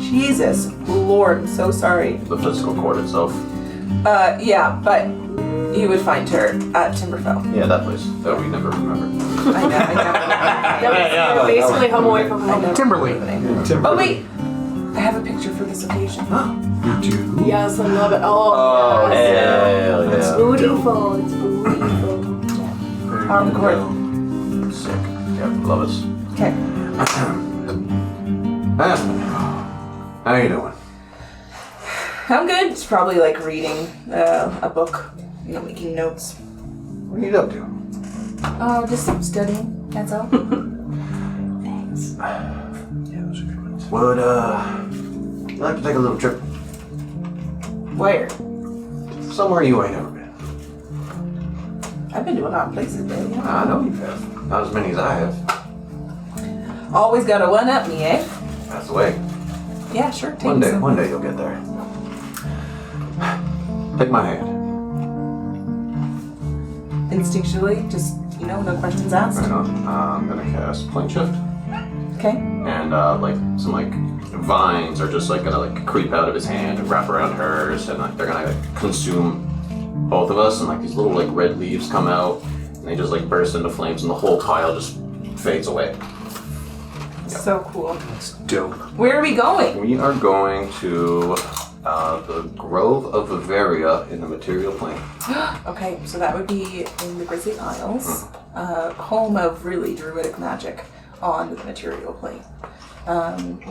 Jesus Lord, I'm so sorry. The physical court itself. Yeah, but you would find her at Timberfell. Yeah, that place that we never remember. I know. They're basically home away from home. Timberlake. Oh wait, I have a picture for this occasion. You do? Yes, I love it. Oh, yes. Hell It's yeah. beautiful. It's beautiful. Autumn Court. Sick. Yeah, love us. Okay. How you doing? I'm good. It's probably like reading a book, you know, making notes. What are you up to? Oh, just studying. That's all. Thanks. Yeah, those are good ones. Would you like to take a little trip Where? somewhere you ain't ever been? I've been to a lot of places, baby. I know you have. Not as many as I have. Always got to one up me, eh? That's the way. Yeah, sure. Take One me day, some. one day you'll get there. Take my hand. Instinctually, just, you know, no questions asked. Right on. I'm gonna cast Plane Shift. Okay. And like some like vines are just like gonna like creep out of his hand and wrap around hers, and like they're gonna like consume both of us, and like these little like red leaves come out and they just like burst into flames, and the whole pile just fades away. So cool. That's dope. Where are we going? We are going to the Grove of Bavaria in the material plane. Okay, so that would be in the Grizzly Isles, home of really druidic magic on the material plane.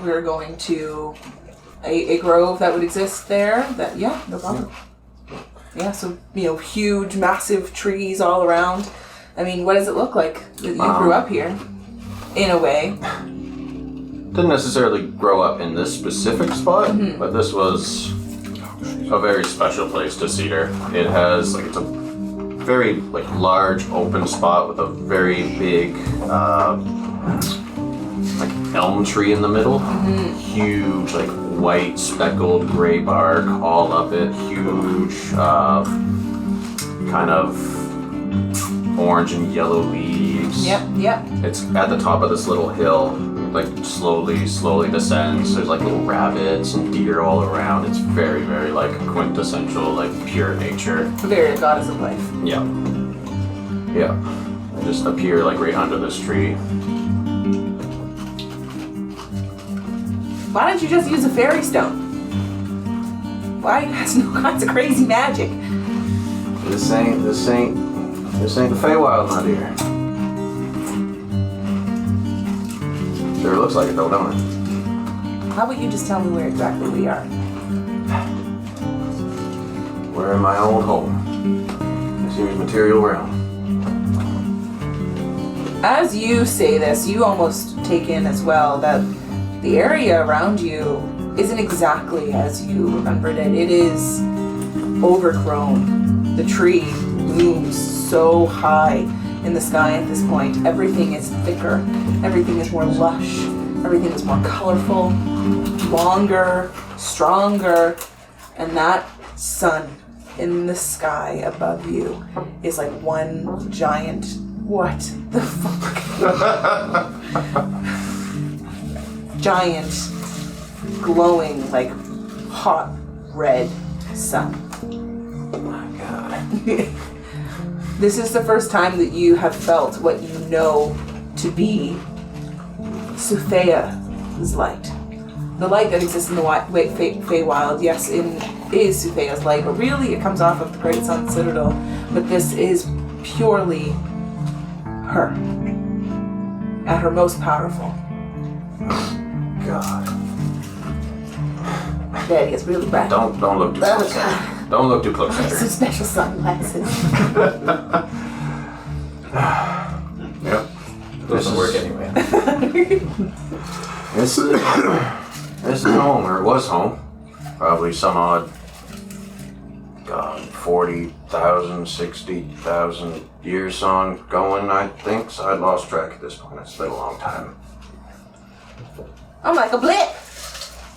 We're going to a grove that would exist there. That no problem. Yeah, so you know, huge, massive trees all around. I mean, what does it look like that you grew up here? In a way. Didn't necessarily grow up in this specific spot, but this was a very special place to Cedar. It has like, it's a very like large open spot with a very big like elm tree in the middle. Huge like white speckled gray bark all up it. Huge kind of orange and yellow leaves. Yep. It's at the top of this little hill, like slowly descends. There's like little rabbits and deer all around. It's very, very like quintessential, like pure nature. Very goddess of life. Yeah. Yeah. They just appear like right under this tree. Why don't you just use a fairy stone? Why has no kinds of crazy magic? This ain't the Feywild, my dear. Sure looks like it though, don't it? How about you just tell me where exactly we are? We're in my old home. This here's material realm. As you say this, you almost take in as well that the area around you isn't exactly as you remembered it. It is overgrown. The tree looms so high in the sky at this point. Everything is thicker. Everything is more lush. Everything is more colorful, longer, stronger. And that sun in the sky above you is like one giant, what the fuck? Giant, glowing, like hot red sun. Oh my god. This is the first time that you have felt what you know to be Soothea's light. The light that exists in the Feywild, yes, is Soothea's light, but really it comes off of the Great Sun Citadel. But this is purely her, at her most powerful. God. Daddy is really bright. Don't look too close. Don't look too close at Some her. special sunglasses. Yep. Doesn't work anyway. This is home, or it was home. probably some odd, God, 40,000, 60,000 years on going, I think. So I lost track at this point. It's been a long time. I'm like a blip.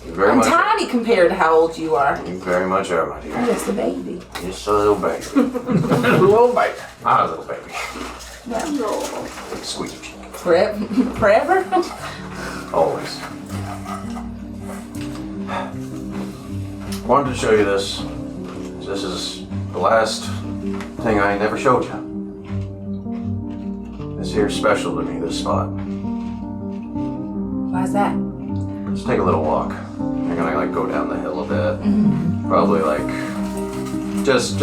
You very I'm much tiny compared to how old you are. You very much are, my dear. I'm just a baby. Just a little baby. Little baby. Not a little baby. Yeah. Squeeze your cheek. Forever? Always. Wanted to show you this. This is the last thing I never showed you. This here's special to me, this spot. Why's that? Let's take a little walk. You're gonna like go down the hill a bit. Probably like just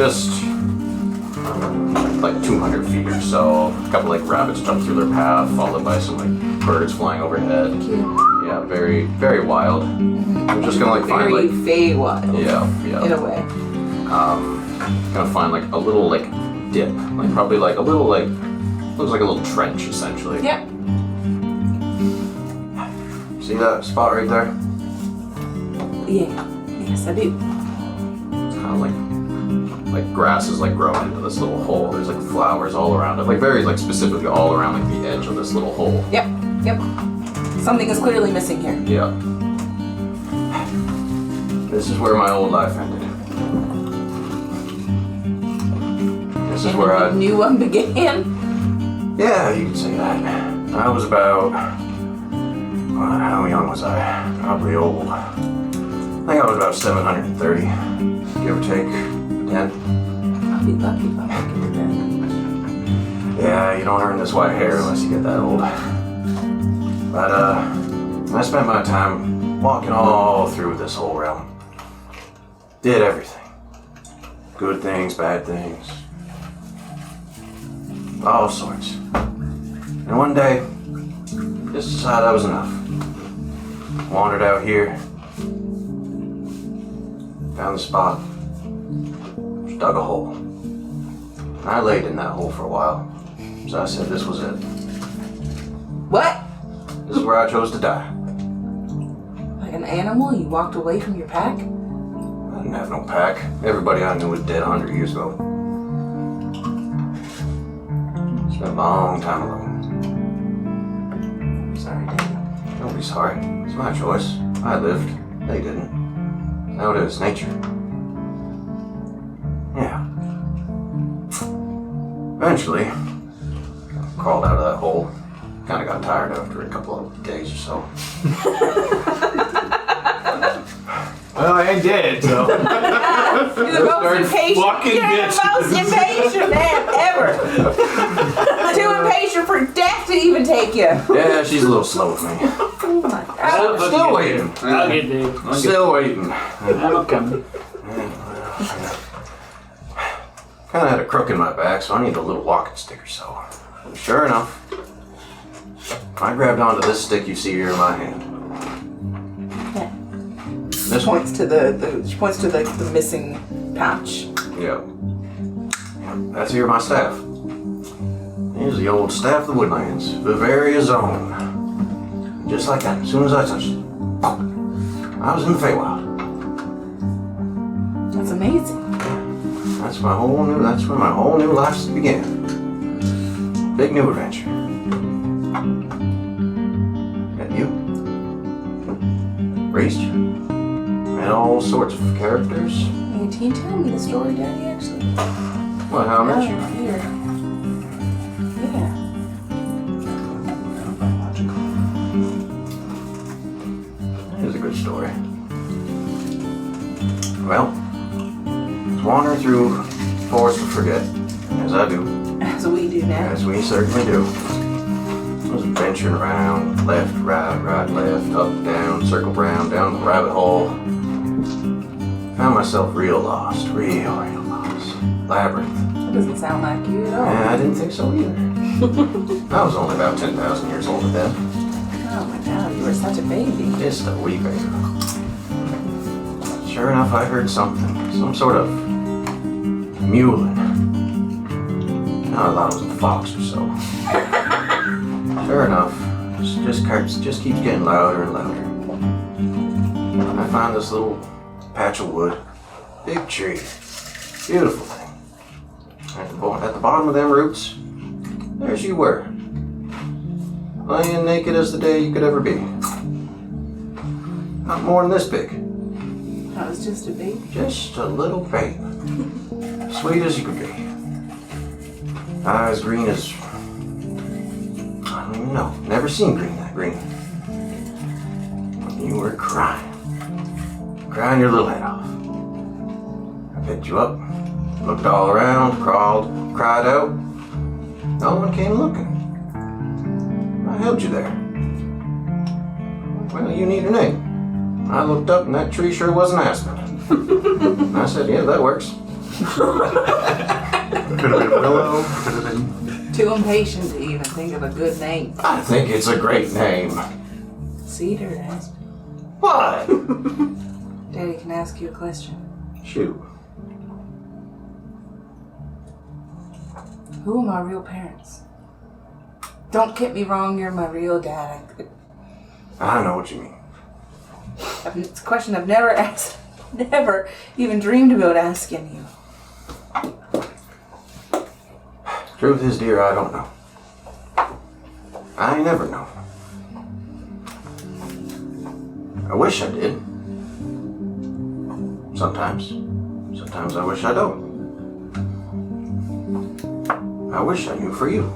like 200 feet or so. A couple like rabbits jump through their path, followed by some like birds flying overhead. Cute. Yeah, very, very wild. I'm just gonna like find Very like Feywild. yeah. In a way. Gonna find like a little like dip, like probably like a little like looks like a little trench essentially. Yep. See that spot right there? Yeah. Yes, I do. It's kind of like grass is like growing into this little hole. There's like flowers all around it, like very like specifically all around like the edge of this little hole. Yep. Something is clearly missing here. Yeah. This is where my old life ended. This is where a new one began. Yeah, you could say that. I was about, how young was I? Probably old. I think I was about 730, give or take, 10. I'll be lucky if I make it to that. Yeah, you don't earn this white hair unless you get that old. But, I spent my time walking all through this whole realm. Did everything. Good things, bad things. All sorts. And one day, just decided that was enough. Wandered out here. Found the spot. Just dug a hole. And I laid in that hole for a while. So I said this was it. What? This is where I chose to die. Like an animal? You walked away from your pack? I didn't have no pack. Everybody I knew was dead 100 years ago. Spent a long time alone. Sorry, Daddy. Don't be sorry. It's my choice. I lived. They didn't. Now it is nature. Yeah. Eventually, crawled out of that hole. Kind of got tired after a couple of days or so. Well, I did, so. You're the most impatient. fucking You're the most impatient man ever. Too impatient for death to even take you. Yeah, she's a little slow with me. Oh my God. Still waiting. I'll get there. Still waiting. I'm coming. Kind of had a crook in my back, so I need a little walking stick or so. And sure enough, I grabbed onto this stick you see here in my hand. Yeah. This one? Points to she points to the missing pouch. Yeah. That's here my staff. Here's the old staff of the Woodlands, Bavaria's own. Just like that, as soon as I touched it, I was in the Feywild. That's amazing. That's where my whole new life began. Big new adventure. Met you. Raised you. Met all sorts of characters. Hey, can you tell me the story, Daddy, actually? What, how I met you? Here. Yeah. Here's a good story. Well, I was wandering through Forest of Forget, as I do. As we do now. As we certainly do. I was venturing around, left, right, left, up, down, circled round, down the rabbit hole. Found myself real lost, real lost. Labyrinth. That doesn't sound like you at all. Yeah, I didn't think so either. I was only about 10,000 years old at then. Oh my God, you were such a baby. Just a wee baby. Sure enough, I heard something. Some sort of mewling. I thought it was a fox or so. Sure enough, just keeps getting louder and louder. I found this little patch of wood. Big tree. Beautiful thing. At the bottom of them roots, there she were. Laying naked as the day you could ever be. Not more than this big. I was just a baby. Just a little babe. Sweet as you could be. Eyes green as... I don't even know. Never seen green that green. You were crying. Crying your little head off. I picked you up, looked all around, crawled, cried out. No one came looking. I held you there. Well, you need a name. I looked up and that tree sure wasn't aspen. I said, yeah, that works. Could have been Willow. Could have been. Too impatient to even think of a good name. I think it's a great name. Cedar or aspen? What? Daddy can ask you a question. Shoot. Who are my real parents? Don't get me wrong, you're my real dad. I know what you mean. It's a question I've never asked, never even dreamed about asking you. Truth is, dear, I don't know. I never know. I wish I did. Sometimes. Sometimes I wish I don't. I wish I knew for you.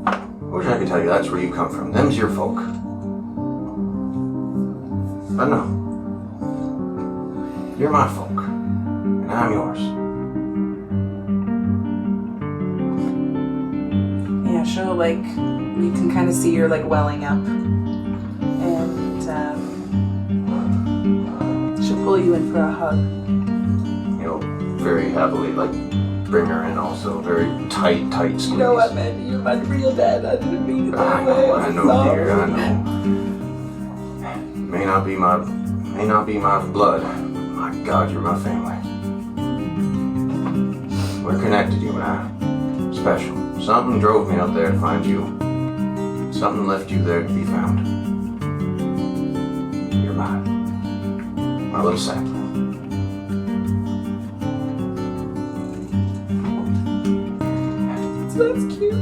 I wish I could tell you that's where you come from. Them's your folk. But no. You're my folk. And I'm yours. Yeah, she'll you can kind of see her welling up. And she'll pull you in for a hug. You'll very happily, bring her in also. Very tight squeeze. You know what, man? You're my real dad. I didn't mean it that way. I know, dear, I know. May not be my blood. My God, you're my family. We're connected, you and I. Special. Something drove me out there to find you. Something left you there to be found. You're mine. My little sapling. That's cute.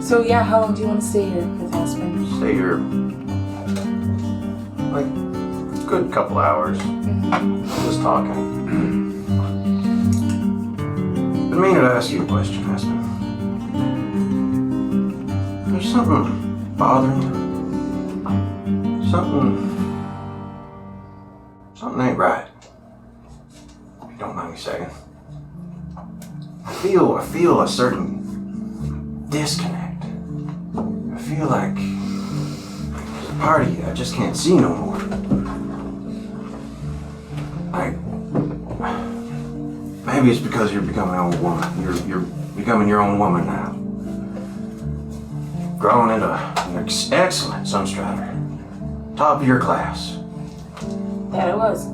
So yeah, how long do you want to stay here with Aspen? Stay here. A good couple hours. Just talking. Been meaning to ask you a question, Aspen. There's something bothering you. Something ain't right. If you don't mind me saying. I feel a certain disconnect. I feel like there's a part of you I just can't see no more. Maybe it's because you're becoming an old woman. You're becoming your own woman now. Growing into an excellent Sunstrider. Top of your class. Yeah, it was.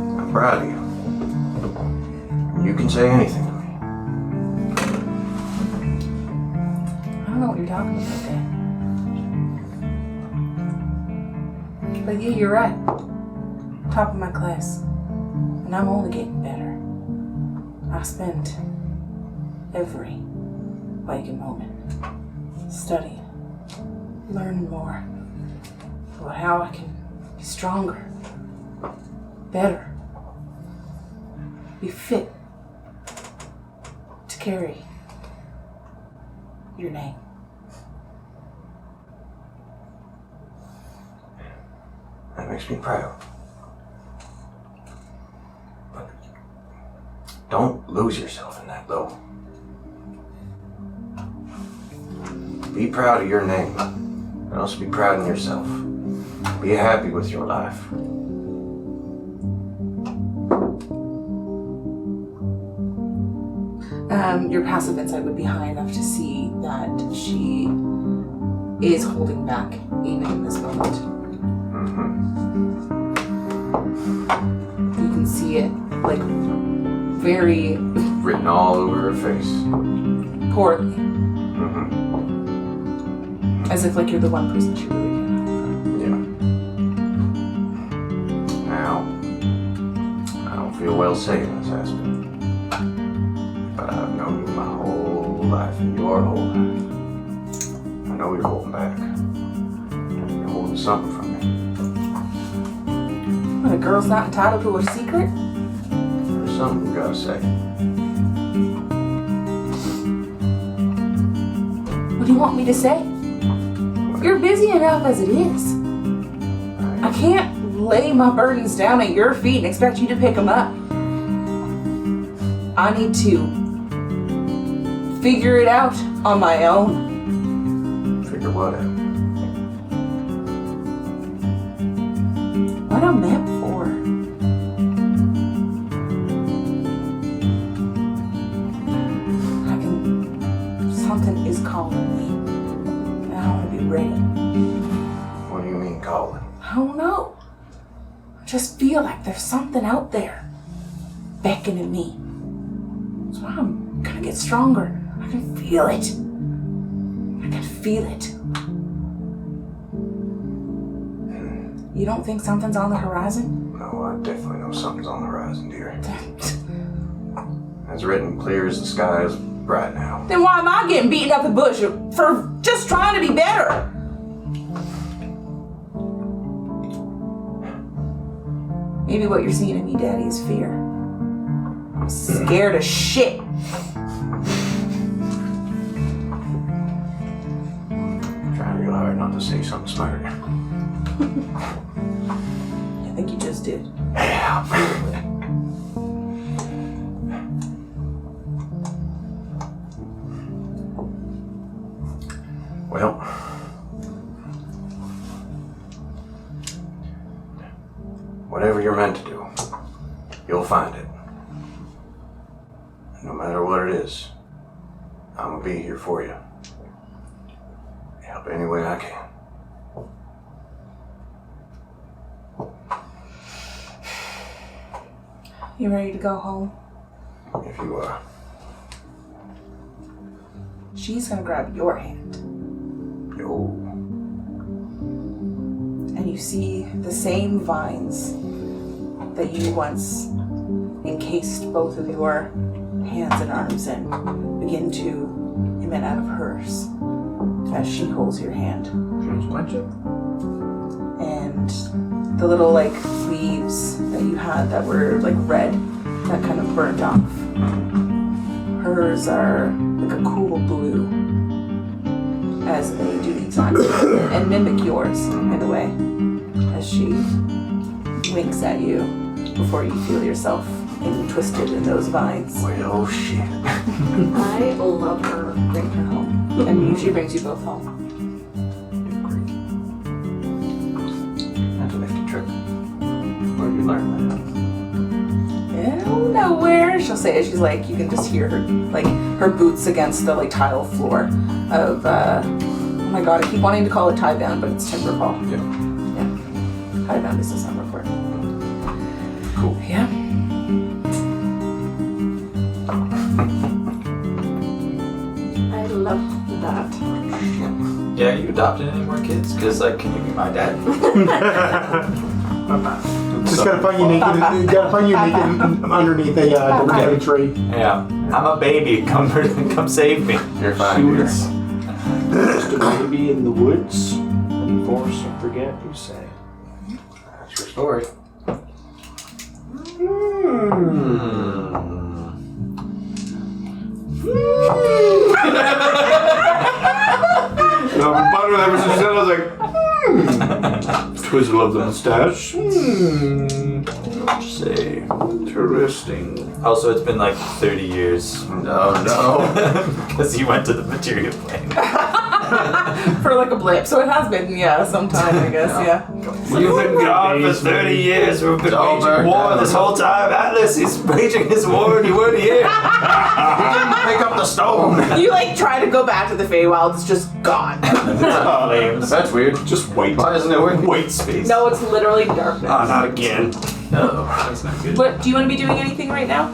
I'm proud of you. You can say anything to me. I don't know what you're talking about, Dad. But yeah, you're right. Top of my class. And I'm only getting better. I spend every waking moment studying, learning more about how I can be stronger, better, be fit to carry your name. That makes me proud. But don't lose yourself in that, though. Be proud of your name, but also be proud in yourself. Be happy with your life. Your passive insight would be high enough to see that she is holding back even in this moment. You can see it very Written all over her face. poorly. As if you're the one person she really can't hide from. well say, Miss Aspen. But I've known you my whole life and your whole life. I know you're holding back. You're holding something from me. When a girl's not entitled to her secret? There's something you gotta say. What do you want me to say? You're busy enough as it is. I can't lay my burdens down at your feet and expect you to pick them up. I need to figure it out on my own. Figure what out? What I'm meant for. Something is calling me. And I want to be ready. What do you mean calling? I don't know. I just feel like there's something out there beckoning me. So I'm gonna get stronger. I can feel it. I can feel it. You don't think something's on the horizon? No, I definitely know something's on the horizon, dear. As written clear as the sky is bright now. Then why am I getting beaten up the bush for just trying to be better? Maybe what you're seeing in me, Daddy, is fear. I'm scared as shit. Trying real hard not to say something smart. I think you just did. Yeah. Well, whatever you're meant to do, you'll find it. No matter what it is, I'm gonna be here for you. Help any way I can. You ready to go home? If you are. She's gonna grab your hand. Yo. And you see the same vines that you once encased both of your hands and arms in begin to emit out of hers as she holds your hand. And the little leaves that you had that were red that kind of burned off. Hers are like a cool blue as they do the exact same and mimic yours in a way as she winks at you before you feel yourself twisted in those vines. Well, shit. I love her. Bring her home. And she brings you both home. That's a nifty trick. Where'd you learn that? Nowhere. She'll say it. She's you can just hear her, her boots against the tile floor of, oh my god, I keep wanting to call it tie down, but it's timber fall. Yeah. Tie down is the summer court. Cool. Yeah. I love that. Yeah, are you adopting any more kids? Because, can you be my dad? Just gotta find you naked. Underneath a democratic tree. Yeah. I'm a baby. Come save me. You're fine, dear. Just a baby in the woods and force and forget, you say. That's your story. I've been pondering ever since then. I was twizzle of the mustache. Say. Interesting. Also, it's been 30 years. No. Because you went to the material plane. For a blip. So it has been, sometime, I guess, yeah. You've been gone for 30 years. We've been waging war this whole time. Atlas is waging his war and you weren't here. Pick up the stone. You try to go back to the Feywild, it's just gone. Flames. That's weird. Just wait. Why isn't it working? White space. No, it's literally darkness. Oh, not again. No, that's not good. What, do you want to be doing anything right now?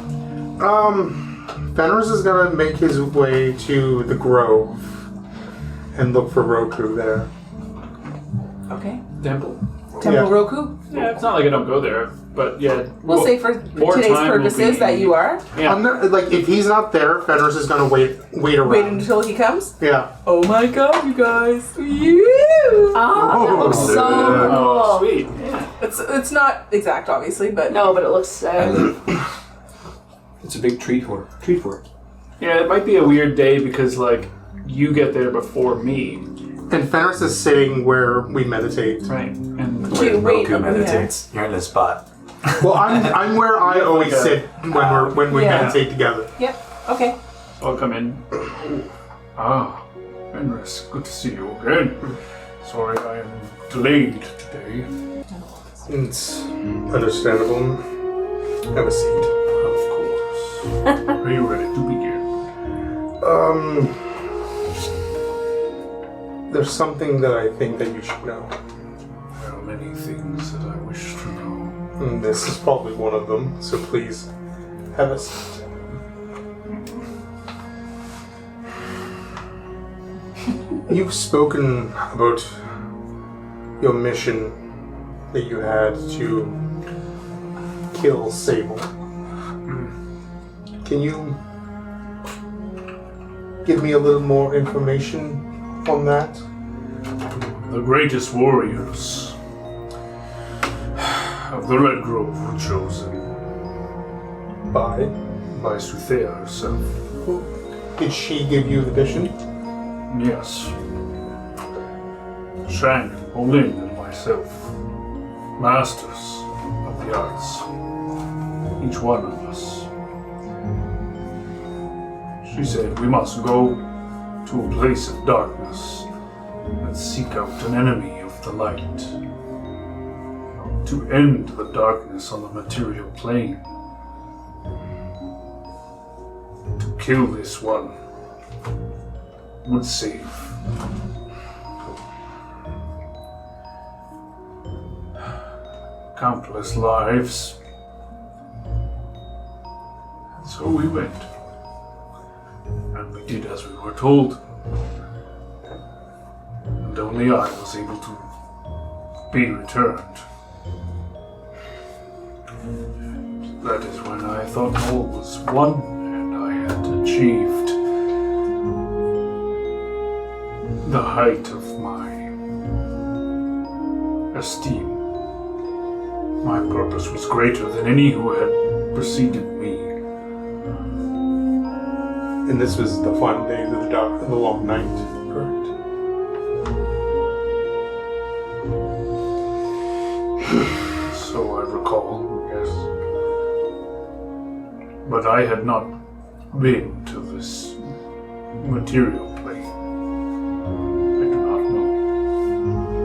Fenris is gonna make his way to the grove and look for Roku there. Okay. Temple. Temple Yeah. Roku? Yeah, it's not like I don't go there, but yeah. We'll say for more today's time will purposes be- that you are. Yeah. I'm not, like, if he's not there, Fenris is gonna wait around. Wait until he comes. Yeah. Oh my god, you guys! You. Ah, that looks so Oh, cool. sweet. Yeah. It's not exact, obviously, but No, but it looks so. It's a big treat for it. Yeah, it might be a weird day because like you get there before me, And Fenris is sitting where we meditate. right? And Cute, wait, Roku yeah. meditates. You're in a spot. Well, I'm where I always like a- sit when we Yeah. meditate together. Yep. Okay. I'll come in. Ah, Fenris, good to see you again. Sorry I am delayed today. It's understandable. Have a seat. Of course. Are you ready to begin? There's something that I think that you should know. There are many things that I wish to know. And this is probably one of them, so please have a seat. You've spoken about your mission that you had to kill Sable. Can you give me a little more information on that? The greatest warriors of the Red Grove were chosen By? by Soothea herself. Did she give you the mission? Yes. Shang, Olin, and myself, masters of the arts. Each one of us. She said we must go to a place of darkness and seek out an enemy of the light. To end the darkness on the material plane. To kill this one would save countless lives. And so we went. And we did as we were told. And only I was able to be returned. That is when I thought all was won and I had achieved the height of my esteem. My purpose was greater than any who had preceded me. And this was the final days of the long night, correct? So I recall, yes. But I had not been to this material plane. I do not know.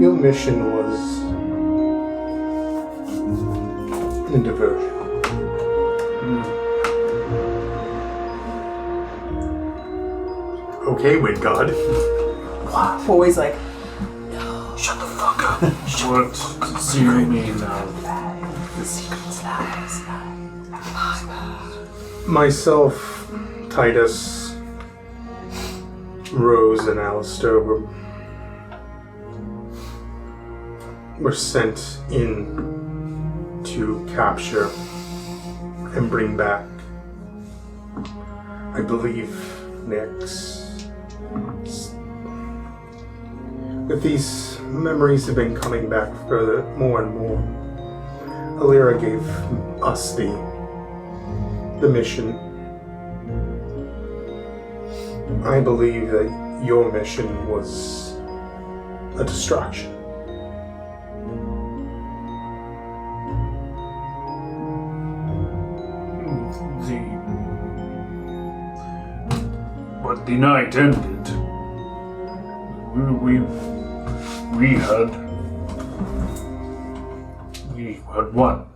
Your mission was a diversion. Okay, Wind God. Always like, What do you mean now? Myself, Titus, Rose, and Alistair were sent in to capture and bring back, I believe, Nyx. But these memories have been coming back further, more and more. Alira gave us the mission. I believe that your mission was a distraction. But the night ended. We had won.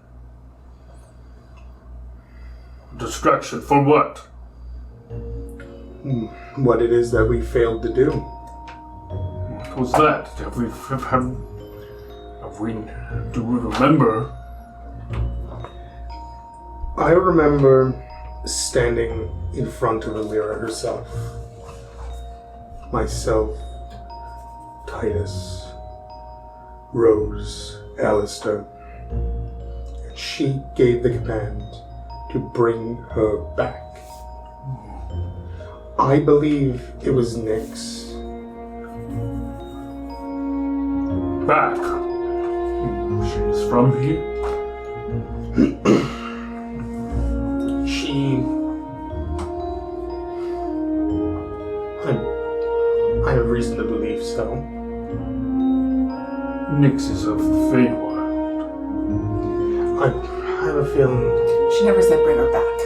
Distraction for what? What it is that we failed to do. What was that? Do we remember? I remember standing in front of the mirror herself. Myself, Titus, Rose, Alistair. And she gave the command to bring her back. I believe it was Nyx. Back. She's from here. I have reason to believe so. Nyx is of the Feywild. I have a feeling. She never said bring her back.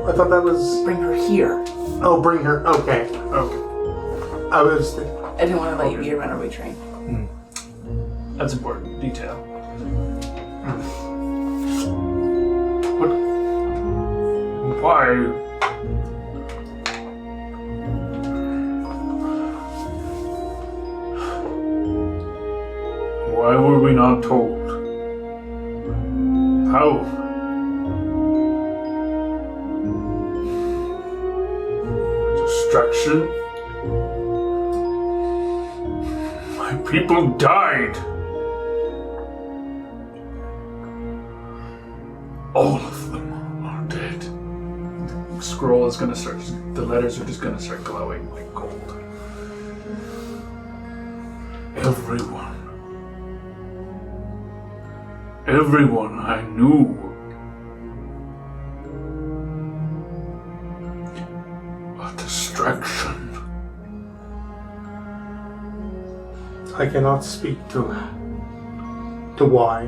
I thought that was. Bring her here. Oh, bring her. Okay. I was. I didn't want to let you be a runaway train. That's important detail. What? Why? Why were we not told? How? Distraction? My people died! All of them are dead. The scroll is gonna start, the letters are just gonna start glowing like gold. Everyone I knew. A distraction. I cannot speak to why.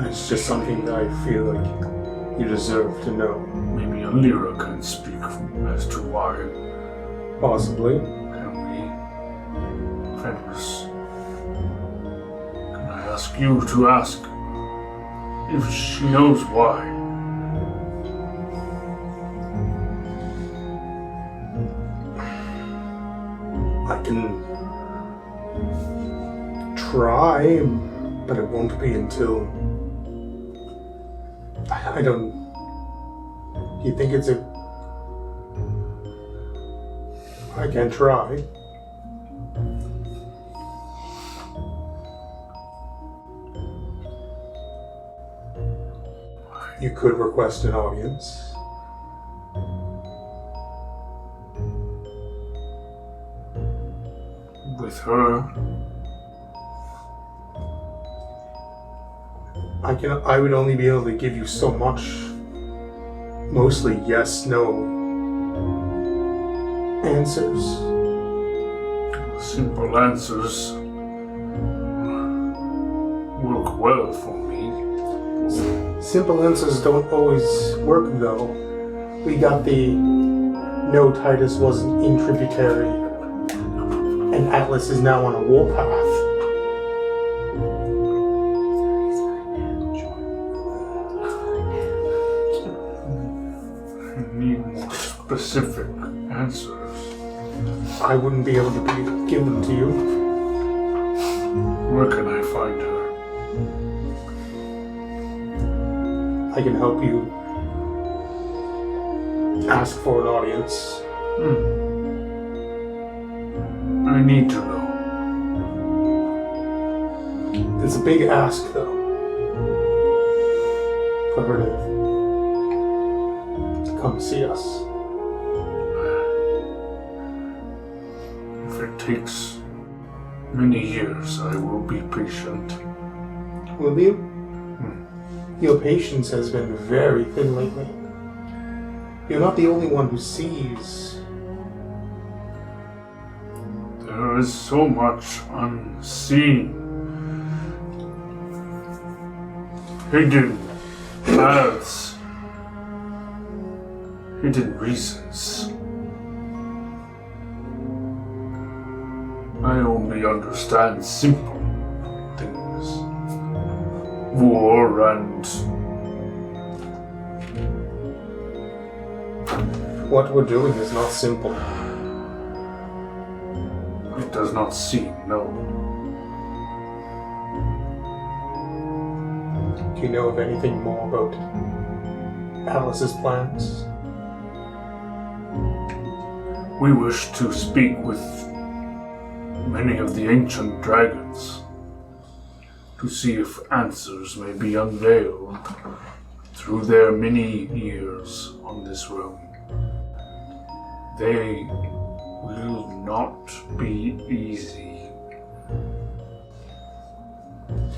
It's just something that I feel like you deserve to know. Maybe Alira can speak as to why. Possibly. Can we? Fenris, can I ask you to ask if she knows why? I can try, but it won't be until... I don't... Do you think it's a... I can try. You could request an audience. With her? I would only be able to give you so much. Mostly yes, no answers. Simple answers work well for me. Simple answers don't always work though. We got the no, Titus wasn't in tributary, and Atlas is now on a warpath. Specific answers. I wouldn't be able to give them to you. Where can I find her? I can help you ask for an audience. I need to know. It's a big ask, though, for her to come see us. If it takes many years, I will be patient. Will you? Your patience has been very thin lately. You're not the only one who sees. There is so much unseen. Hidden paths. Hidden reasons. I only understand simple things. War and... What we're doing is not simple. It does not seem, no. you know of anything more about Alice's plans? We wish to speak with many of the ancient dragons to see if answers may be unveiled through their many years on this realm. They will not be easy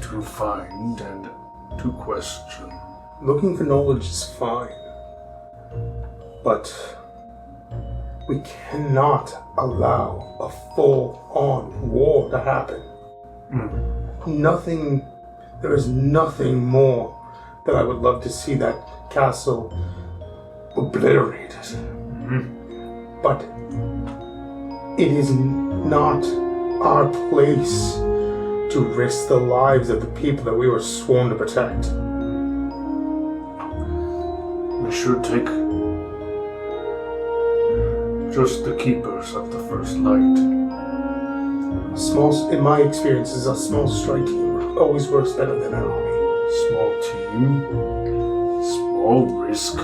to find and to question. Looking for knowledge is fine, but we cannot allow a full-on war to happen. There is nothing more that I would love to see that castle obliterated. But it is not our place to risk the lives of the people that we were sworn to protect. We should take just the keepers of the first light. In my experiences, a small strike team always works better than an army. Small team, small risk.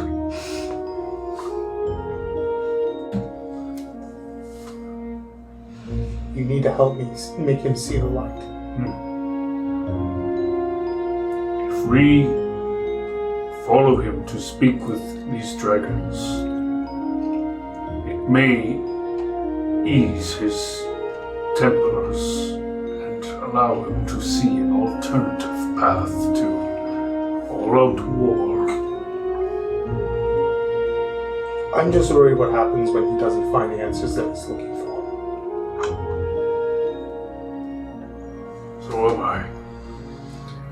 You need to help me make him see the light. If we follow him to speak with these dragons, it may ease his tempers and allow him to see an alternative path to all-out war. I'm just worried what happens when he doesn't find the answers that he's looking for. So am I.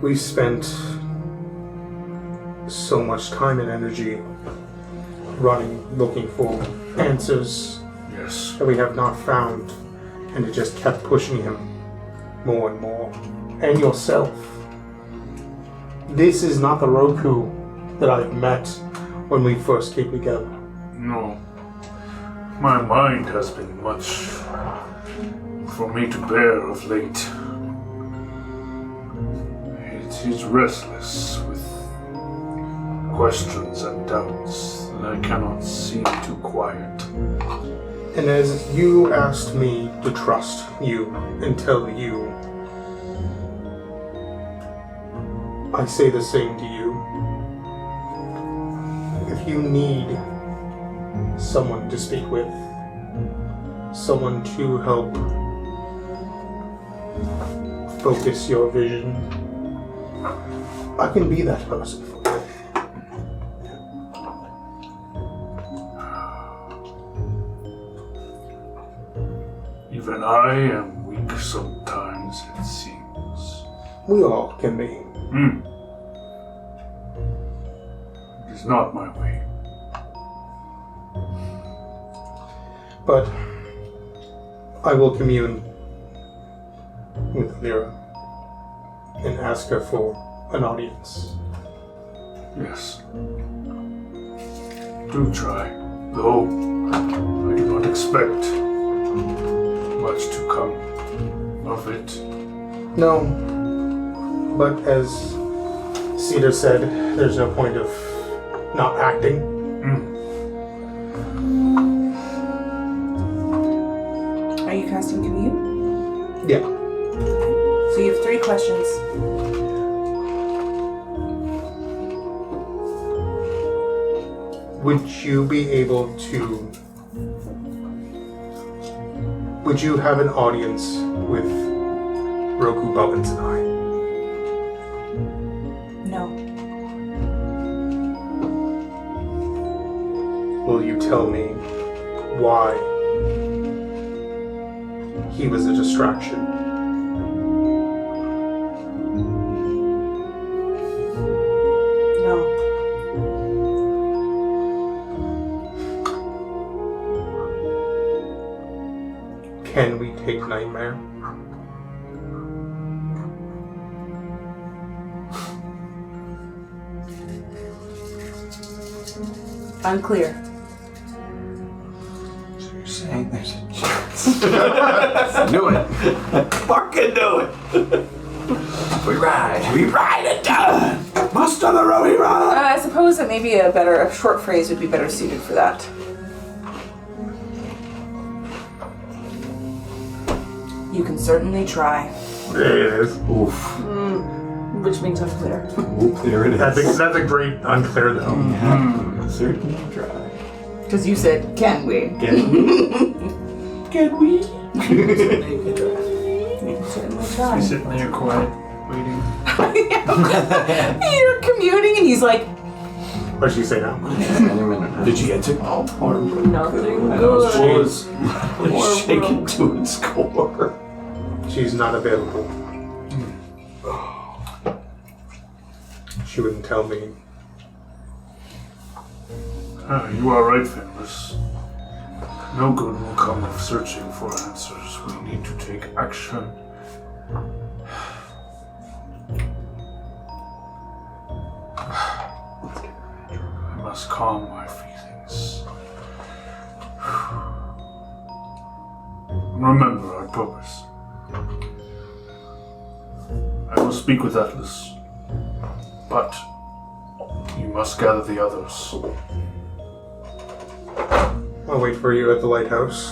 We've spent so much time and energy running, looking for answers Yes. that we have not found, and it just kept pushing him more and more. And yourself. This is not the Roku that I've met when we first came together. No. My mind has been much for me to bear of late. It is restless with questions and doubts that I cannot seem to quiet. And as you asked me to trust you and tell you, I say the same to you. If you need someone to speak with, someone to help focus your vision, I can be that person for you. Even I am weak sometimes, it seems. We all can be. It is not my way. But I will commune with Lyra and ask her for an audience. Yes. Do try, though I do not expect much to come of it. No, but as Cedar said, there's no point of not acting. Are you casting commune? Yeah. So you have 3 questions. Would you be able to... Would you have an audience with Roku, Bobbins, and I? No. Will you tell me why he was a distraction? No. Can we take Nightmare? Unclear. So you're saying there's a chance? Knew it. Fucking do it! We ride it down! Come Hasta the Rohirrim! I suppose that maybe a short phrase would be better suited for that. You can certainly try. There it is. Oof. Which means unclear. Oop, there it is. That's a great unclear though. Yeah. Certainly try. Because you said, can we? Can we? Can we? You can certainly try. He's sitting there quiet, waiting. You're commuting and he's like, What'd she say now? Any minute. Did you get to? oh, poor nothing. I know she good. was shaken to its core. She's not available. She wouldn't tell me. You are right, Fenris. No good will come of searching for answers. We need to take action. I must calm my feelings. Remember our purpose. I will speak with Atlas, but you must gather the others. I'll wait for you at the lighthouse.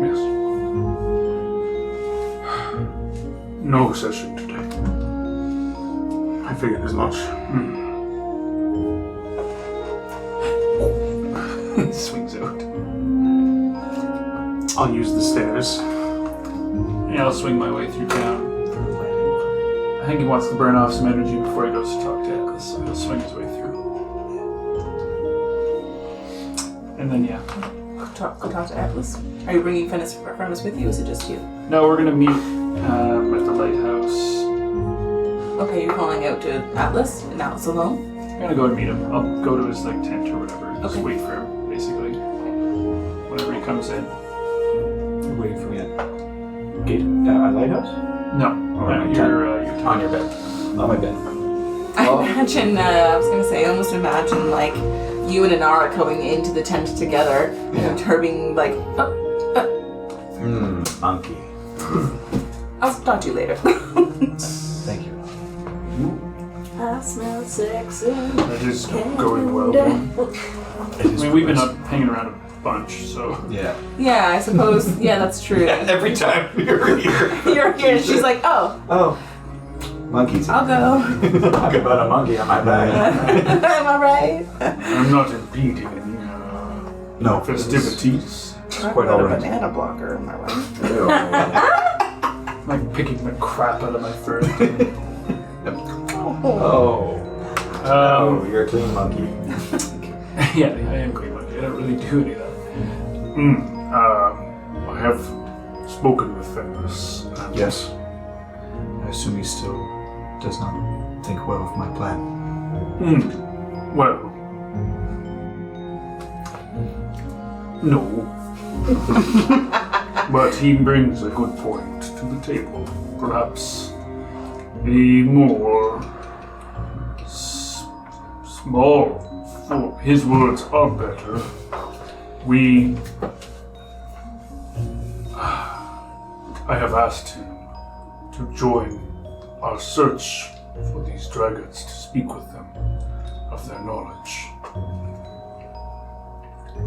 Yes. No session today. I figured as much. Swings out. I'll use the stairs. Yeah, I'll swing my way through town. I think he wants to burn off some energy before he goes to talk to Atlas, so he'll swing his way through. And then, yeah. Go talk to Atlas. Are you bringing Fenris with you, or is it just you? No, we're gonna meet at the lighthouse. Okay, you're calling out to Atlas, and Atlas alone? I'm gonna go and meet him. I'll go to his tent or whatever. Just Okay. wait for him, basically. Whenever he comes in. You're waiting for me at gate at lighthouse? No, Alright, you're On your bed. On my bed. I imagine, I was gonna say, I almost imagine like you and Inara going into the tent together, and her being like, Monkey. I'll talk to you later. Thank you. I smell sexy. That is going well. I mean, we've been up hanging around a bunch, so. Yeah. Yeah, I suppose, yeah, that's true. Every time you're here. You're here, and she's like, oh, Oh. Monkeys. I'll go. Talk about a monkey on my back. Am I right? I'm not impeding any No. festivities. It's quite alright. Banana blocker, am I right? Like picking the crap out of my fur. Oh. Oh, you're a clean monkey. Yeah, I am clean monkey. I don't really do any of that. I have spoken with Fenris. And Yes. I assume he still does not think well of my plan. Well. No. But he brings a good point to the table. Perhaps a more small, for his words are better. I have asked him to join our search for these dragons, to speak with them of their knowledge,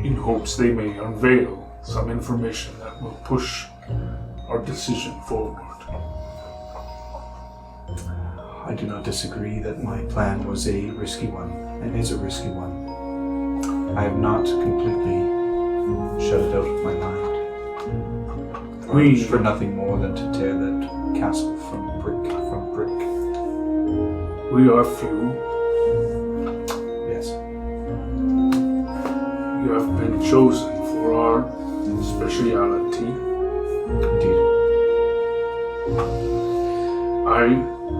in hopes they may unveil some information that will push our decision forward. I do not disagree that my plan was a risky one, and is a risky one. I have not completely shut it out of my mind. For nothing more than to tear that castle from brick. We are few. Yes. You have been chosen for our speciality. Indeed. I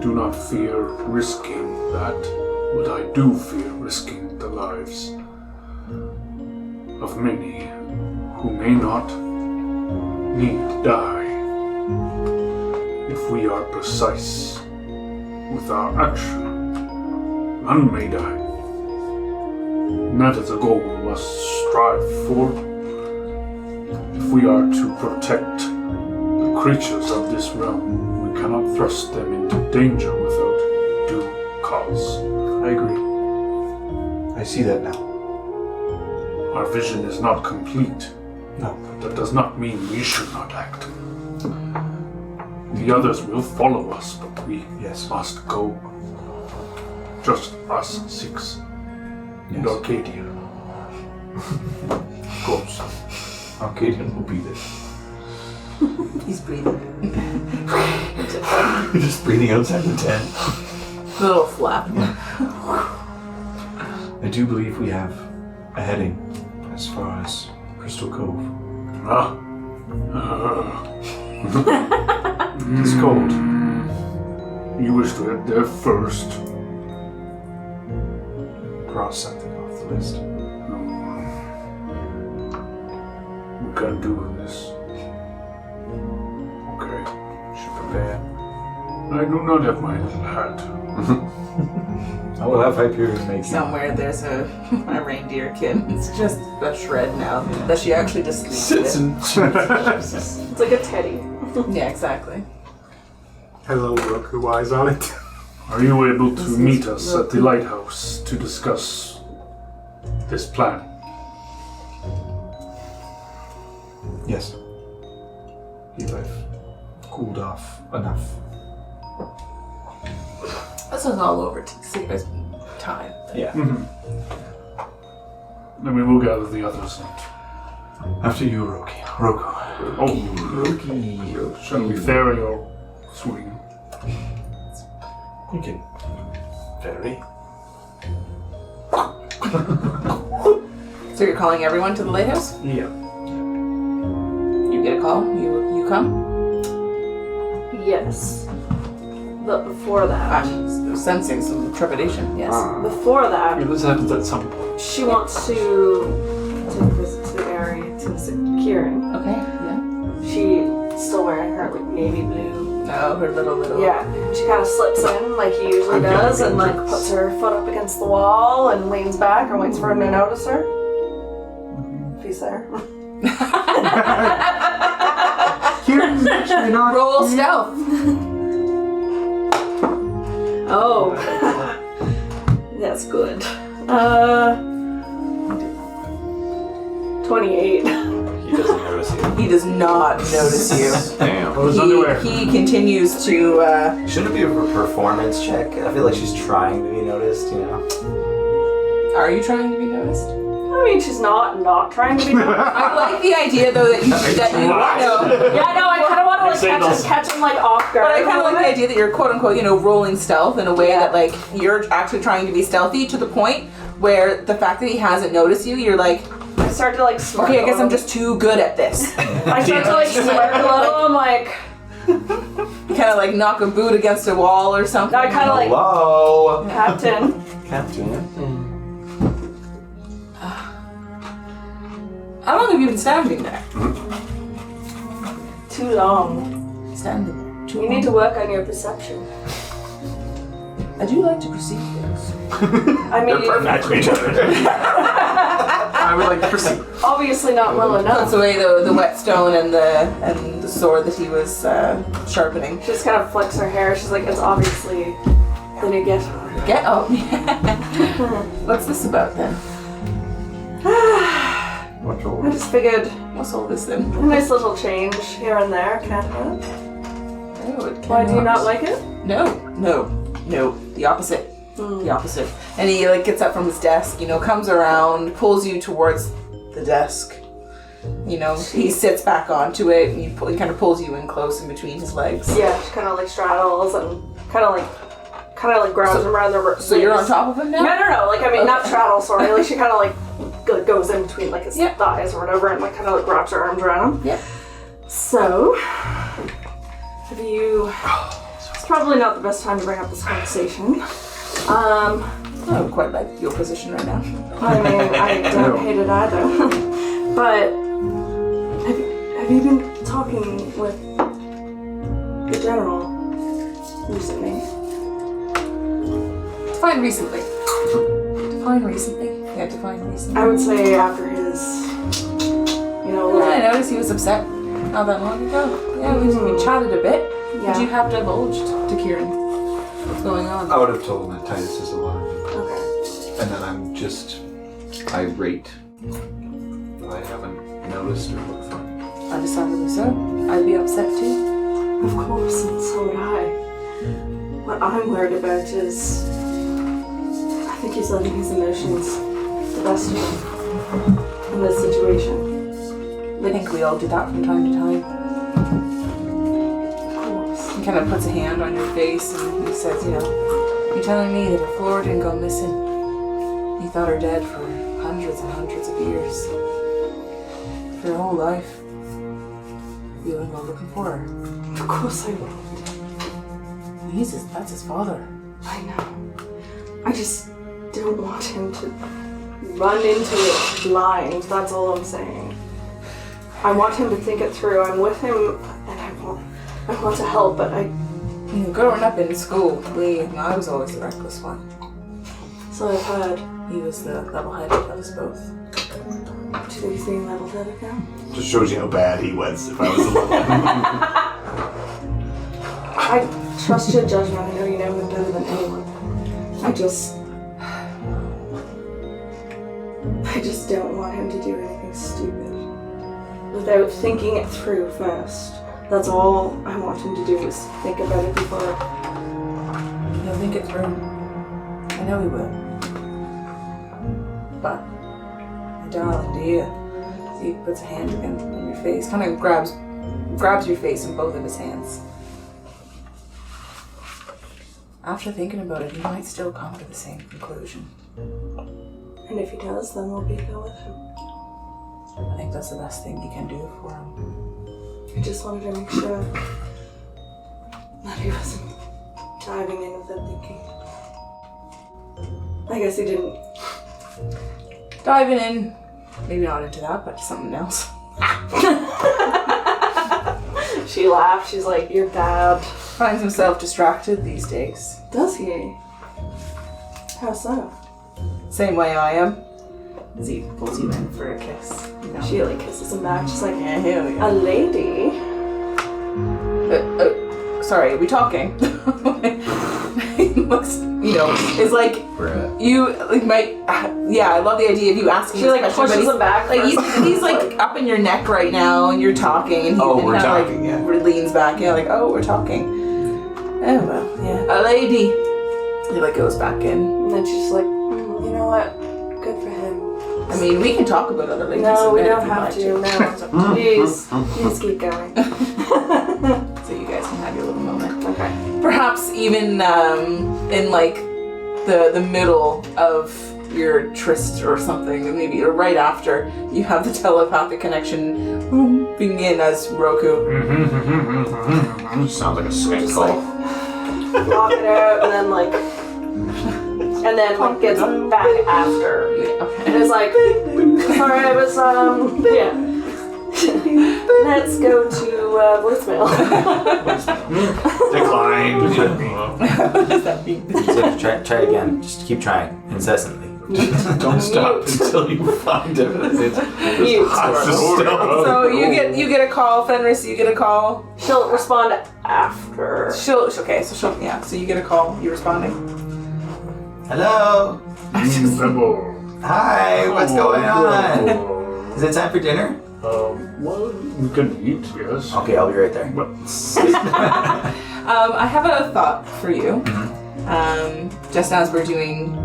do not fear risking that, but I do fear risking the lives of many who may not need to die if we are precise with our action. None may die. And that is a goal we must strive for if we are to protect the creatures of this realm. We cannot thrust them into danger without due cause. I agree. I see that now. Our vision is not complete. No. But that does not mean we should not act. The others will follow us, but we must go. Just us six. And Arcadia. Of course. Arcadian will be there. He's breathing. You're just breathing outside the tent. Little flap. I do believe we have a heading as far as Crystal Cove. It's cold. You wish to head there first? Cross something off the list. We can't do this. Okay. Should prepare. I do not have my little hat. I will have Hyperion make you. Somewhere there's a reindeer kid. It's just a shred now that she actually just sleeps with. It's like a teddy. Yeah, exactly. Has a little Roku eyes on it. Are you able to meet us at the lighthouse to discuss this plan? Yes. If I've cooled off enough. This is all over to save us time. Yeah. Then we will gather the others. After you, Roku. Oh, shall we ferry or swing? You can ferry. So you're calling everyone to the lighthouse? Yeah. You get a call? You come? Yes. But before that, I'm sensing some trepidation, yes. before that, This happens at some point. she wants to take a visit to the area to visit Kieran. Okay, yeah. She's still wearing her like navy blue. Oh, her little. Yeah, she kind of slips in like he usually does, and like puts her foot up against the wall and leans back and waits for him to notice her. If he's there. Kieran's actually not. Roll stealth. Oh, that's good. 28. He doesn't notice you. He does not notice you. Damn. Those underwear. He continues to. Shouldn't it be a performance check? I feel like she's trying to be noticed, you know? Are you trying to be noticed? I mean, she's not trying to be. I like the idea though that you know. Yeah, I know. I kind of want to like catch him like off guard. But I kind of like the idea that you're quote unquote, rolling stealth in a way that like you're actually trying to be stealthy to the point where the fact that he hasn't noticed you, you're like, I start to like smirk. okay, I guess I'm just too good at this. I start to like smirk a little. I'm like, You kind of like knock a boot against a wall or something. I kind of like Hello? Captain. Captain? How long have you been standing there? Too long. Standing there. Too You need to work on your perception. I do like to perceive things. I mean, I would like to proceed. obviously not well Puts enough. away the whetstone and the sword that he was sharpening. She just kind of flicks her hair. She's like, it's obviously the new get. Get up. What's this about then? What's I all just figured What's all this then? a nice little change here and there. Can't hurt. Oh, it Why do you cannot. not like it? No. The opposite. The opposite. And he like gets up from his desk, comes around, pulls you towards the desk. He sits back onto it, and he kind of pulls you in close in between his legs. Yeah, she kind of like straddles and kind of like grabs him around the wrist. So you're on top of him now? No. Like I mean, not straddle. Sorry. Like she kind of like goes in between like his Yep. thighs or whatever, and like kind of like wraps her arms around him. Yep. So, have you? It's probably not the best time to bring up this conversation. I don't quite like your position right now. I mean, I don't hate it either. But have you been talking with the general recently? Define recently. Yeah, define recently. I would say after his, I noticed he was upset. Not that long ago. Yeah, we chatted a bit. Yeah. Would you have divulged to Kieran what's going on? I would have told him that Titus is alive. Okay. And then I'm just irate that I haven't noticed or looked for him. Understandably so. I'd be upset too. Of course, and so would I. What I'm worried about is I think he's letting his emotions the best of him in this situation. I think we all do that from time to time. Of course. He kind of puts a hand on your face and he says, you know, you're telling me that if Flora didn't go missing, you thought her dead for hundreds and hundreds of years. For your whole life. You wouldn't go looking for her. Of course I will. That's his father. I know. I just don't want him to run into it blind. That's all I'm saying. I want him to think it through. I'm with him, and I want to help, but I. You know, growing up in school, I was always the reckless one. So I've heard. He was the level-headed of us both. Do you think level-headed now? Just shows you how bad he was if I was alone. I trust your judgment. I know you know him better than anyone. I just don't want him to do anything stupid without thinking it through first. That's all I want him to do is think about it before. He'll think it through. I know he will. But, my darling dear, he puts a hand again on your face, kind of grabs your face in both of his hands. After thinking about it, he might still come to the same conclusion. And if he does, then we'll be there with him. I think that's the best thing you can do for him. I just wanted to make sure that he wasn't diving in without thinking. I guess he didn't. Diving in, maybe not into that, but something else. She laughed. She's like, "You're bad." Finds himself distracted these days. Does he? How so? Same way I am. As he pulls you in for a kiss. You know? She like kisses him back. She's like, Yeah, here we "A go. lady." Sorry, are we talking? He looks, you know, it's like you like might. Yeah, I love the idea of you asking. She this like question, but pushes he's- him back. Like first. he's like up in your neck right now, and you're talking, and he we're kinda, talking, like, yeah. leans back, like, oh, we're talking. Oh well, yeah, a lady. He like goes back in. And then she's like, "You know what? Good for him." I mean, we can talk about other ladies. No, in we bed don't if you'd have like to. No, please keep going. So you guys can have your little moment. Okay. Perhaps even in like the middle of your tryst or something, and maybe right after you have the telepathic connection booming in as Roku. Sounds like a skank Just call. like lock it out, and then like gets back after. Yeah, okay. And it's like, sorry, I was yeah. Let's go to voicemail. Decline. What does that mean? So try it again. Just keep trying incessantly. Don't stop until you find evidence. Mute. So you get a call, Fenris. You get a call. She'll respond after. So you get a call. You responding? Hello. Hi. What's going on? Is it time for dinner? Well, we can eat, yes. Okay, I'll be right there. I have a thought for you. Just as we're doing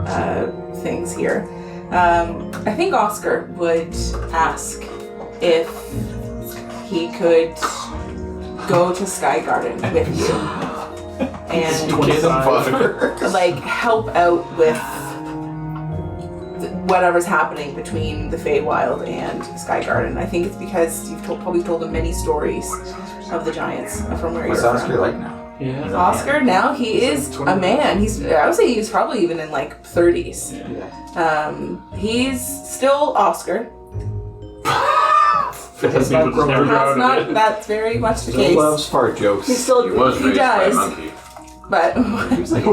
things here, I think Oscar would ask if he could go to Sky Garden with you and like help out with whatever's happening between the Feywild and Sky Garden. I think it's because you've probably told him many stories of the giants from where What's you're Oscar from. like now? Yeah. He's a Oscar now he is a man. I would say he's probably even in like 30s. He's still Oscar. That's That's very much the He case. loves fart jokes. He's still. He was He raised by a does. monkey. But It's like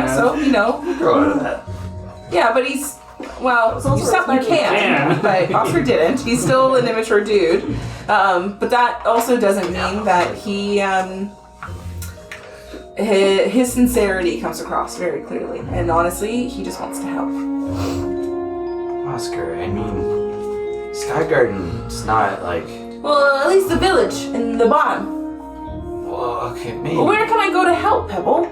so you know, Grow out of that. yeah, but he's Well, also you can, but Oscar didn't. He's still an immature dude. But that also doesn't mean that he, his sincerity comes across very clearly. And honestly, he just wants to help. Oscar, I mean, Sky Garden's not like. Well, at least the village in the bottom. Well, okay, maybe. Well, where can I go to help, Pebble?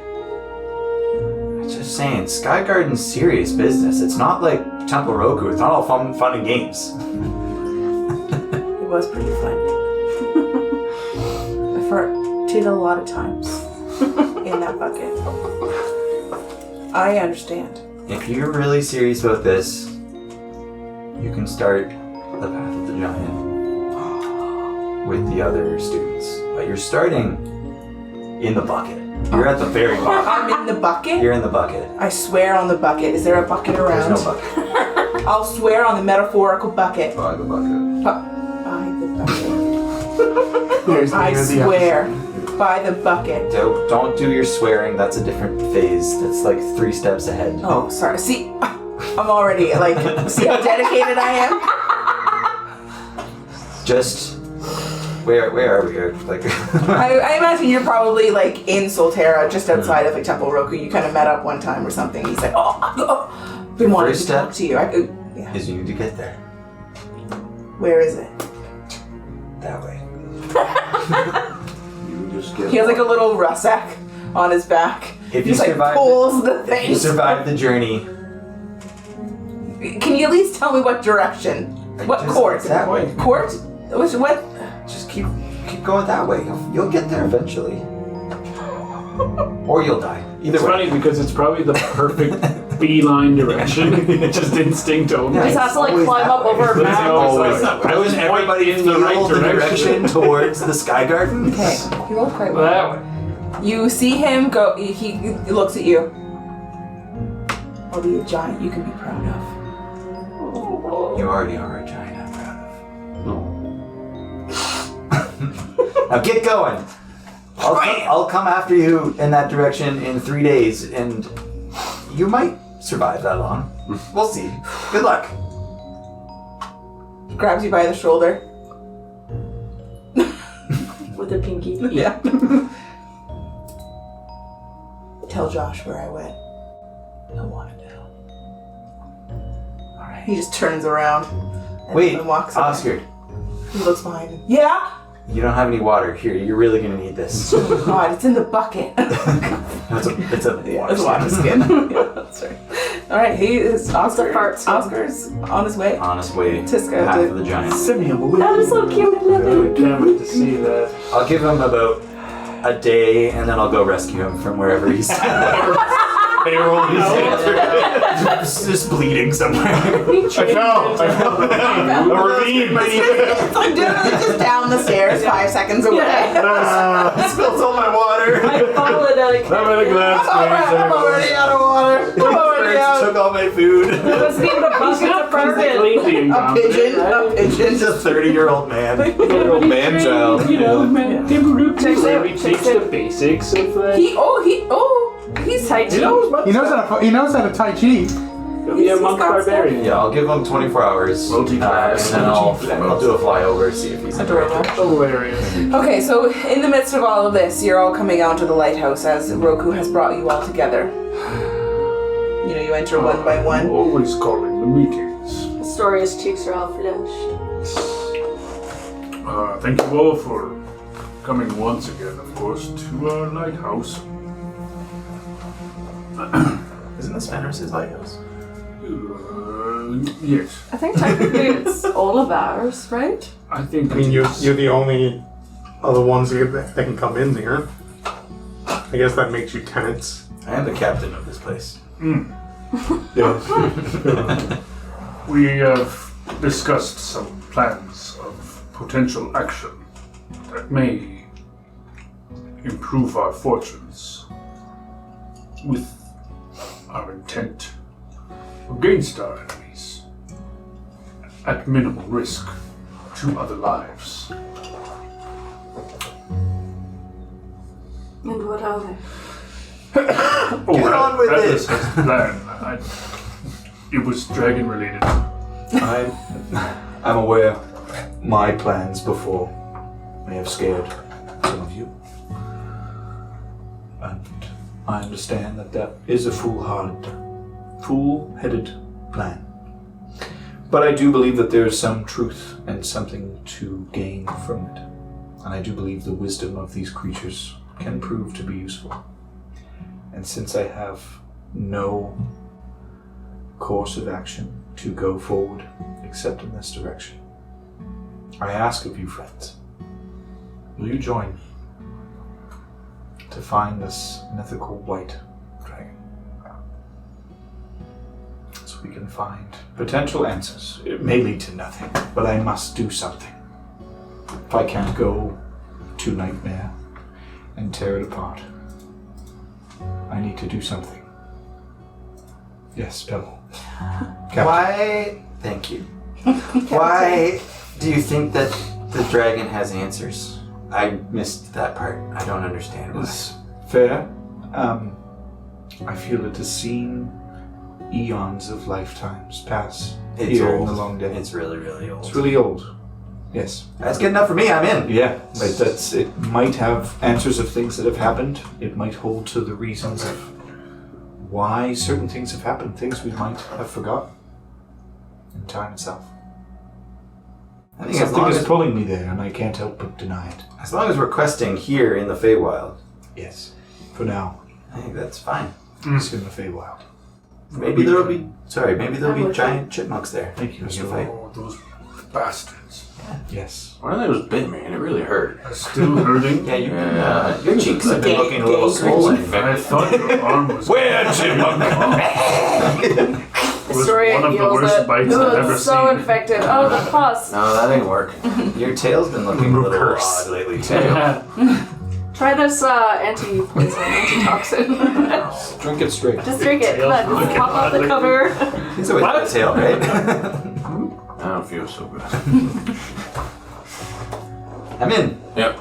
Just saying, Sky Garden's serious business. It's not like Temple Roku. It's not all fun and games. It was pretty fun. I farted a lot of times in that bucket. I understand. If you're really serious about this, you can start the Path of the Giant with the other students. But you're starting in the bucket. You're at the very bottom. I'm in the bucket? You're in the bucket. I swear on the bucket. Is there a bucket around? There's no bucket. I'll swear on the metaphorical bucket. By the bucket. By the bucket. There's the I end of the swear. episode. By the bucket. Don't do your swearing. That's a different phase. That's like 3 steps ahead. Oh, sorry. See, I'm already like, see how dedicated I am? Just where are we here? Like I imagine you're probably like in Solterra, just outside of like Temple Roku. You kind of met up one time or something. He's like, been wanting First to talk step to you. Yeah. is you need to get there. Where is it? That way. You just get He has like a little rucksack on his back. If He you just like survive pulls the If thing. you survive the journey, Can you at least tell me what direction? What just court? that way. Court? What? Just keep going that way. You'll get there eventually. Or you'll die. Either It's way. funny because it's probably the perfect beeline direction. Just instinct only. Just has to like always climb that up way. over a It's mountain. always I was everybody in the right feel the direction. direction towards the Sky Gardens. Okay, you rolled quite well. That way. You see him go. He looks at you. I'll be a giant you can be proud of. You already are a giant I'm proud of. Now get going. I'll come after you in that direction in 3 days, and you might survive that long. We'll see. Good luck. He grabs you by the shoulder. With a pinky. Yeah. Tell Josh where I went. He'll want to know. All right. He just turns around. And Wait, and walks away. Oscar. He looks behind him. Yeah. You don't have any water here. You're really gonna need this. Oh my God, it's in the bucket. It's a It's a water skin. Yeah, that's right. All right, he is Oscar. fart skin. Oscar's on his way. On his way Tisk to half to- of the giant. Send me away. That was so cute. I love it. Can't wait to see that. I'll give him about a day, and then I'll go rescue him from wherever he's Payroll is just bleeding somewhere. I know. a ravine. It's like literally just down the stairs 5 seconds away. Spills all my water. I followed like. I'm in a glass I'm already out of water. I'm already Birds out. took all my food. It wasn't even a bucket to first Physically being A pigeon. confident, right? A pigeon. He's a 30-year-old man. little man child. You know, man, Timberlake Checks out, maybe checks teach the out. basics of like. He's tight. He knows about He knows how to Tai Chi. He'll be a He's monk got barbarian. Yeah, I'll give him 24 hours. Multi-class. And then I'll do a flyover, see if he's in the right Adorable. direction. Hilarious. Okay, so in the midst of all of this, you're all coming out to the lighthouse as Roku has brought you all together. You know, you enter one by one. Always calling the meetings. Astoria's cheeks are all flushed. Thank you all for coming once again, of course, to our lighthouse. Isn't this Fenris's lighthouse? Yes, I think technically it's all of ours, right? I think. I mean, you're the only other ones that can come in here. I guess that makes you tenants. I am the captain of this place. Yes. We have discussed some plans of potential action that may improve our fortunes with our intent against our enemies at minimal risk to other lives. And what are they? Oh, Get on with that it. is his plan. it was dragon related. I'm aware my plans before may have scared some of you. And I understand that is a fool-headed plan. But I do believe that there is some truth and something to gain from it. And I do believe the wisdom of these creatures can prove to be useful. And since I have no course of action to go forward except in this direction, I ask of you, friends, will you join me to find this mythical white dragon? So we can find potential answers. It may lead to nothing, but I must do something. If I can't go to Nightmare and tear it apart, I need to do something. Yes, Pebble. Captain. Why? Thank you. Why do you think that the dragon has answers? I missed that part. I don't understand why. It's fair. I feel it has seen eons of lifetimes pass It's here old. in the long day. It's really, really old. It's really old. Yes. That's good enough for me. I'm in. Yeah, but it might have answers of things that have happened. It might hold to the reasons of why certain things have happened, things we might have forgotten in time itself. I think as Something long is as, pulling me there, and I can't help but deny it. as long as we're questing here in the Feywild, Yes. For now, I think that's fine. it's in the Feywild. Maybe there'll be giant chipmunks there. Thank you, We can Mr. fight. Oh, those bastards. Yes. One of those bit me and it really hurt. Still hurting? Yeah, your cheeks have been looking a little swollen. I thought your arm was. Where, chipmunk? Was Story one of the heals worst it. bites I've ever It's so seen. infected. Oh, the pus. No, that didn't work. Your tail's been looking a little Curse. odd lately too. Try this anti-poison, antitoxin. Drink it straight. Just drink it. Come on, just pop out the cover. It's always the tail, right? I don't feel so good. I'm in. Yep.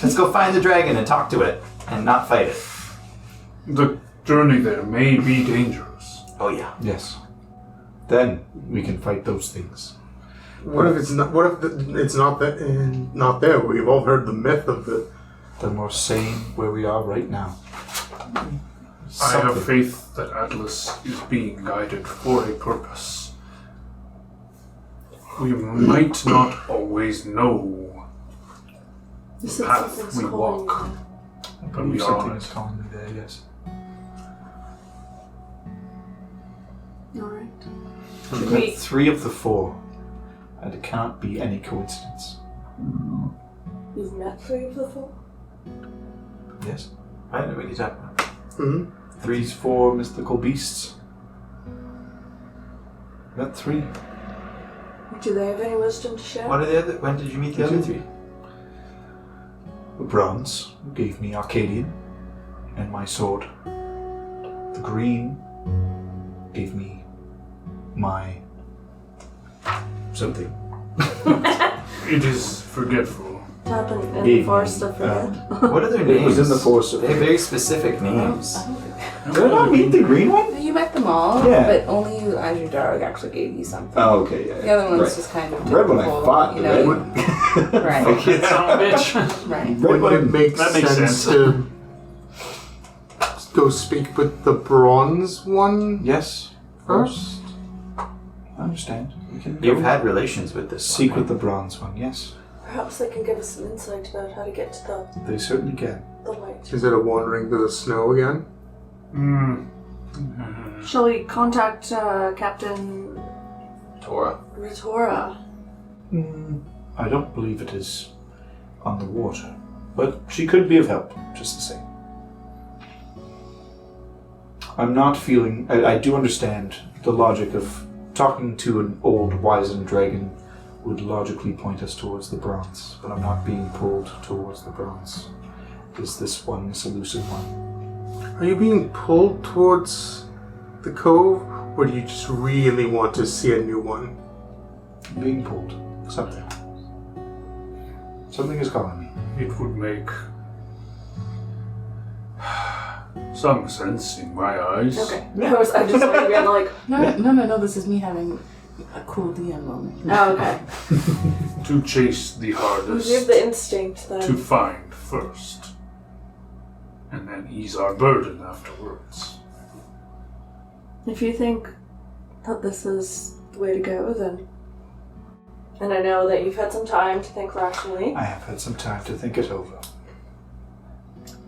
Let's go find the dragon and talk to it and not fight it. The journey there may be dangerous. Oh yeah. Yes. Then we can fight those things. What if it's not? What if it's not that? Not there. We've all heard the myth of the. Then we're staying where we are right now. I have faith that Atlas is being guided for a purpose. We might not always know This the is path something's we calling walk, you. but we are Something on is it. calling me there, yes. Alright. We've met 3 of the 4, and it cannot be any coincidence. You've met 3 of the 4? Yes? What are you talking about? Hmm? 3's 4 mythical beasts. Met 3. Do they have any wisdom to share? What are the other? When did you meet the other 3? The bronze gave me Arcadian and my sword. The green gave me my something. It is forgetful. What happened in the Gave forest me, of forget? What are their It names? was in the forest of They have very specific names. Did I not meet the green one? You met them all, Yeah. but only you, as your dog, actually gave you something. Oh, okay, yeah. The other one's right. just kind of The red one I typical, fought, you the know, red you- one. right, Son of a bitch. right. Red Would it one. make That makes sense sense. to go speak with the bronze one Yes, first. I understand. We can You've go had relations with this seek one, with the bronze one, yes. Perhaps they can give us some insight about how to get to They certainly can. the light. Is it a wandering through the snow again? Shall we contact Captain Tora. Ritora? I don't believe it is on the water, but she could be of help, just the same. I'm not feeling... I do understand the logic of talking to an old wizened dragon would logically point us towards the bronze, but I'm not being pulled towards the bronze. Is this one this elusive one? Are you being pulled towards the cove, or do you just really want to see a new one? I'm being pulled. Something. Something is calling me. It would make some sense in my eyes. Okay. I just started being like, No, this is me having a cool DM moment. oh, okay. To chase the You hardest have the instinct then. to find first, and then ease our burden afterwards. If you think that this is the way to go, then. And I know that you've had some time to think rationally. I have had some time to think it over.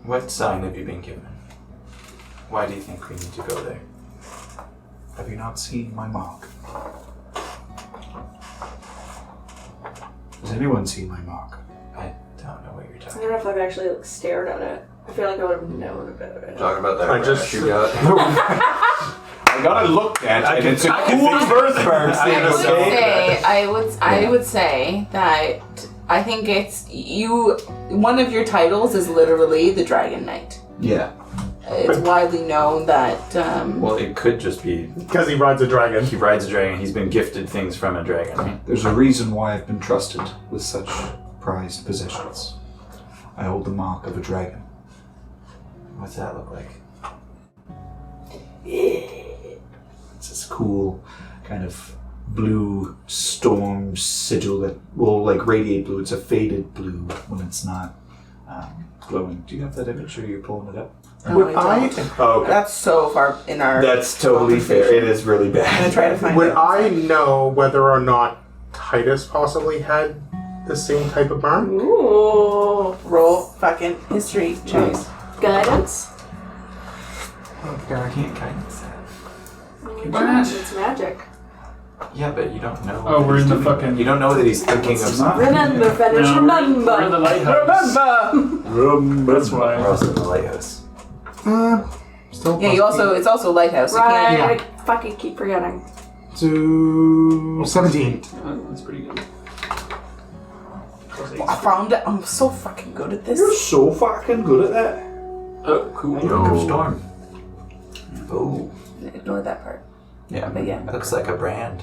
What sign have you been given? Why do you think we need to go there? Have you not seen my mark? Has anyone seen my mark? I don't know what you're I talking don't know if I've actually stared at it. I feel like I would have known about it. Talking about that I rash just- you got. I got it looked at, and it's a cool birthmark thing, I would say that I think it's you. One of your titles is literally the Dragon Knight. Yeah. It's widely known that. Well, it could just be Because he rides a dragon. he rides a dragon. He's been gifted things from a dragon. There's a reason why I've been trusted with such prized possessions. I hold the mark of a dragon. What's that look like? It's this cool kind of blue storm sigil that will like radiate blue. It's a faded blue when it's not glowing. Do you have that image or you're pulling it up? Would I? Oh, okay. That's so far in our. That's totally fair. It is really I'm gonna bad. try to find Would it. I know whether or not Titus possibly had the same type of mark? Ooh. Roll fucking history check. Guidance? I can't guidance that. It's magic. Yeah, but you don't know. Oh, that we're he's in the doing fucking- that. You don't know that he's thinking of something. Remember, finish, No, we're in the remember. lighthouse. That's We're why. also in the lighthouse. Still Yeah, you also it's also lighthouse. You can't. Right, I fucking keep forgetting. to 17. That's pretty good. I found it. I'm so fucking good at this. You're so fucking good at that. Oh, cool. Yoke of Storm. Oh. Ignore that part. Yeah. But yeah. It looks like a brand.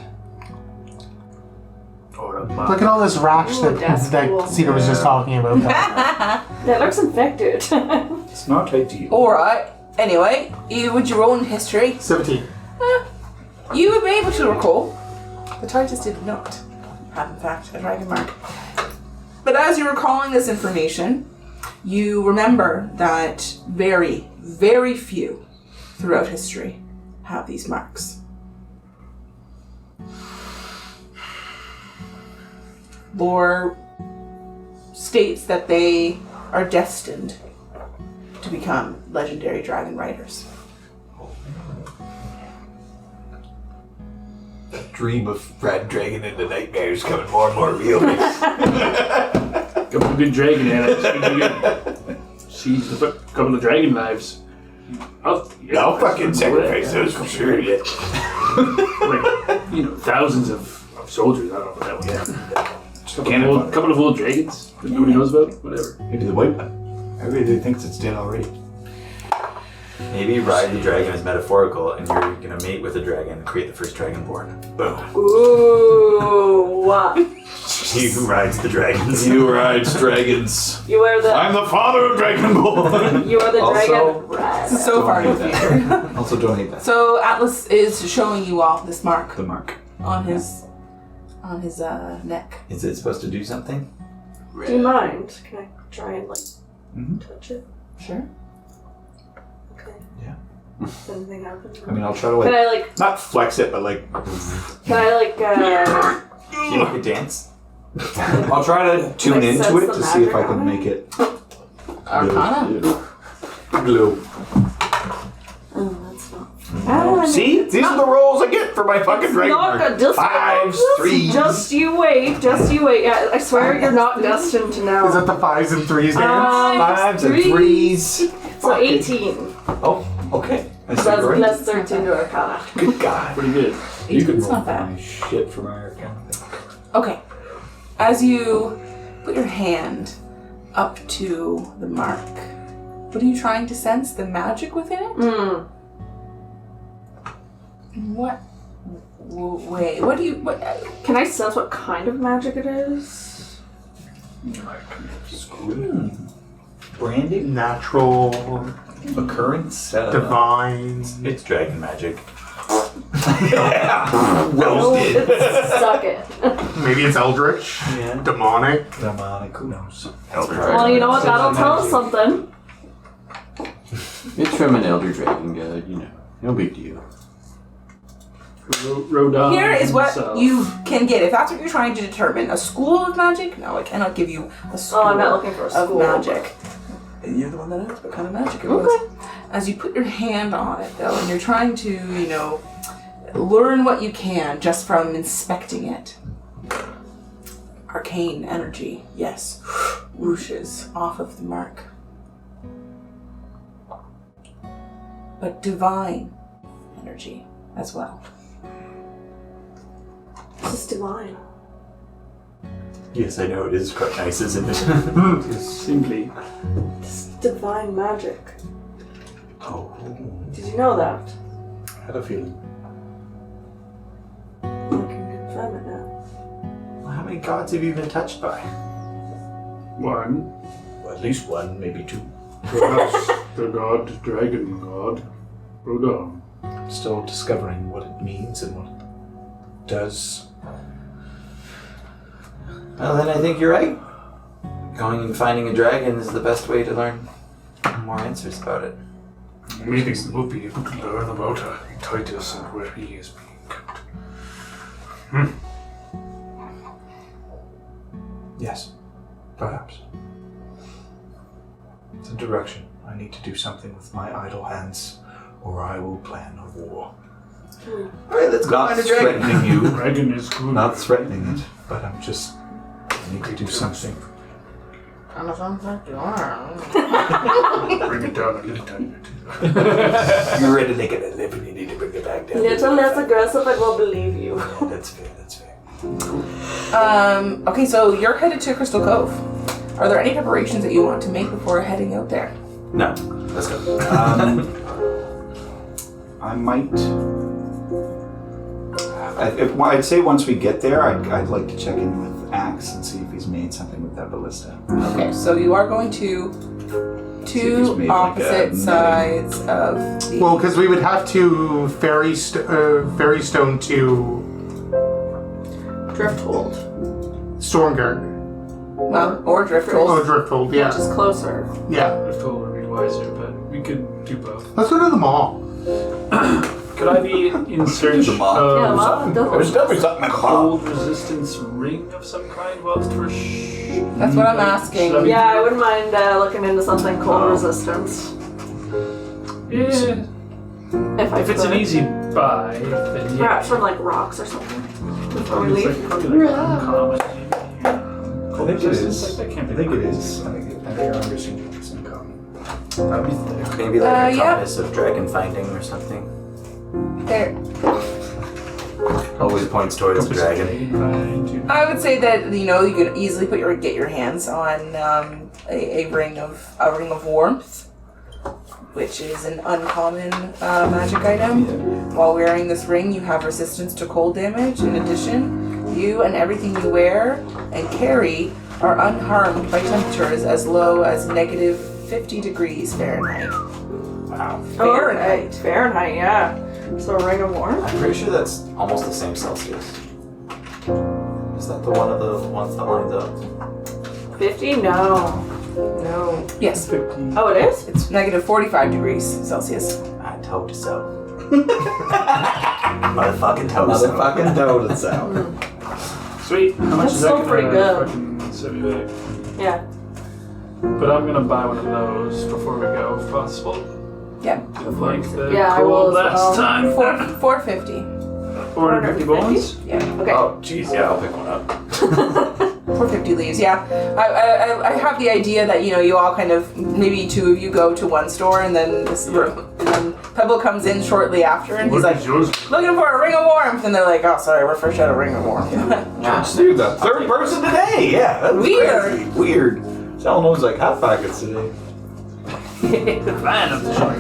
Look at all this rash Ooh, that's cool. that Cedar was just talking about. That looks infected. It's not ideal. Alright. Anyway, with your own history, 17. you would be able to recall the Titus did not have, in fact, a dragon mark. But as you're recalling this information, you remember that very, very few throughout history have these marks. Lore states that they are destined to become legendary dragon riders. Dream of red dragon into nightmare is coming more and more real. Couple of good dragon antics. She's a couple of dragon lives. I'll fucking sacrifice those for sure. Yeah. Like, thousands of soldiers. I don't know that one. Couple of old dragons that nobody knows about. Whatever. Maybe the white one. Everybody thinks it's dead already. Maybe ride the dragon is metaphorical, and you're gonna mate with a dragon and create the first dragonborn. Boom. Ooh. He who rides the dragons. You rides dragons. You are the I'm the father of Dragonborn. you are the Also- dragon. Right. This is so far in the future. Also, don't hate that. So Atlas is showing you all this mark The mark. on his neck. Is it supposed to do something? Do you mind? Can I try and Mhm. touch it? Sure. Okay. Yeah. Does anything happen? I mean, I'll try to Can I not flex it, but Can I Can you make it dance? I'll try to tune Like, into sense it the to see if I magic can on make it Arcana. glow. Oh, that's not. See, these are the rolls I get for my fucking Not dragon. a just Fives, threes. Just you wait. Just you wait. Yeah, I swear you're not destined to know. Is that the 5s and 3s dance? Fives and threes. So 18. Oh, okay. So that's plus 13 to Arcana. Good God. Pretty good. You can It's roll not bad. my shit for my arcana thing. Okay. As you put your hand up to the mark, what are you trying to sense? The magic within it? What way? What do you? What? Can I sense what kind of magic it is? Branding? Natural. Occurrence? Divine. It's dragon magic. Roasted. Suck it. Maybe it's eldritch. Yeah. Demonic. Demonic, who knows? Well, you know what? That'll tell us something. It's from an elder dragon god, you know. No big deal. Rodon Here is what himself. you can get if that's what you're trying to determine. A school of magic? No, I cannot give you a school Oh, I'm not looking for a of school. magic. You're the one that knows what kind of magic it was. As you put your hand on it, though, and you're trying to, you know, learn what you can just from inspecting it. Arcane energy, yes, whooshes off of the mark. But divine energy as well. This is divine. Yes, I know it is quite nice, isn't it? Simply. This is divine magic. Oh, Did you know that? I had a feeling. I can confirm it now. Well, how many gods have you been touched by? One. Well, at least one, maybe two. Perhaps the god, dragon god, Rodon. I'm still discovering what it means and what it does. Well, then I think you're right. Going and finding a dragon is the best way to learn more answers about it. Maybe we'll be able to learn about Titus and where he is being kept. Yes, perhaps. It's a direction. I need to do something with my idle hands, or I will plan a war. Alright, let's go Not find a dragon. threatening you, Dragon is good. not threatening it, but I need to do something. Bring it down a little tiny bit. You're ready to make it a living, you need to bring it back down. Little less aggressive and we'll believe you. Yeah, that's fair, that's fair. Okay, so you're headed to Crystal Cove. Are there any preparations that you want to make before heading out there? No, let's go. I might. I'd say once we get there, I'd like to check in with Axe and see if he's made something with that ballista. Okay, so you are going to two made like opposite a sides of the... Well, because we would have to fairy stone to Drifthold. Stormguard. Well, or Oh, Drifthold. Drifthold, Which yeah. is closer. Yeah. If told would be wiser, but we could do both. Let's go to the mall. Could I be in search the mob. Yeah, of Mom, There's definitely something in the cold resistance ring of some kind whilst we're That's what I'm asking. Should I be- Yeah, I wouldn't mind looking into something cold resistance. Yeah. If If it's an easy buy, then yeah. Perhaps from like rocks or something. Before we It's leave. like, probably like uncommon. I think it Resistance, is. like, that can't I be think that it crazy. is. I think they're understanding it's in common. That'd be thick. Maybe like a yeah. compass of dragon finding or something. There. Always points towards a dragon. I would say that you can easily get your hands on a ring of warmth, which is an uncommon magic item. While wearing this ring, you have resistance to cold damage. In addition, you and everything you wear and carry are unharmed by temperatures as low as negative 50 degrees Fahrenheit. Wow. Fahrenheit. Fahrenheit, yeah. So a ring of warmth? I'm pretty sure that's almost the same Celsius. Is that the one of the ones that lines up? 50? No. No. Yes. Oh, it is? It's negative 45 degrees Celsius. I told you so. Motherfucking told you so. Motherfucking toad it sound. Sweet. How much That's is still that pretty gonna good. fucking set me back? Yeah. But I'm gonna buy one of those before we go, if possible. Yeah. Like the Yeah, I will cold as last well. time. 450. 450 bones? Yeah. Okay. Oh, jeez, yeah, I'll pick one up. 450 leaves, yeah. I have the idea that, you all kind of, maybe two of you go to one store and then and then Pebble comes in shortly after and he's What like, is yours? looking for a ring of warmth. And they're like, oh, sorry, we're fresh out of ring of warmth. Dude, the third person today. Yeah, that's Weird. crazy. Weird. Someone knows like hot pockets today. Fine, I'm just like,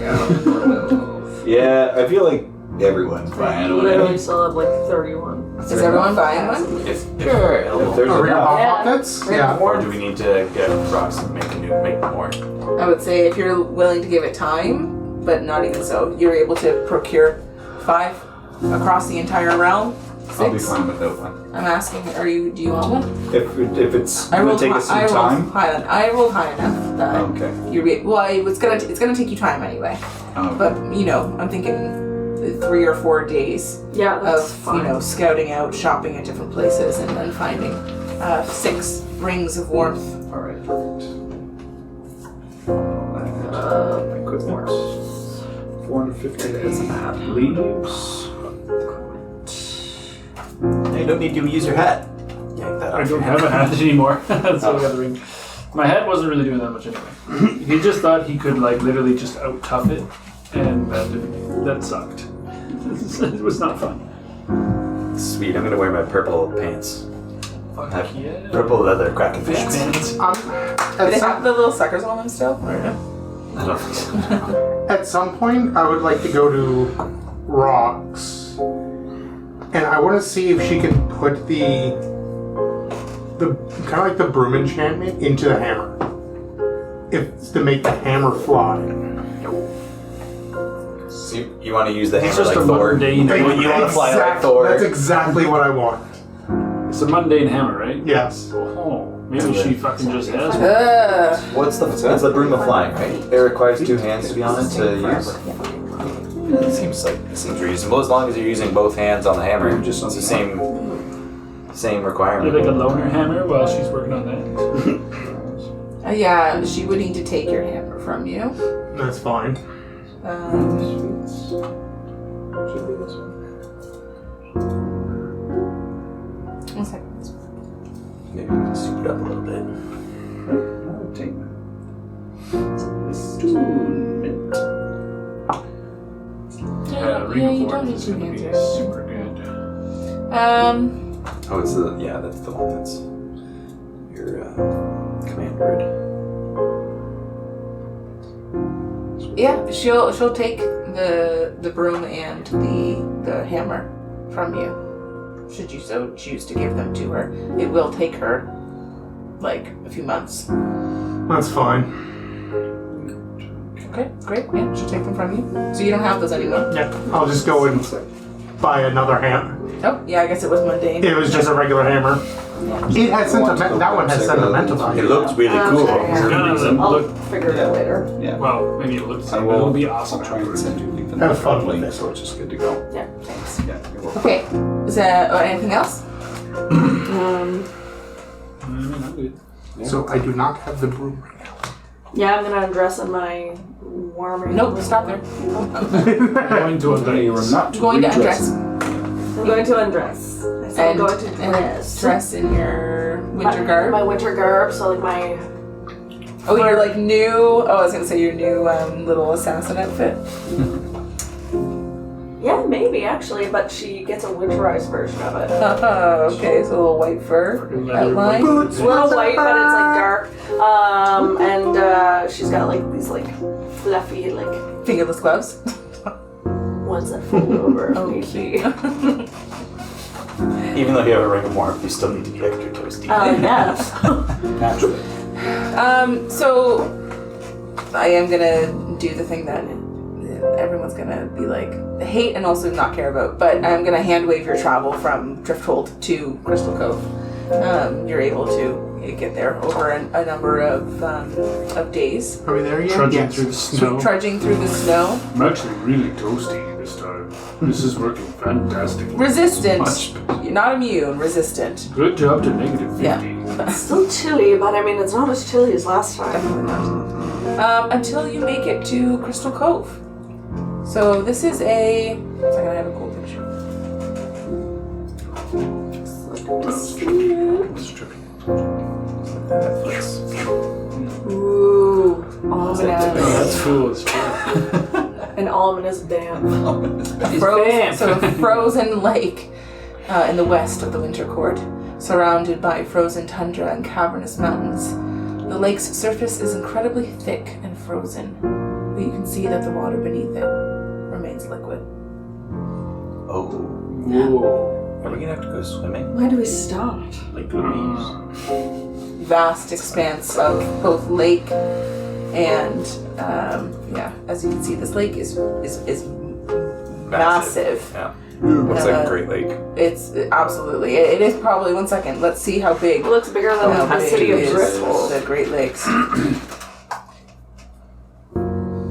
Yeah, I feel like Everyone's buying one. literally still have like 31. Is everyone buying one? If Sure. If there's Over your enough. hot Yeah. pockets? Yeah. or do we need to get rocks and make more? I would say if you're willing to give it time, but not even so, you're able to procure 5 across the entire realm. 6. I'll be fine without one. I'm asking, do you want one? If it's I gonna rolled take hi- us some I rolled time. high. I rolled high enough that Okay. it's gonna take you time anyway. Oh, But I'm thinking 3 or 4 days Yeah, that's of fine. scouting out, shopping at different places, and then finding 6 rings of warmth. all right, perfect. Equipment. 450 Doesn't leaves. You don't need to use your hat. Yank that I off. don't have a hat anymore. That's why we got the ring. My head wasn't really doing that much anyway. He just thought he could literally just out tough it, and that sucked. It was not fun. Sweet. I'm gonna wear my purple pants. Fuck yeah. Purple leather cracking Fish pants. pants. Do At they some, have the little suckers on them still? Or no? I don't think so. at some point, I would like to go to Rocks, and I want to see if she can put the kind of like the broom enchantment into the hammer. If to make the hammer fly. So you want to use the It's hammer just like a Thor? mundane. You want to fly like Exact- Thor? That's exactly what I want. It's a mundane hammer, right? Yes. Oh, maybe she fucking just has one. What's the broom of flying, right? It requires 2 hands to be on it to use. It seems reasonable as long as you're using both hands on the hammer. It's the same You're requirement. like a loner hammer while she's working on that. Yeah, she would need to take your hammer from you. That's fine. Should be this one. 1 second. Maybe you can soup it up a little bit. Yeah, ring yeah, of you Warmth don't need is 2 gonna hands be here. super good. Oh, that's the one that's your command grid. Yeah, she'll take the broom and the hammer from you. Should you so choose to give them to her. It will take her like a few months. That's fine. Okay, great. Yeah, she'll take them from you. So you don't have those anymore. Yeah. I'll just go and buy another hammer. Oh, yeah, I guess it was mundane. It was just a regular hammer. It had sentimental. That one has sentimental It value. looked really Okay. cool. It's gonna I'll look, figure it out later. Yeah. well, maybe it looks I like will. it'll be awesome. I'll try and send you even Have fun with link, it. so it's just good to go. Yeah, thanks. Yeah, you're welcome. Okay. Is there anything else? So I do not have the broom right now. Yeah, I'm gonna undress in my warmer. Nope, stop there. Going to a You were not Going to redressing. I'm going to undress. I said I'm going to dress. dress in your winter garb. My winter garb, so like my. Oh, you're like new. Oh, I was gonna say your new little assassin outfit. Yeah, maybe actually, but she gets a winterized version of it. Oh, okay. So a little white fur outline. It's a little white, but it's like dark. And she's got like these like fluffy like Fingerless gloves. ones that fold over. if Oh, need be. Even though you have a ring of warmth, you still need to be extra toasty. Yes. Naturally. So I am gonna do the thing that everyone's gonna be like hate and also not care about, but I'm gonna hand wave your travel from Drifthold to Crystal Cove. You're able to get there over a number of days, Are we there yet? trudging Yes. through the snow. trudging through the snow. I'm actually really toasty this time. This is working fantastic. Resistant. Much better. You're not immune, resistant. Good job to -50. Yeah. Still chilly, but I mean it's not as chilly as last time. Definitely not. Until you make it to Crystal Cove. So this is a. One second, I have a cool picture. Ooh, ominous. That's cool as fuck. An ominous damp. So a frozen lake in the west of the Winter Court, surrounded by frozen tundra and cavernous mountains. The lake's surface is incredibly thick and frozen, but you can see that the water beneath it remains liquid. Oh. Whoa. Are we gonna have to go swimming? Why do we stop? Like Louise. Vast expanse of both lake and as you can see, this lake is massive. Yeah. Looks like a Great Lake. It's absolutely. It is probably. 1 second. Let's see how big. It looks bigger than how a big city of is Driftwood. the Great Lakes.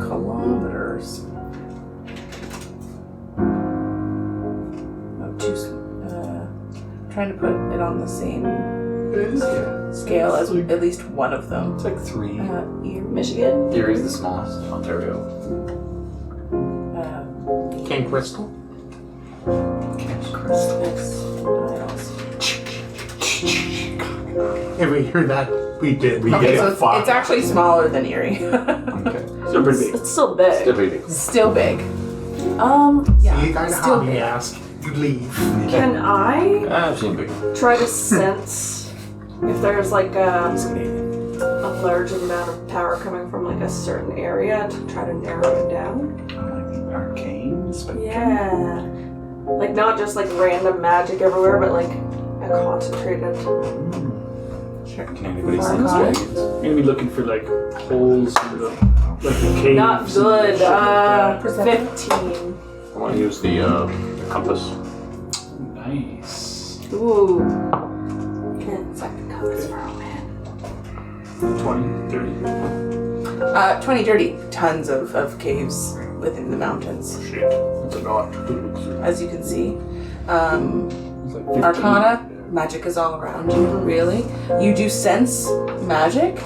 Kilometers. Trying to put it on the same scale as at least one of them. It's like 3. Erie. Michigan? Erie's the smallest. Ontario. King Crystal. If we hear that, we did. We Okay, get so a five. it's actually smaller than Erie. Okay. Still pretty big. It's still big. Still pretty big. Still big. See, you kind of still hobby big. ask. You leave. Can I I've seen big. try to sense if there's like a Canadian. large amount of power coming from like a certain area to try to narrow it down? Arcane spectrum. Yeah. Like not just like random magic everywhere, but like a concentrated. Can anybody see Arcana? dragons? I'm gonna be looking for like holes in the caves. Not good. Shit like 15. I want to use the compass. that. Nice. Ooh. It's like the compass for a man. 20, 30. 20, 30. Tons of caves within the mountains, Shit. That's a lot to look through. as you can see. It's like 15. Arcana, magic is all around you, really. You do sense magic.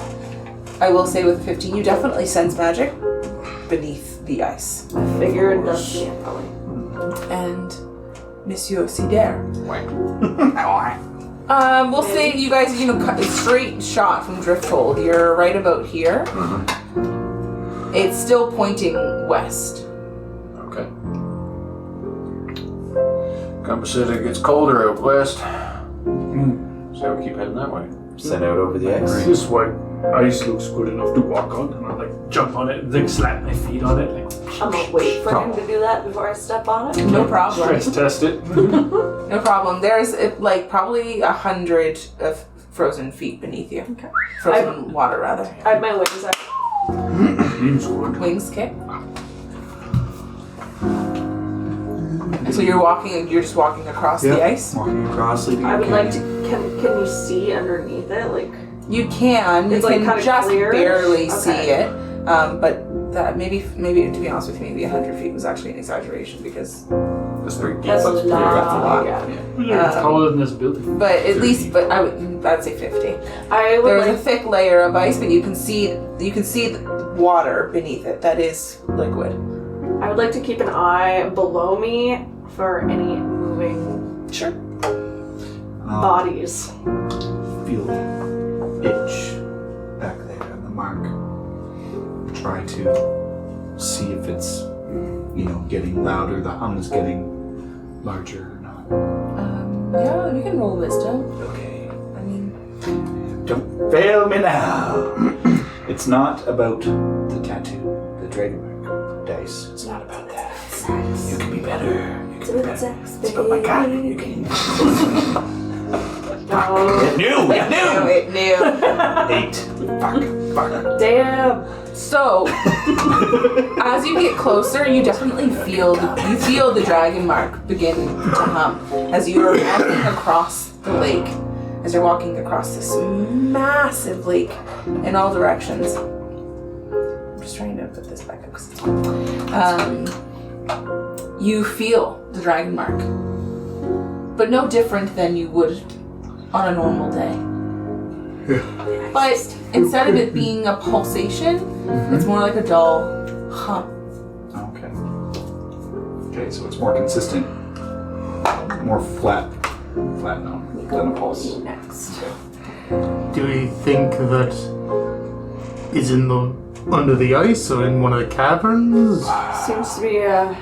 I will say with 15, you definitely sense magic beneath the ice. I figured that's the probably. And Monsieur Sider. Why? We'll say you guys, cut a straight shot from Drifthold. You're right about here. It's still pointing west. Okay. Compass said it gets colder out west. So we keep heading that way. Sent out over the ice. This white ice looks good enough to walk on, and I like jump on it, and like slap my feet on it, like I'm gonna wait for him to do that before I step on it. No problem. stress test it. No problem. There's like probably 100 of frozen feet beneath you. Okay. Frozen water, rather. I have my wings up. Seems good. Wings kick. And so you're just walking across the ice. Walking across, leaving I would Arcane. like to. Can you see underneath it? Like You can. It's You like can kinda just clear? barely Okay. see it. But that maybe to be honest with you, maybe 100 feet was actually an exaggeration because. That's pretty deep. that's a That's lot. That's a lot. Yeah. It's taller than this building. But at least, I'd say 50. I would There's a like. thick layer of ice, but you can see the water beneath it. That is liquid. I would like to keep an eye below me for any moving Sure. bodies. Feel itch back there on the mark. Try to see if it's, getting louder. The hum is getting larger or not. Yeah, we can roll wisdom. Okay. I mean, Don't fail me now. It's not about the tattoo, the dragon mark dice. It's not about that. You can be better. You can be better. It's about my god. You can. Oh, New. it knew. 8. Fuck. damn. So, as you get closer, you definitely feel the dragon mark begin to hum as you are walking across the lake. As you're walking across this massive lake in all directions. I'm just trying to put this back up because it's you feel the dragon mark, but no different than you would on a normal day. But instead of it being a pulsation, it's more like a dull hum. Okay. Okay, so it's more consistent, more flat note than a pulse. Next. Do we think that is under the ice or in one of the caverns? Seems to be a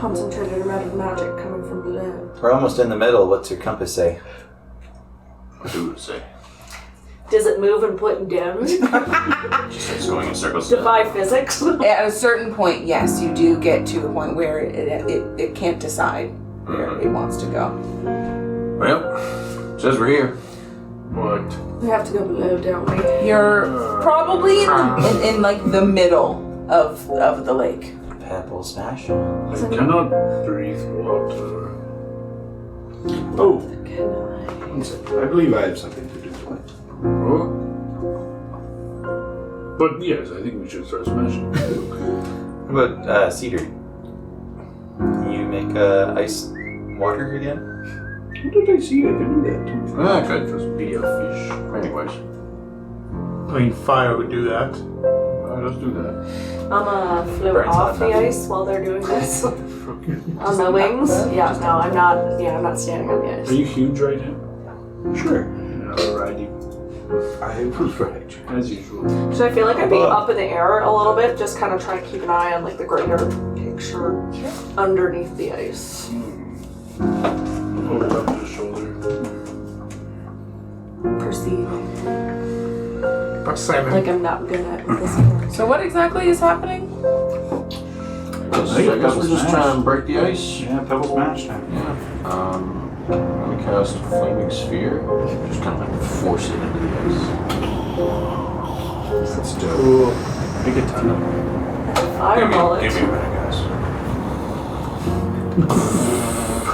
concentrated amount of magic coming from below. We're almost in the middle. What's your compass say? What do you say? Does it move and put damage? Just starts going in circles. Defy physics? At a certain point, yes, you do get to the point where it can't decide where it wants to go. Well, says we're here. What? We have to go below, don't we? You're probably in like the middle of the lake. Pebble smash. I cannot breathe water. Oh, one second. I believe I have something to do with it. Oh. But yes, I think we should start smashing. What about Cedar? Can you make ice water again? What did I see? I can do that. Ah, good. Just be a fish. Anyways, I mean, fire would do that. Let's do that. I'm gonna float Burns off on the nothing. ice while they're doing this. Fucking. On my wings? Yeah, no, I'm not. Yeah, I'm not standing on the Are ice. you huge right now? Sure. Alrighty. I will right. As usual. So I feel like I'd be up in the air a little bit, just kind of try to keep an eye on like the greater picture underneath the ice. Hold it up to the shoulder. Perceiving. Simon. Like I'm not good at this part. So what exactly is happening? I guess we're just trying to break the ice. Yeah, pebble smash time. Yeah. I'm gonna cast Flaming Sphere. Just kind of like force it into the ice. That's dope. Cool. Make a ton of Fireball Give me it. a minute, guys.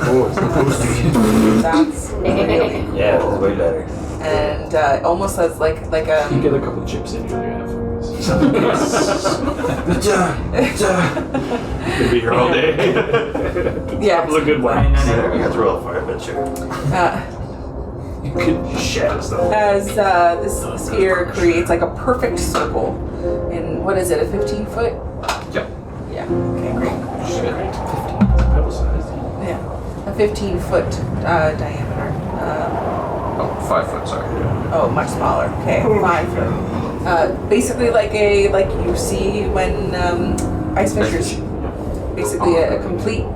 Oh, it's boosty. That's really Yeah, that's way better. and almost as like You a get a couple chips in your half of this. Could be here all day. yeah. Couple of good I ones. know we got to roll for it, but sure. You could shed stuff. As this sphere creates like a perfect circle, in what is it, a 15-foot? Yep. Yeah. Okay, great. Pebble sized. Yeah, a 15-foot diameter. Oh, 5 foot, sorry. Oh, much smaller. Okay, 5 foot. Basically, like you see when ice fishers. Basically, a complete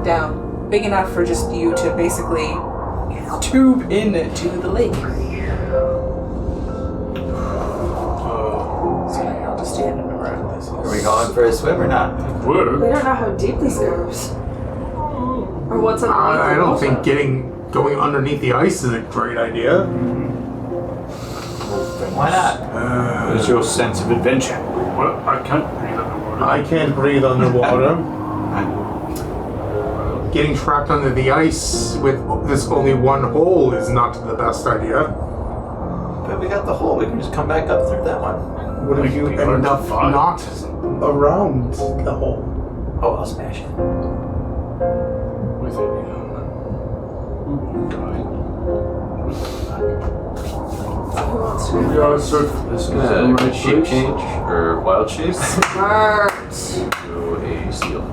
down, big enough for just you to basically tube into the lake. So now you're all just standing around this. Are we going for a swim or not? We Work. don't know how deep this goes. Or what's underneath I the don't water. think going underneath the ice is a great idea. Why not? What is your sense of adventure? Well, I can't breathe underwater. I can't breathe underwater. Getting trapped under the ice with this only one hole is not the best idea. But we got the hole. We can just come back up through that one. What if you It'd be hard end to up find. not around the hole? Oh, I'll smash it. With it, you know. We won't die. Who wants to We are certain this is the right Shape place. change or wild shape Smart. to a seal.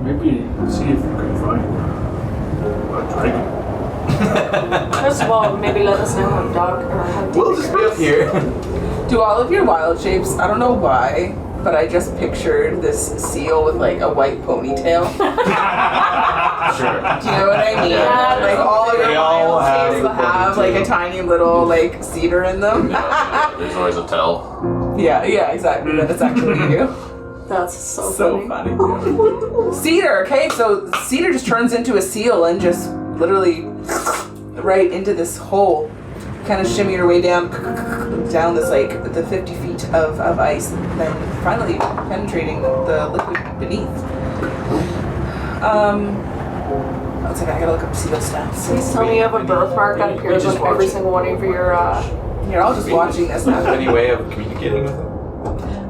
Maybe see if we can find a dragon. First of all, maybe let us know how dark or how deep We'll it just be goes. up here. Do all of your wild shapes, I don't know why, but I just pictured this seal with like a white ponytail. Sure. Do you know what I mean? Yeah, Like all of your they all wild have shapes the have like a tiny little like cedar in them. Yeah, there's always a tell. Yeah, exactly. That's actually you. That's so funny. Cedar, okay, so Cedar just turns into a seal and just literally right into this hole. Kind of shimmy your way down this like the 50 feet of ice, and then finally penetrating the liquid beneath. One second, I gotta look up seal stats. Please tell me you have a birthmark that appears on every single one of your. You're all just watching this now. Any way of communicating with them?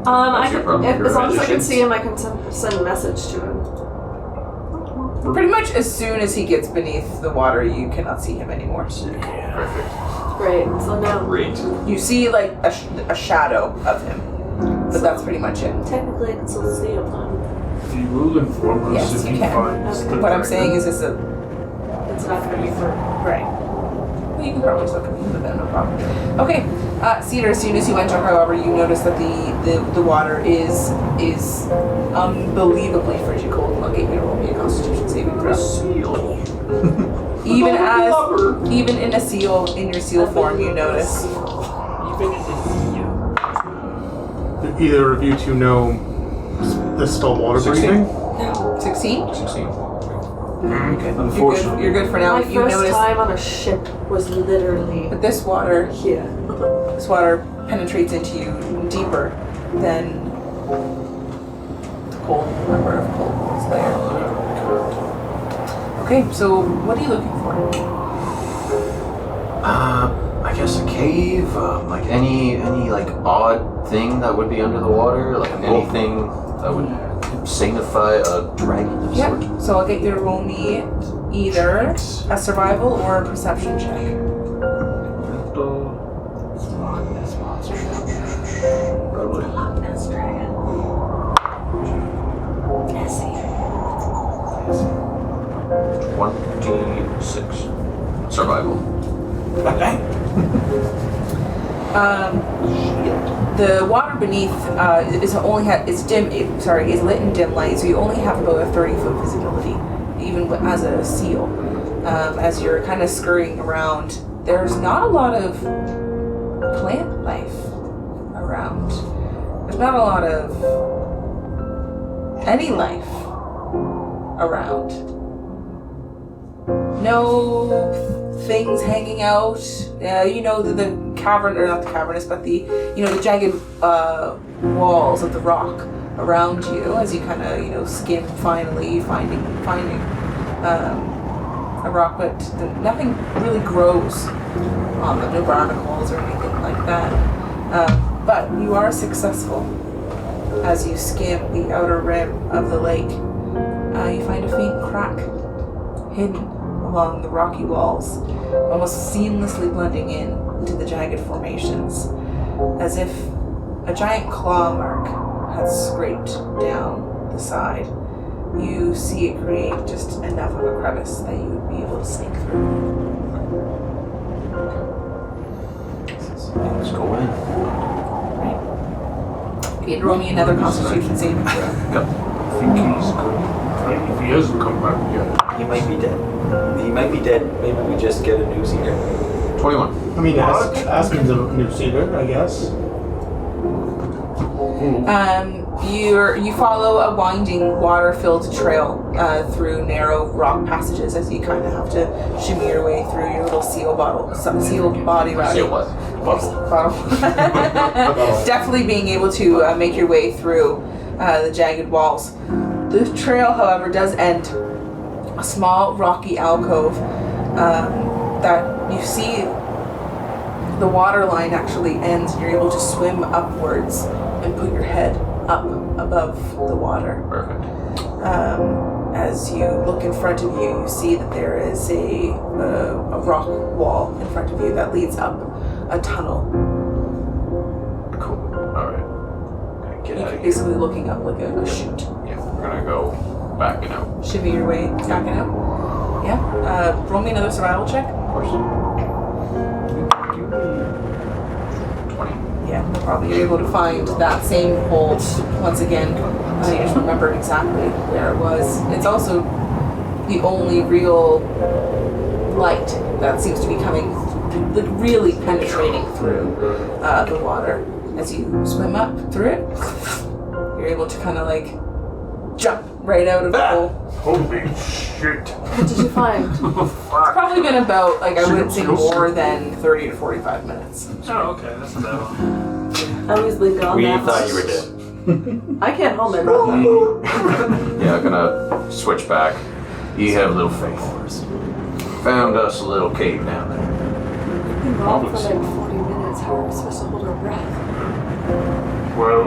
I your can, problem? as Your long as I can magicians? see him, I can send a message to him. Pretty much as soon as he gets beneath the water, you cannot see him anymore. Perfect. Great. So now, Great. You see like a shadow of him, but that's pretty much it. technically, I can still see him. You will inform us Yes, if you he can. finds the What I'm dragon. saying is it's a It's not going to be for. right. Well, you can probably still communicate with them, no problem. Okay, Cedar. As soon as you enter, however, you notice that the water is unbelievably frigid cold. I'll get you to roll me a Constitution saving throw. Even in your seal form, you notice. Do either of you two know the spell water breathing? 16? 16. You're good for now. My You first notice, time on a ship was literally but this water here. penetrates into you deeper than the cold number of cold layer. Okay, so what are you looking for? I guess a cave, like any like odd thing that would be under the water, like anything that would signify a dragon of sort. Yep. So I'll get you to roll me either a survival or a perception check. Probably. 26. Survival. The water beneath is lit in dim light, so you only have about a 30-foot visibility, even as a seal. As you're kind of scurrying around, there's not a lot of plant life around. There's not a lot of any life around. No things hanging out. You know the cavern, or not the cavernous, but the jagged walls of the rock around you as you kind of skim, finally finding a rock, but nothing really grows on them. No barnacles or anything like that. But you are successful as you skim the outer rim of the lake. You find a faint crack hidden along the rocky walls, almost seamlessly blending into the jagged formations, as if a giant claw mark had scraped down the side. You see it create just enough of a crevice that you would be able to sneak through. Let's go in. You can roll me another Constitution saving throw. I think he's good. If he hasn't come back yet. He might be dead. He might be dead. Maybe we just get a news eater. 21. I mean, Aspen's a new seeker, I guess. You follow a winding, water-filled trail through narrow rock passages as you kind of have to shimmy your way through your little seal body routing. Seal what? Bottle. Definitely being able to make your way through the jagged walls. The trail, however, does end a small rocky alcove that you see the water line actually ends, and you're able to swim upwards and put your head up above the water. Perfect. As you look in front of you, you see that there is a rock wall in front of you that leads up a tunnel. Cool. Alright. Get out of here. Basically looking up like a chute. Yeah, we're gonna go backing out. Shimmy your way backing out. Yeah. Roll me another survival check. Of course. 20. Yeah, probably you're able to find that same hole once again. You just remember exactly where it was. It's also the only real light that seems to be coming, like really penetrating through the water. As you swim up through it, you're able to kind of like jump right out of the hole. Holy shit. What did you find? It's probably been about, like, I wouldn't say more than 30 to 45 minutes. Oh, okay, that's not bad. I always leave it on We that. thought you were dead. I can't hold my breath. Yeah, I'm gonna switch back. You have little faith. Found us a little cave down there. We've been gone for like 40 minutes. How are we supposed to hold our breath? Well,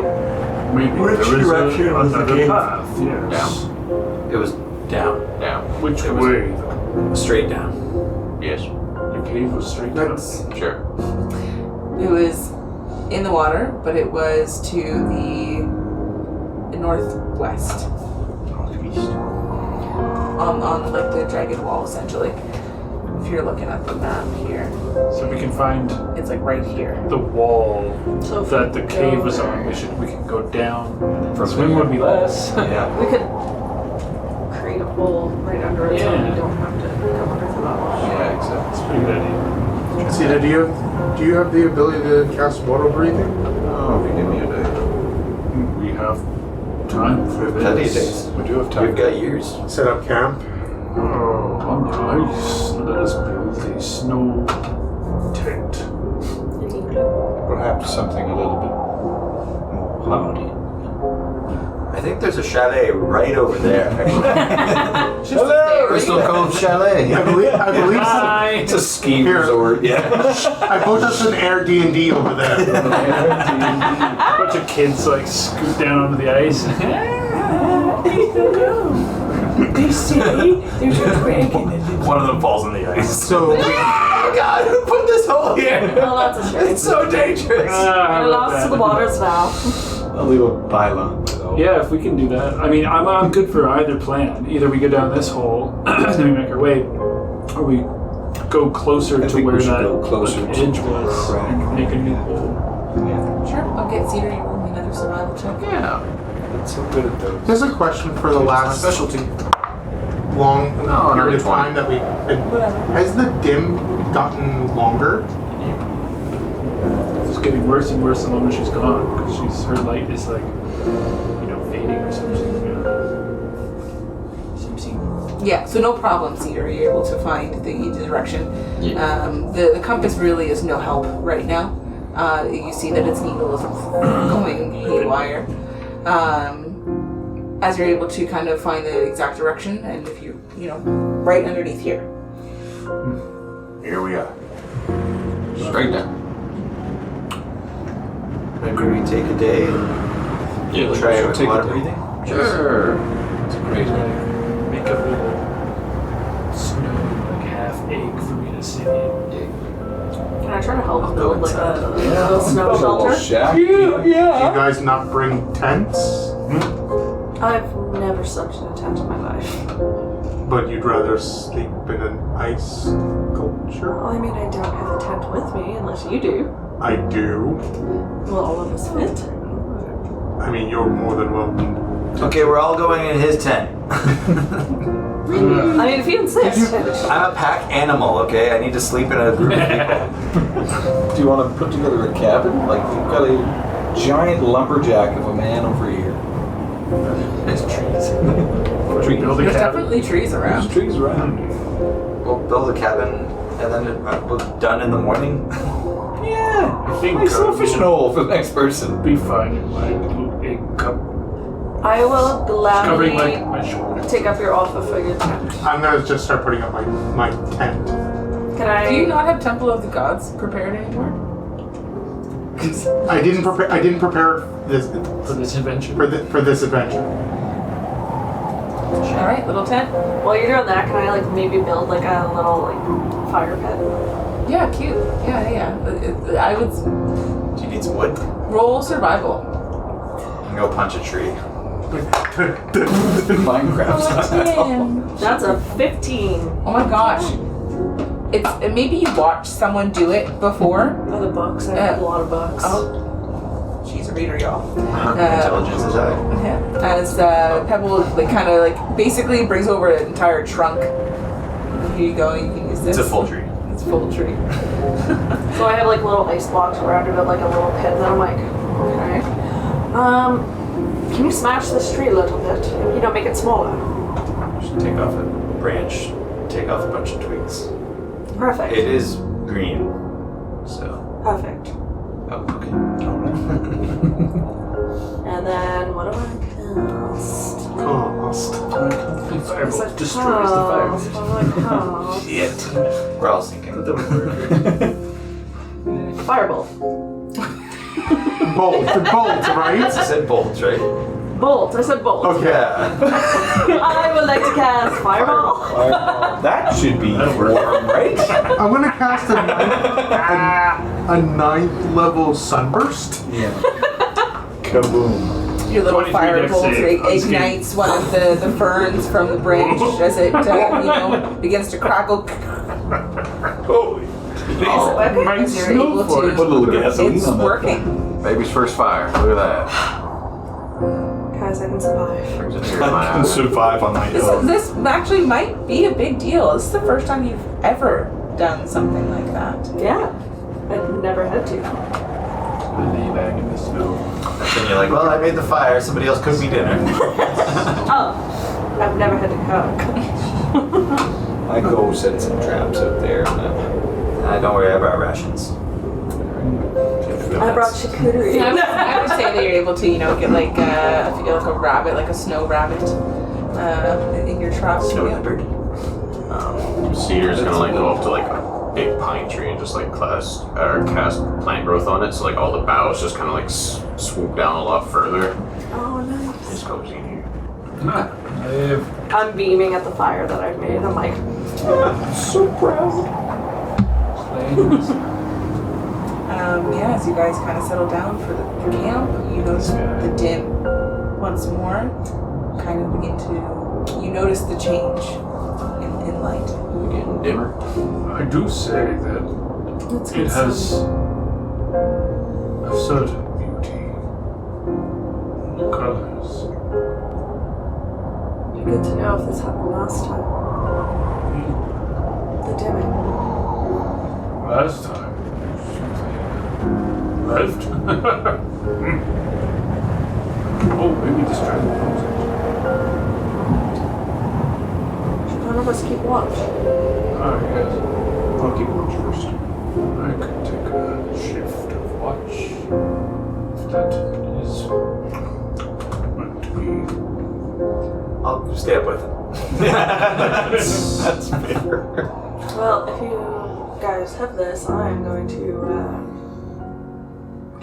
maybe Which there is direction was the another cave? path, yes. It was down. Down. Which It was- way, though? Straight down. Yes. The cave was straight down. Sure. It was in the water, but it was to the northwest. On like the jagged wall, essentially. If you're looking at the map here, So we can find it's like right here. the wall So if that we the go cave was there- on. We can go down. From Swim there. would be less. Yeah. We could create a hole right under it so we Yeah. don't have to go under the level. pretty good idea. Sita, do you have the ability to cast water breathing? Oh, if you give me a day. We have time for Plenty of this. days. We do have time. We've got years. Set up camp. On the ice, let us build a snow tent. Perhaps something a little bit more hardy. I think there's a chalet right over there. Hello! Crystal Cove Chalet. I believe so. It's a ski Here. resort. Yeah. I bought us an Air D&D over there. A bunch of kids like scoot down onto the ice. They say there's a dragon in it. One of them falls in the ice. So Oh God! Who put this hole here? Well, that's a shame. It's so dangerous. We're lost to the waters now. I'll leave a pylon. Yeah, if we can do that. I mean, I'm good for either plan. Either we go down this hole and then we make our way, or we go closer I to think where we should that go closer to edge the was crack. and make a new hole. Sure, I'll get Cedar. You roll me another survival check. Yeah. It's so good at those. here's a question for the My last specialty. long No, period of 20. time that we. Has the dim gotten longer? It's getting worse and worse the longer she's gone because her light is like, fading or something. Yeah, so no problem, Cedar. You're able to find the direction. The compass really is no help right now. You see that its needle is going haywire. As you're able to kind of find the exact direction, and if you right underneath here. Here we are. Straight down. Maybe we take a day and Yeah, try it with take water a day. breathing. Sure. It's a great idea. Make a little snow like half egg for me to sit in. Can I try to help I'll build go like inside. a little snow shelter? shack. Do you guys not bring tents? I've never slept in a tent in my life. But you'd rather sleep in an ice sculpture? Well, I mean, I don't have a tent with me unless you do. I do. Will all of us fit? I mean, you're more than welcome. Okay, we're all going in his tent. I mean, if you insist. I'm a pack animal, okay? I need to sleep in a group of people. Do you want to put together a cabin? Like, we've got a giant lumberjack of a man over here. There's trees. Build a There's cabin. definitely trees around. There's trees around. We'll build a cabin and then we're done in the morning. Yeah. I think Nice little fishing hole for the next person. be fine in my little egg cup. I will Covering gladly my shoulder. take up your offer for your tent. I'm gonna just start putting up my tent. Can I? Do you not have Temple of the Gods prepared anymore? I didn't prepare this For this adventure. for this adventure. All right, little tent. While you're doing that, can I maybe build a little fire pit? Yeah, cute. Yeah. I would Do you need some wood? roll survival. And go punch a tree. Minecraft style. That's a 15. Oh my gosh. Maybe you watched someone do it before. Oh, the books. I have a lot of books. Oh, she's a reader, y'all. Intelligence is high. Yeah. As Pebble basically brings over an entire trunk. Here you go. You can use this. It's a full tree. It's a full tree. So I have little ice blocks around it, like a little pit, and I'm like, okay. Can you smash this tree a little bit? Make it smaller. Just take off a branch, take off a bunch of twigs. Perfect. It is green, so. Perfect. Oh, okay. And then what do I cast? Cost. Firebolt destroys the fire. Shit. We're all sinking. Firebolt. Bolt, right? I said bolts, right? Bolt. I said bolt. Okay. Yeah. I would like to cast fireball. That should be warm, right? I'm gonna cast a ninth level sunburst. Yeah. Kaboom. Your little 23 firebolt dex save. ignites one of the ferns from the branch as it begins to crackle. Holy. As you're able Put a to. little gasoline It's on that. working. Baby's first fire. Look at that. Guys, I can survive. Brings a tear to my I can eye. survive on my own. This actually might be a big deal. This is the first time you've ever done something like that. Yeah. I've never had to. Lay back in the snow. Then you're like, well, I made the fire. Somebody else cooked me dinner. Oh. I've never had to cook. I go set some traps out there. Don't worry, I brought rations. I brought charcuterie. I would say that you're able to, get like a rabbit, like a snow rabbit, in your truck. Snow Yeah. leopard. Cedar's gonna like go up to like a big pine tree and just like cast plant growth on it, so like all the boughs just kind of like swoop down a lot further. Oh, nice. Just goes in here. I'm beaming at the fire that I've made. I'm like, so proud. As you guys kind of settle down for the camp, you notice the dim once more. Kind of begin to, you notice the change in light. We're getting dimmer. I do say that it has a certain beauty. The colors. Good to know if this happened last time. The dimming. Last time, left. Oh, maybe this time. Should one of us keep watch? Ah, yes. I'll keep watch first. I could take a shift of watch. If that is meant to be. I'll stay up with him. That's fair. Well, if you guys have this, I'm going to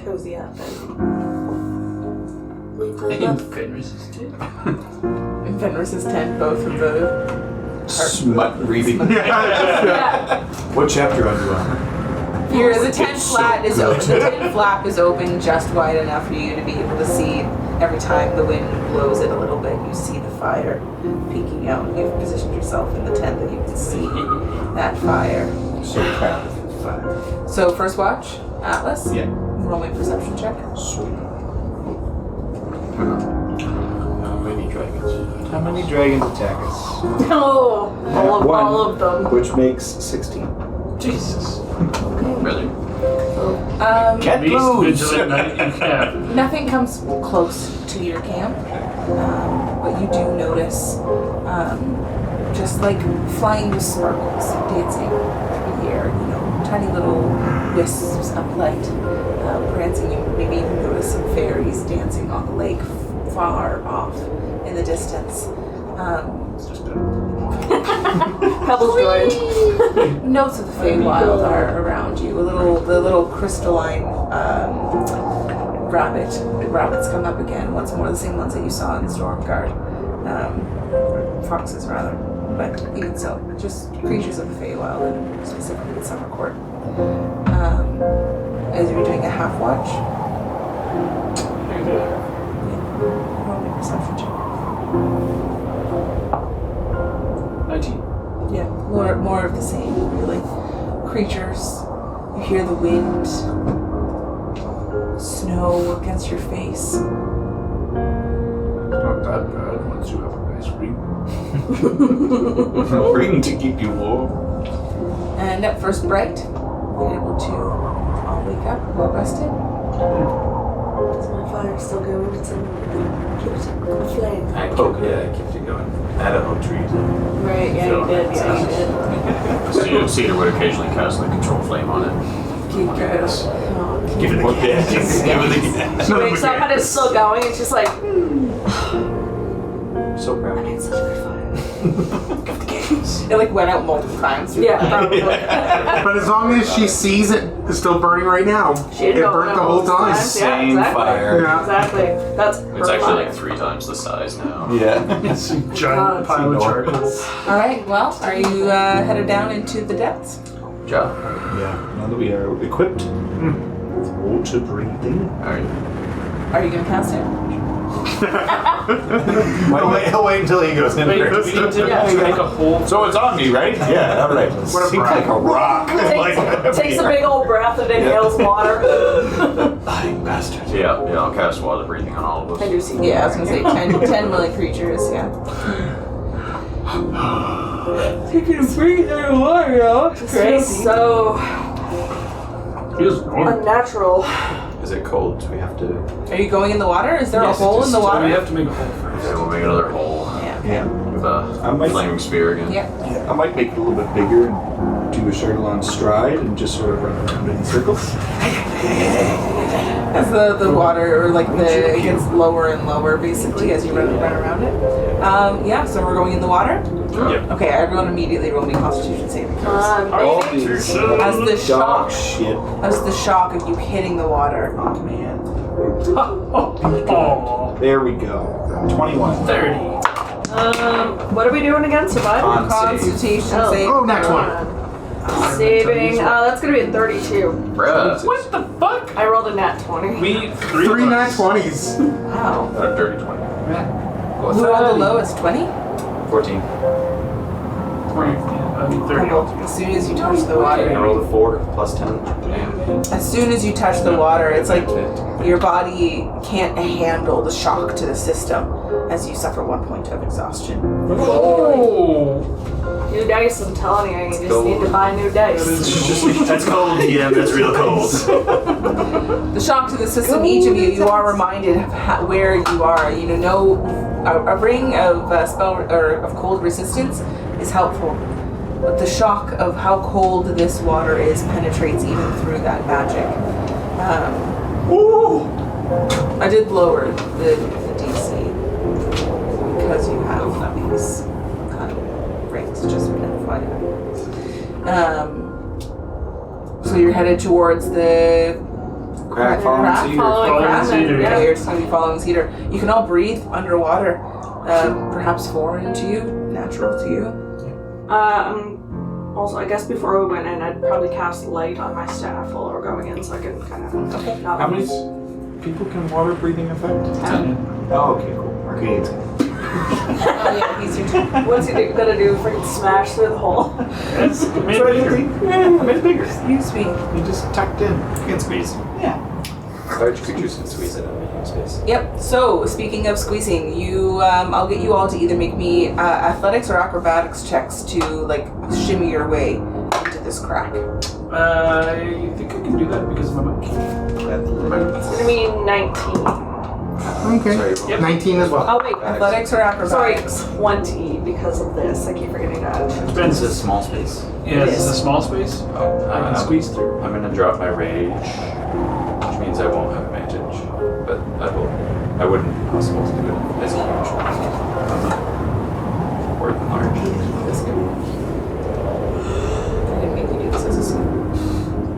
cozy up and leave the In Fenris's tent, both of the Smut reading. Yeah. What chapter are you on? the tent flap is open. The tent flap is open just wide enough for you to be able to see. Every time the wind blows it a little bit, you see the fire peeking out. You've positioned yourself in the tent that you can see that fire. So proud of the fire. So first watch, Atlas. Yeah. Roll me a perception check. Sweet. How many dragons attack us? Oh, all of them. Which makes 16. Jesus. Really? Cat Beast blues! vigilant knight you can. Nothing comes close to your camp, but you do notice just like flying sparkles dancing through the air, tiny little wisps of light prancing. You maybe even notice some fairies dancing on the lake far off in the distance. Pebbles joined. Notes of the Feywild are around you. The little crystalline rabbits come up again. Once more, the same ones that you saw in Stormguard. Foxes, rather. But even so, just creatures of the Feywild, and specifically the Summer Court. As you're doing a half watch, roll me a perception check. 19. Yeah, more of the same, really. Creatures, you hear the wind, snow against your face. It's not that bad once you have a nice ring. A ring to keep you warm. And at first bright, you're able to all wake up, well rested. Is my fire still going? It's a flame. I kept it going. I had a whole tree. Right, yeah, you did. Cedar would occasionally cast like control flame on it. Keep going. Give it a gas. Give it a gas. She wakes up and it's still going. It's just like, So proud. it's such a good fire. It like went out multiple times. Yeah, probably. But as long as she sees it, it's still burning right now. She didn't It go burnt out the whole multiple time. times. Yeah, Same exactly. fire. Yeah. Exactly. That's It's her actually fire. like 3 times the size now. Yeah. It's a giant pile of charcoal. All right. Well, are you headed down into the depths? Job. Yeah. Now that we are equipped with water breathing. Alright. Are you gonna cast it? He'll wait until he goes in Wait, there. we need to make a hole. So it's on me, right? Yeah, alright. What a Seems brag. like a rock. Takes a big old breath and inhales water. Lying bastard. Yeah, I'll cast water breathing on all of us. I do see. Yeah, I was gonna say 10 willing creatures. Yeah. Taking a break in the water, though. This feels so Feels warm. unnatural. Is it cold? Do we have to? Are you going in the water? Is there a hole in the So water? we have to make a hole first. Okay, we'll make another hole Yeah. Yeah. with I a might- flaming spear again. Yeah. I might make it a little bit bigger and do a Charlotte stride and just sort of run around in circles. As the water, or like it gets lower and lower, basically, as you run around it. Yeah. So we're going in the water. Yep. Okay. Everyone immediately roll me Constitution saving throws. All these As the dog shock, shit. as the shock of you hitting the water. Oh man. Oh, There we go. 21. 30. What are we doing again? Survival? Constitution Oh. save. Oh, nat 20. Saving. That's gonna be a 32. Bruh. What the fuck? I rolled a nat 20. We 3 nat 20s. Wow. A dirty 20. Who rolled the lowest? 20? 14. 20. I mean 30. As soon as you touch the I water. rolled a 4 plus 10. As soon as you touch the water, it's like your body can't handle the shock to the system as you suffer 1 point of exhaustion. Oh! New dice, I'm telling you, you just need to buy new dice. That's cold, DM. That's real cold. The shock to the system, each of you are reminded of where you are. You know, a ring of spell or of cold resistance is helpful, but the shock of how cold this water is penetrates even through that magic. I did lower the DC because you have these kind of rings, just for FYI. So you're headed towards the Crack, following Following crack. Cedar, Yeah, yeah. you're just going to be following Cedar. You can all breathe underwater. Perhaps foreign to you, natural to you. Also, I guess before we went in, I'd probably cast light on my staff while we're going in so I can kind of. How many people can water breathing affect? 10. Oh, okay, cool. Arcade's Oh yeah, he's your turn. What's he gonna do? Freaking smash through the hole? It's made bigger. Yeah, it's bigger. Excuse me. You just tucked in. You can squeeze. Yeah. Large creatures can squeeze it and make it space. Yep. So speaking of squeezing, you, I'll get you all to either make me athletics or acrobatics checks to like shimmy your way into this crack. I think I can do that because of my monkey. It's gonna be 19. Okay. Sorry, 19 as well. Oh wait, Athletics or sorry, acrobatics? 20 because of this. I keep forgetting that. This is a small space. Yeah, this is is. a small space. I can squeeze through. I'm gonna drop my rage, which means I won't have advantage. But I will. I wouldn't be possible to do it as a huge one. Or even large. This guy. I didn't make you do this as a small.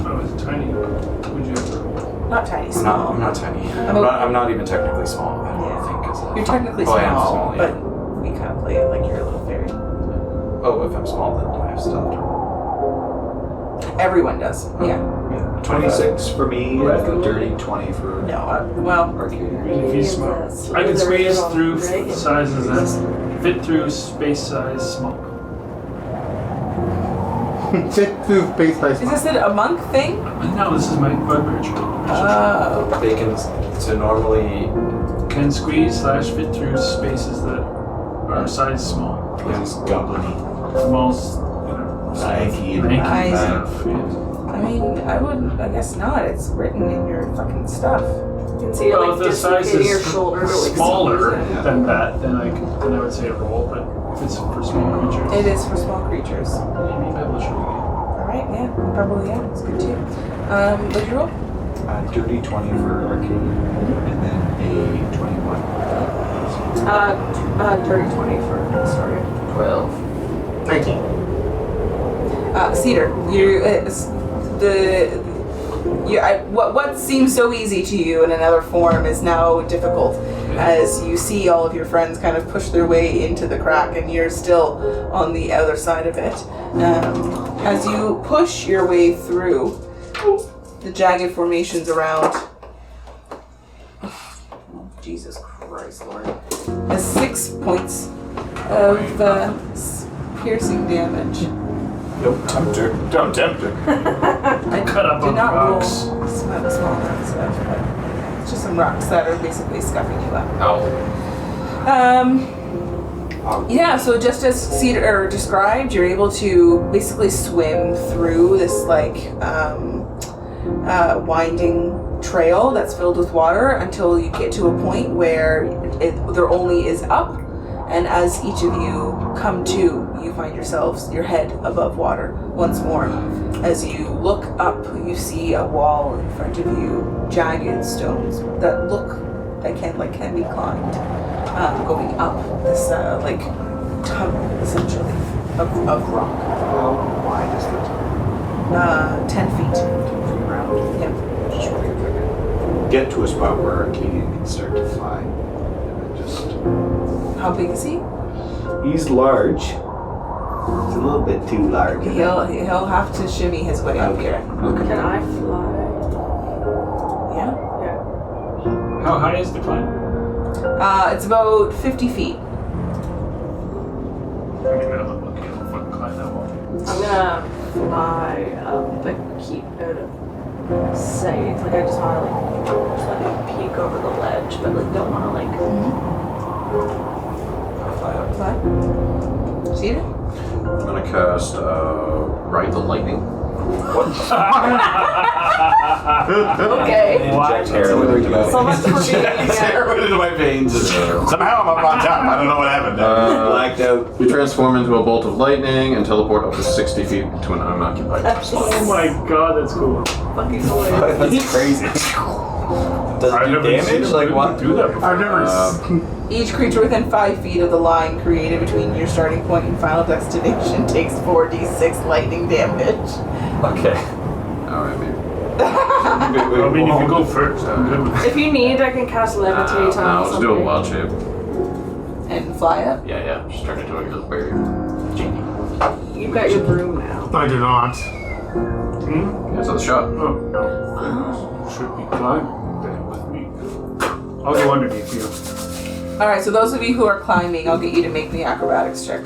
Oh, it's tiny. Would you have to roll? Not tiny, I'm small. not tiny. about- I'm not even technically small. I don't Yeah. think. You're technically Oh, I am small, small, yeah. but we kind of play it like you're a little fairy. Oh, if I'm small, then do I have stuff to roll? Everyone does. Yeah. 26 for me, Right. and a dirty 20 for No. Well. Arcade. If he's small. I can squeeze through sizes that fit through space size small. Sit through space by Is this a monk thing? No, this is my bugbear trick. Oh. They can. So normally, Can squeeze / fit through spaces that are size small. He's goblin-y. Small's, Lanky and Lanky. I see. Yeah. I mean, I guess not. It's written in your fucking stuff. You can see Well, like if the size dislocating your is shoulder to like smaller squeeze it. than that, then I would say a roll. But if it's for small creatures, It is for small creatures. maybe I will show Alright, yeah. Probably, yeah. It's good too. What'd you roll? Dirty 20 for Arcade, and then a 21. Dirty 20 for story. 12. 19. Cedar. What seems so easy to you in another form is now difficult as you see all of your friends kind of push their way into the crack and you're still on the other side of it. As you push your way through the jagged formations around. Oh, Jesus Christ, Lord. 6 points of piercing damage. Don't tempt her. Don't tempt her. I Cut up did on not roll rocks. small stuff, but it's just some rocks that are basically scuffing you up. Ow. Yeah, so just as Cedar described, you're able to basically swim through this winding trail that's filled with water until you get to a point where there only is up, and as each of you come to, you find your head above water once more. As you look up, you see a wall in front of you, jagged stones that can be climbed, going up this tunnel essentially of rock. How wide is the tunnel? 10 feet. 10 feet round. Yeah. Just wondering if I can get to a spot where Arcadian can start to fly. And then just. How big is he? He's large. He's a little bit too large. He'll have to shimmy his way up here. Okay. Can I fly? Yeah. Yeah. How high is the climb? It's about 50 feet. I mean, I don't look at fucking climb that wall. I'm gonna fly up, but keep out of sight. Like I just wanna just let me peek over the ledge, but don't wanna Fly up. Fly. See it? I'm gonna cast Ride the Lightning. Okay. Inject heroin into my So much for being Heroin into my veins. Somehow I'm up on top. I don't know what happened. Blacked out. You transform into a bolt of lightning and teleport up to 60 feet to an unoccupied spot. Oh my god, that's cool. fucking hilarious. That's crazy. Does it do damage? Like what? Do that before. I've never Each creature within 5 feet of the line created between your starting point and final destination takes 4d6 lightning damage. Okay. Alright, maybe. I mean, if you go first, I'm good with If you need, I can cast levitate on no, let's do a something. wild shape. And fly up. Yeah. Just turn into a little berry. Genie. You've got your broom now. I do not. That's the shot. Oh, no. Fairies should be climbing then with me. I'll go underneath you. Alright, so those of you who are climbing, I'll get you to make the acrobatics check.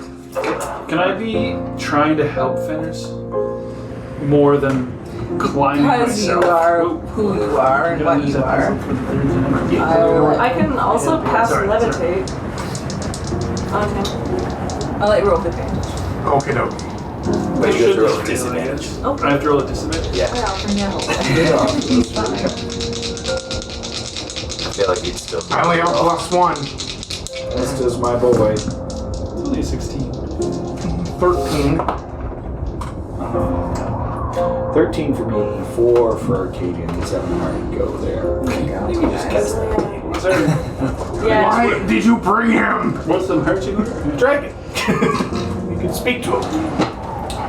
Can I be trying to help Fenris more than climbing Because you myself? are Whoa. who you are and I'm what gonna use you that are. pencil for the third time. I'll, I can also cast Sorry. levitate on him. I'll let you roll with advantage. Okay, no. But you have to roll Should with disadvantage. I have to roll a disadvantage? Yeah. No. Everything's fine. I feel like you'd still. I only have +1. This is my boy. It's only a 16. 13. 13 for me, 4 for Arcadian, 7 hard to go there. You can just cast it. Yeah. Why did you bring him? What's the merchant order? Dragon! You can speak to him.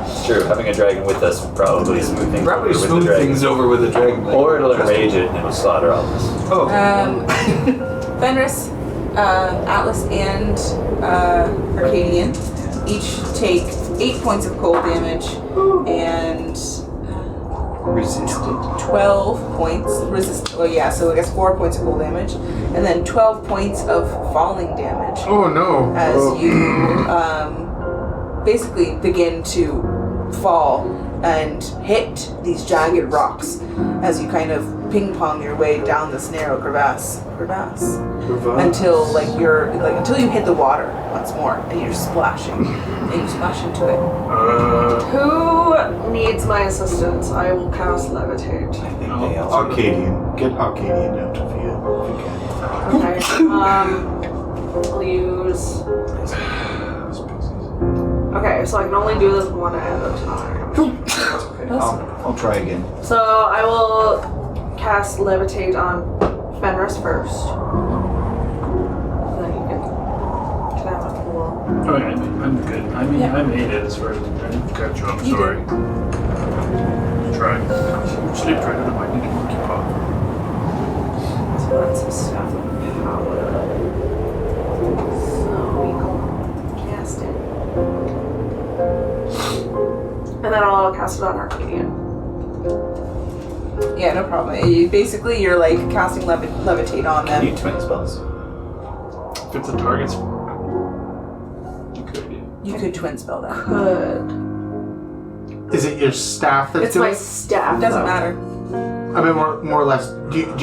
It's true, having a dragon with us would probably smooth things over Probably with the smooth dragon. things over with a dragon. Or it'll enrage it and it'll slaughter all of us. Oh. Fenris, Atlas, and Arcadian each take 8 points of cold damage and Resisted. 12 points so I guess 4 points of cold damage, and then 12 points of falling damage Oh no. as you basically begin to fall and hit these jagged rocks as you kind of ping pong your way down this narrow crevasse until until you hit the water once more and you're splashing and you splash into it. Who needs my assistance? I will cast levitate. I think they also Arcadian. Get Arcadian out of here if you can. Okay. I'll use. Okay, so I can only do this one at a time. Okay, I'll try again. So I will cast levitate on Fenris first. Then you can have a cool. Oh, yeah, I'm good. I mean, Yeah. I made it as far as I didn't cut you. I'm sorry. Try. Sleep right out of my little monkey paw. So that's some stuff of power. So we go cast it. And then I'll cast it on Arcadian. Yeah, no problem. You're like casting levitate on Can you them. twin spells? If it's a target's. You could, yeah. You could twin spell that. Good. Is it your staff that's It's doing my it? staff. Doesn't though. matter. I mean, more or less. Would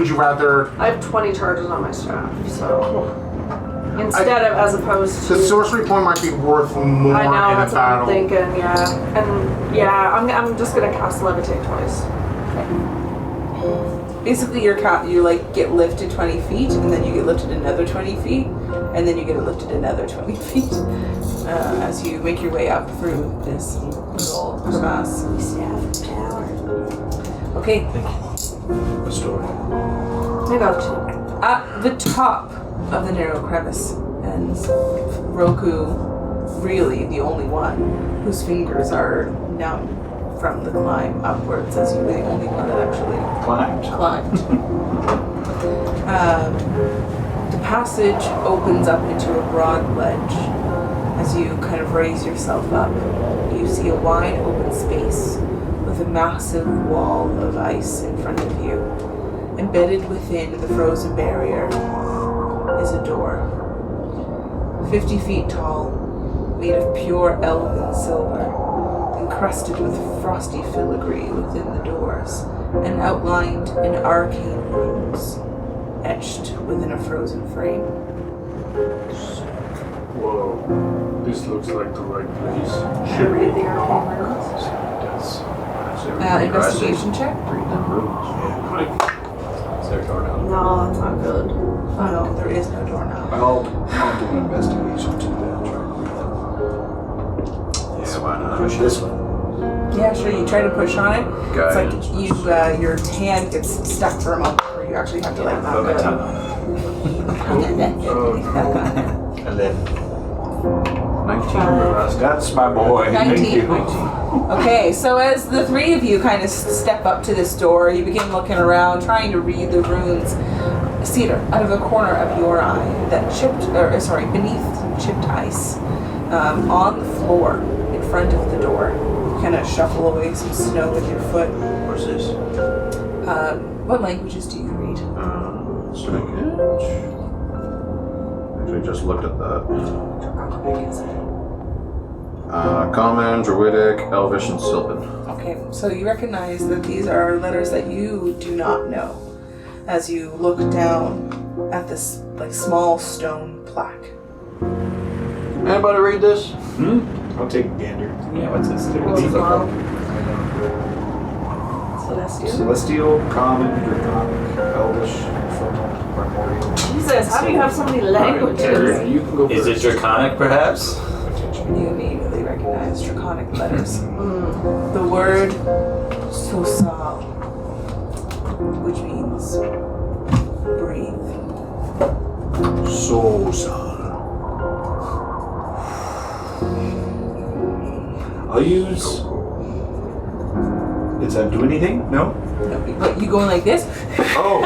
you rather? I have 20 charges on my staff, so. Instead of as opposed to. The sorcery point might be worth more I know, in a that's what I'm battle. thinking, yeah. And yeah, I'm just gonna cast Levitate twice. Basically, you like get lifted 20 feet, and then you get lifted another 20 feet, and then you get lifted another 20 feet as you make your way up through this little crevasse. Okay, A story. I got two. at the top of the narrow crevice, and Roku, really the only one whose fingers are numb from the climb upwards, as you were the only one that actually climbed. The passage opens up into a broad ledge. As you kind of raise yourself up, you see a wide open space with a massive wall of ice in front of you. Embedded within the frozen barrier is a door. 50 feet tall, made of pure elven silver, encrusted with frosty filigree within the doors, and outlined in arcane runes, etched within a frozen frame. Whoa. This looks like the right place. Should read the arcane runes. Investigation check? Read them runes. Is there a door now? No, that's not good. Oh no, there is no door now. I'll do an investigation too then. Try and read them. Yeah, why not? Push this one. Yeah, sure, you try to push on it. It's Guidance. like you, your hand gets stuck for a moment before you actually have to like knock Put my it tongue out. on it. And then 19. that's my boy. 19. Thank you. Okay, so as the three of you kind of step up to this door, you begin looking around, trying to read the runes. Cedar, out of the corner of your eye, beneath chipped ice, on the floor in front of the door, you kind of shuffle away some snow with your foot. What's this? What languages do you read? Sunbreach. Actually, just looked at that. Common, Druidic, Elvish, and Sylvan. Okay, so you recognize that these are letters that you do not know as you look down at this like small stone plaque. Anybody read this? I'll take a gander. Yeah, what's this? What's it called? Celestial. Celestial, Common, Draconic, Elvish, Infernal, Primordial. Jesus, how do you have so many languages? You can go Is it first. draconic, perhaps? You immediately recognize draconic letters. The word Sosal, which means breathe. Sosa. I'll use. Does that do anything? No? No, but you going like this? Oh!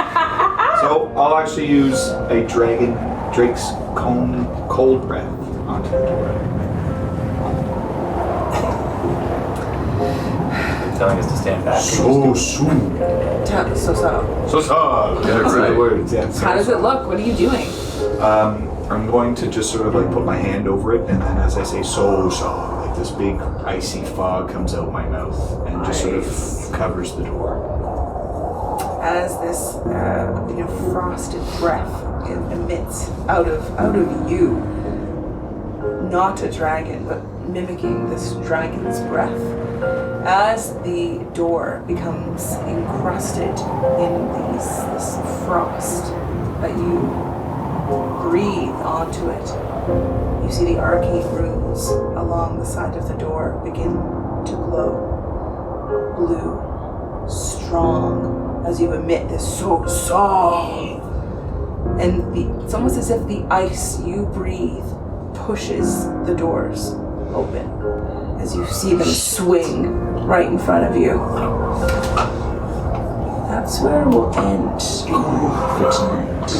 So I'll actually use a Drake's cold breath onto the door. They're telling us to stand back. So soon. Sosal. Sosa! That's right. the words, yeah. How does it look? What are you doing? I'm going to just sort of like put my hand over it, and then as I say Sosa, like this big icy fog comes out my mouth and just sort of covers the door. As this frosted breath emits out of you, not a dragon, but mimicking this dragon's breath, as the door becomes encrusted in this frost that you breathe onto it, you see the arcane runes along the side of the door begin to glow blue, strong, as you emit this so and it's almost as if the ice you breathe pushes the doors open as you see them swing right in front of you. That's where we'll end for tonight.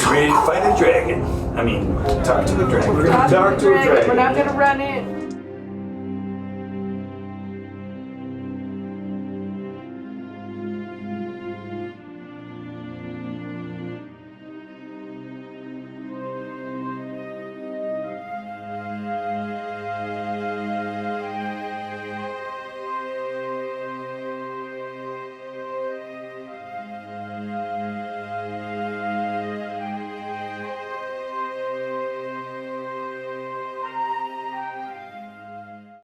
Ready to fight a dragon. I mean, talk to the dragon. We're not gonna run it.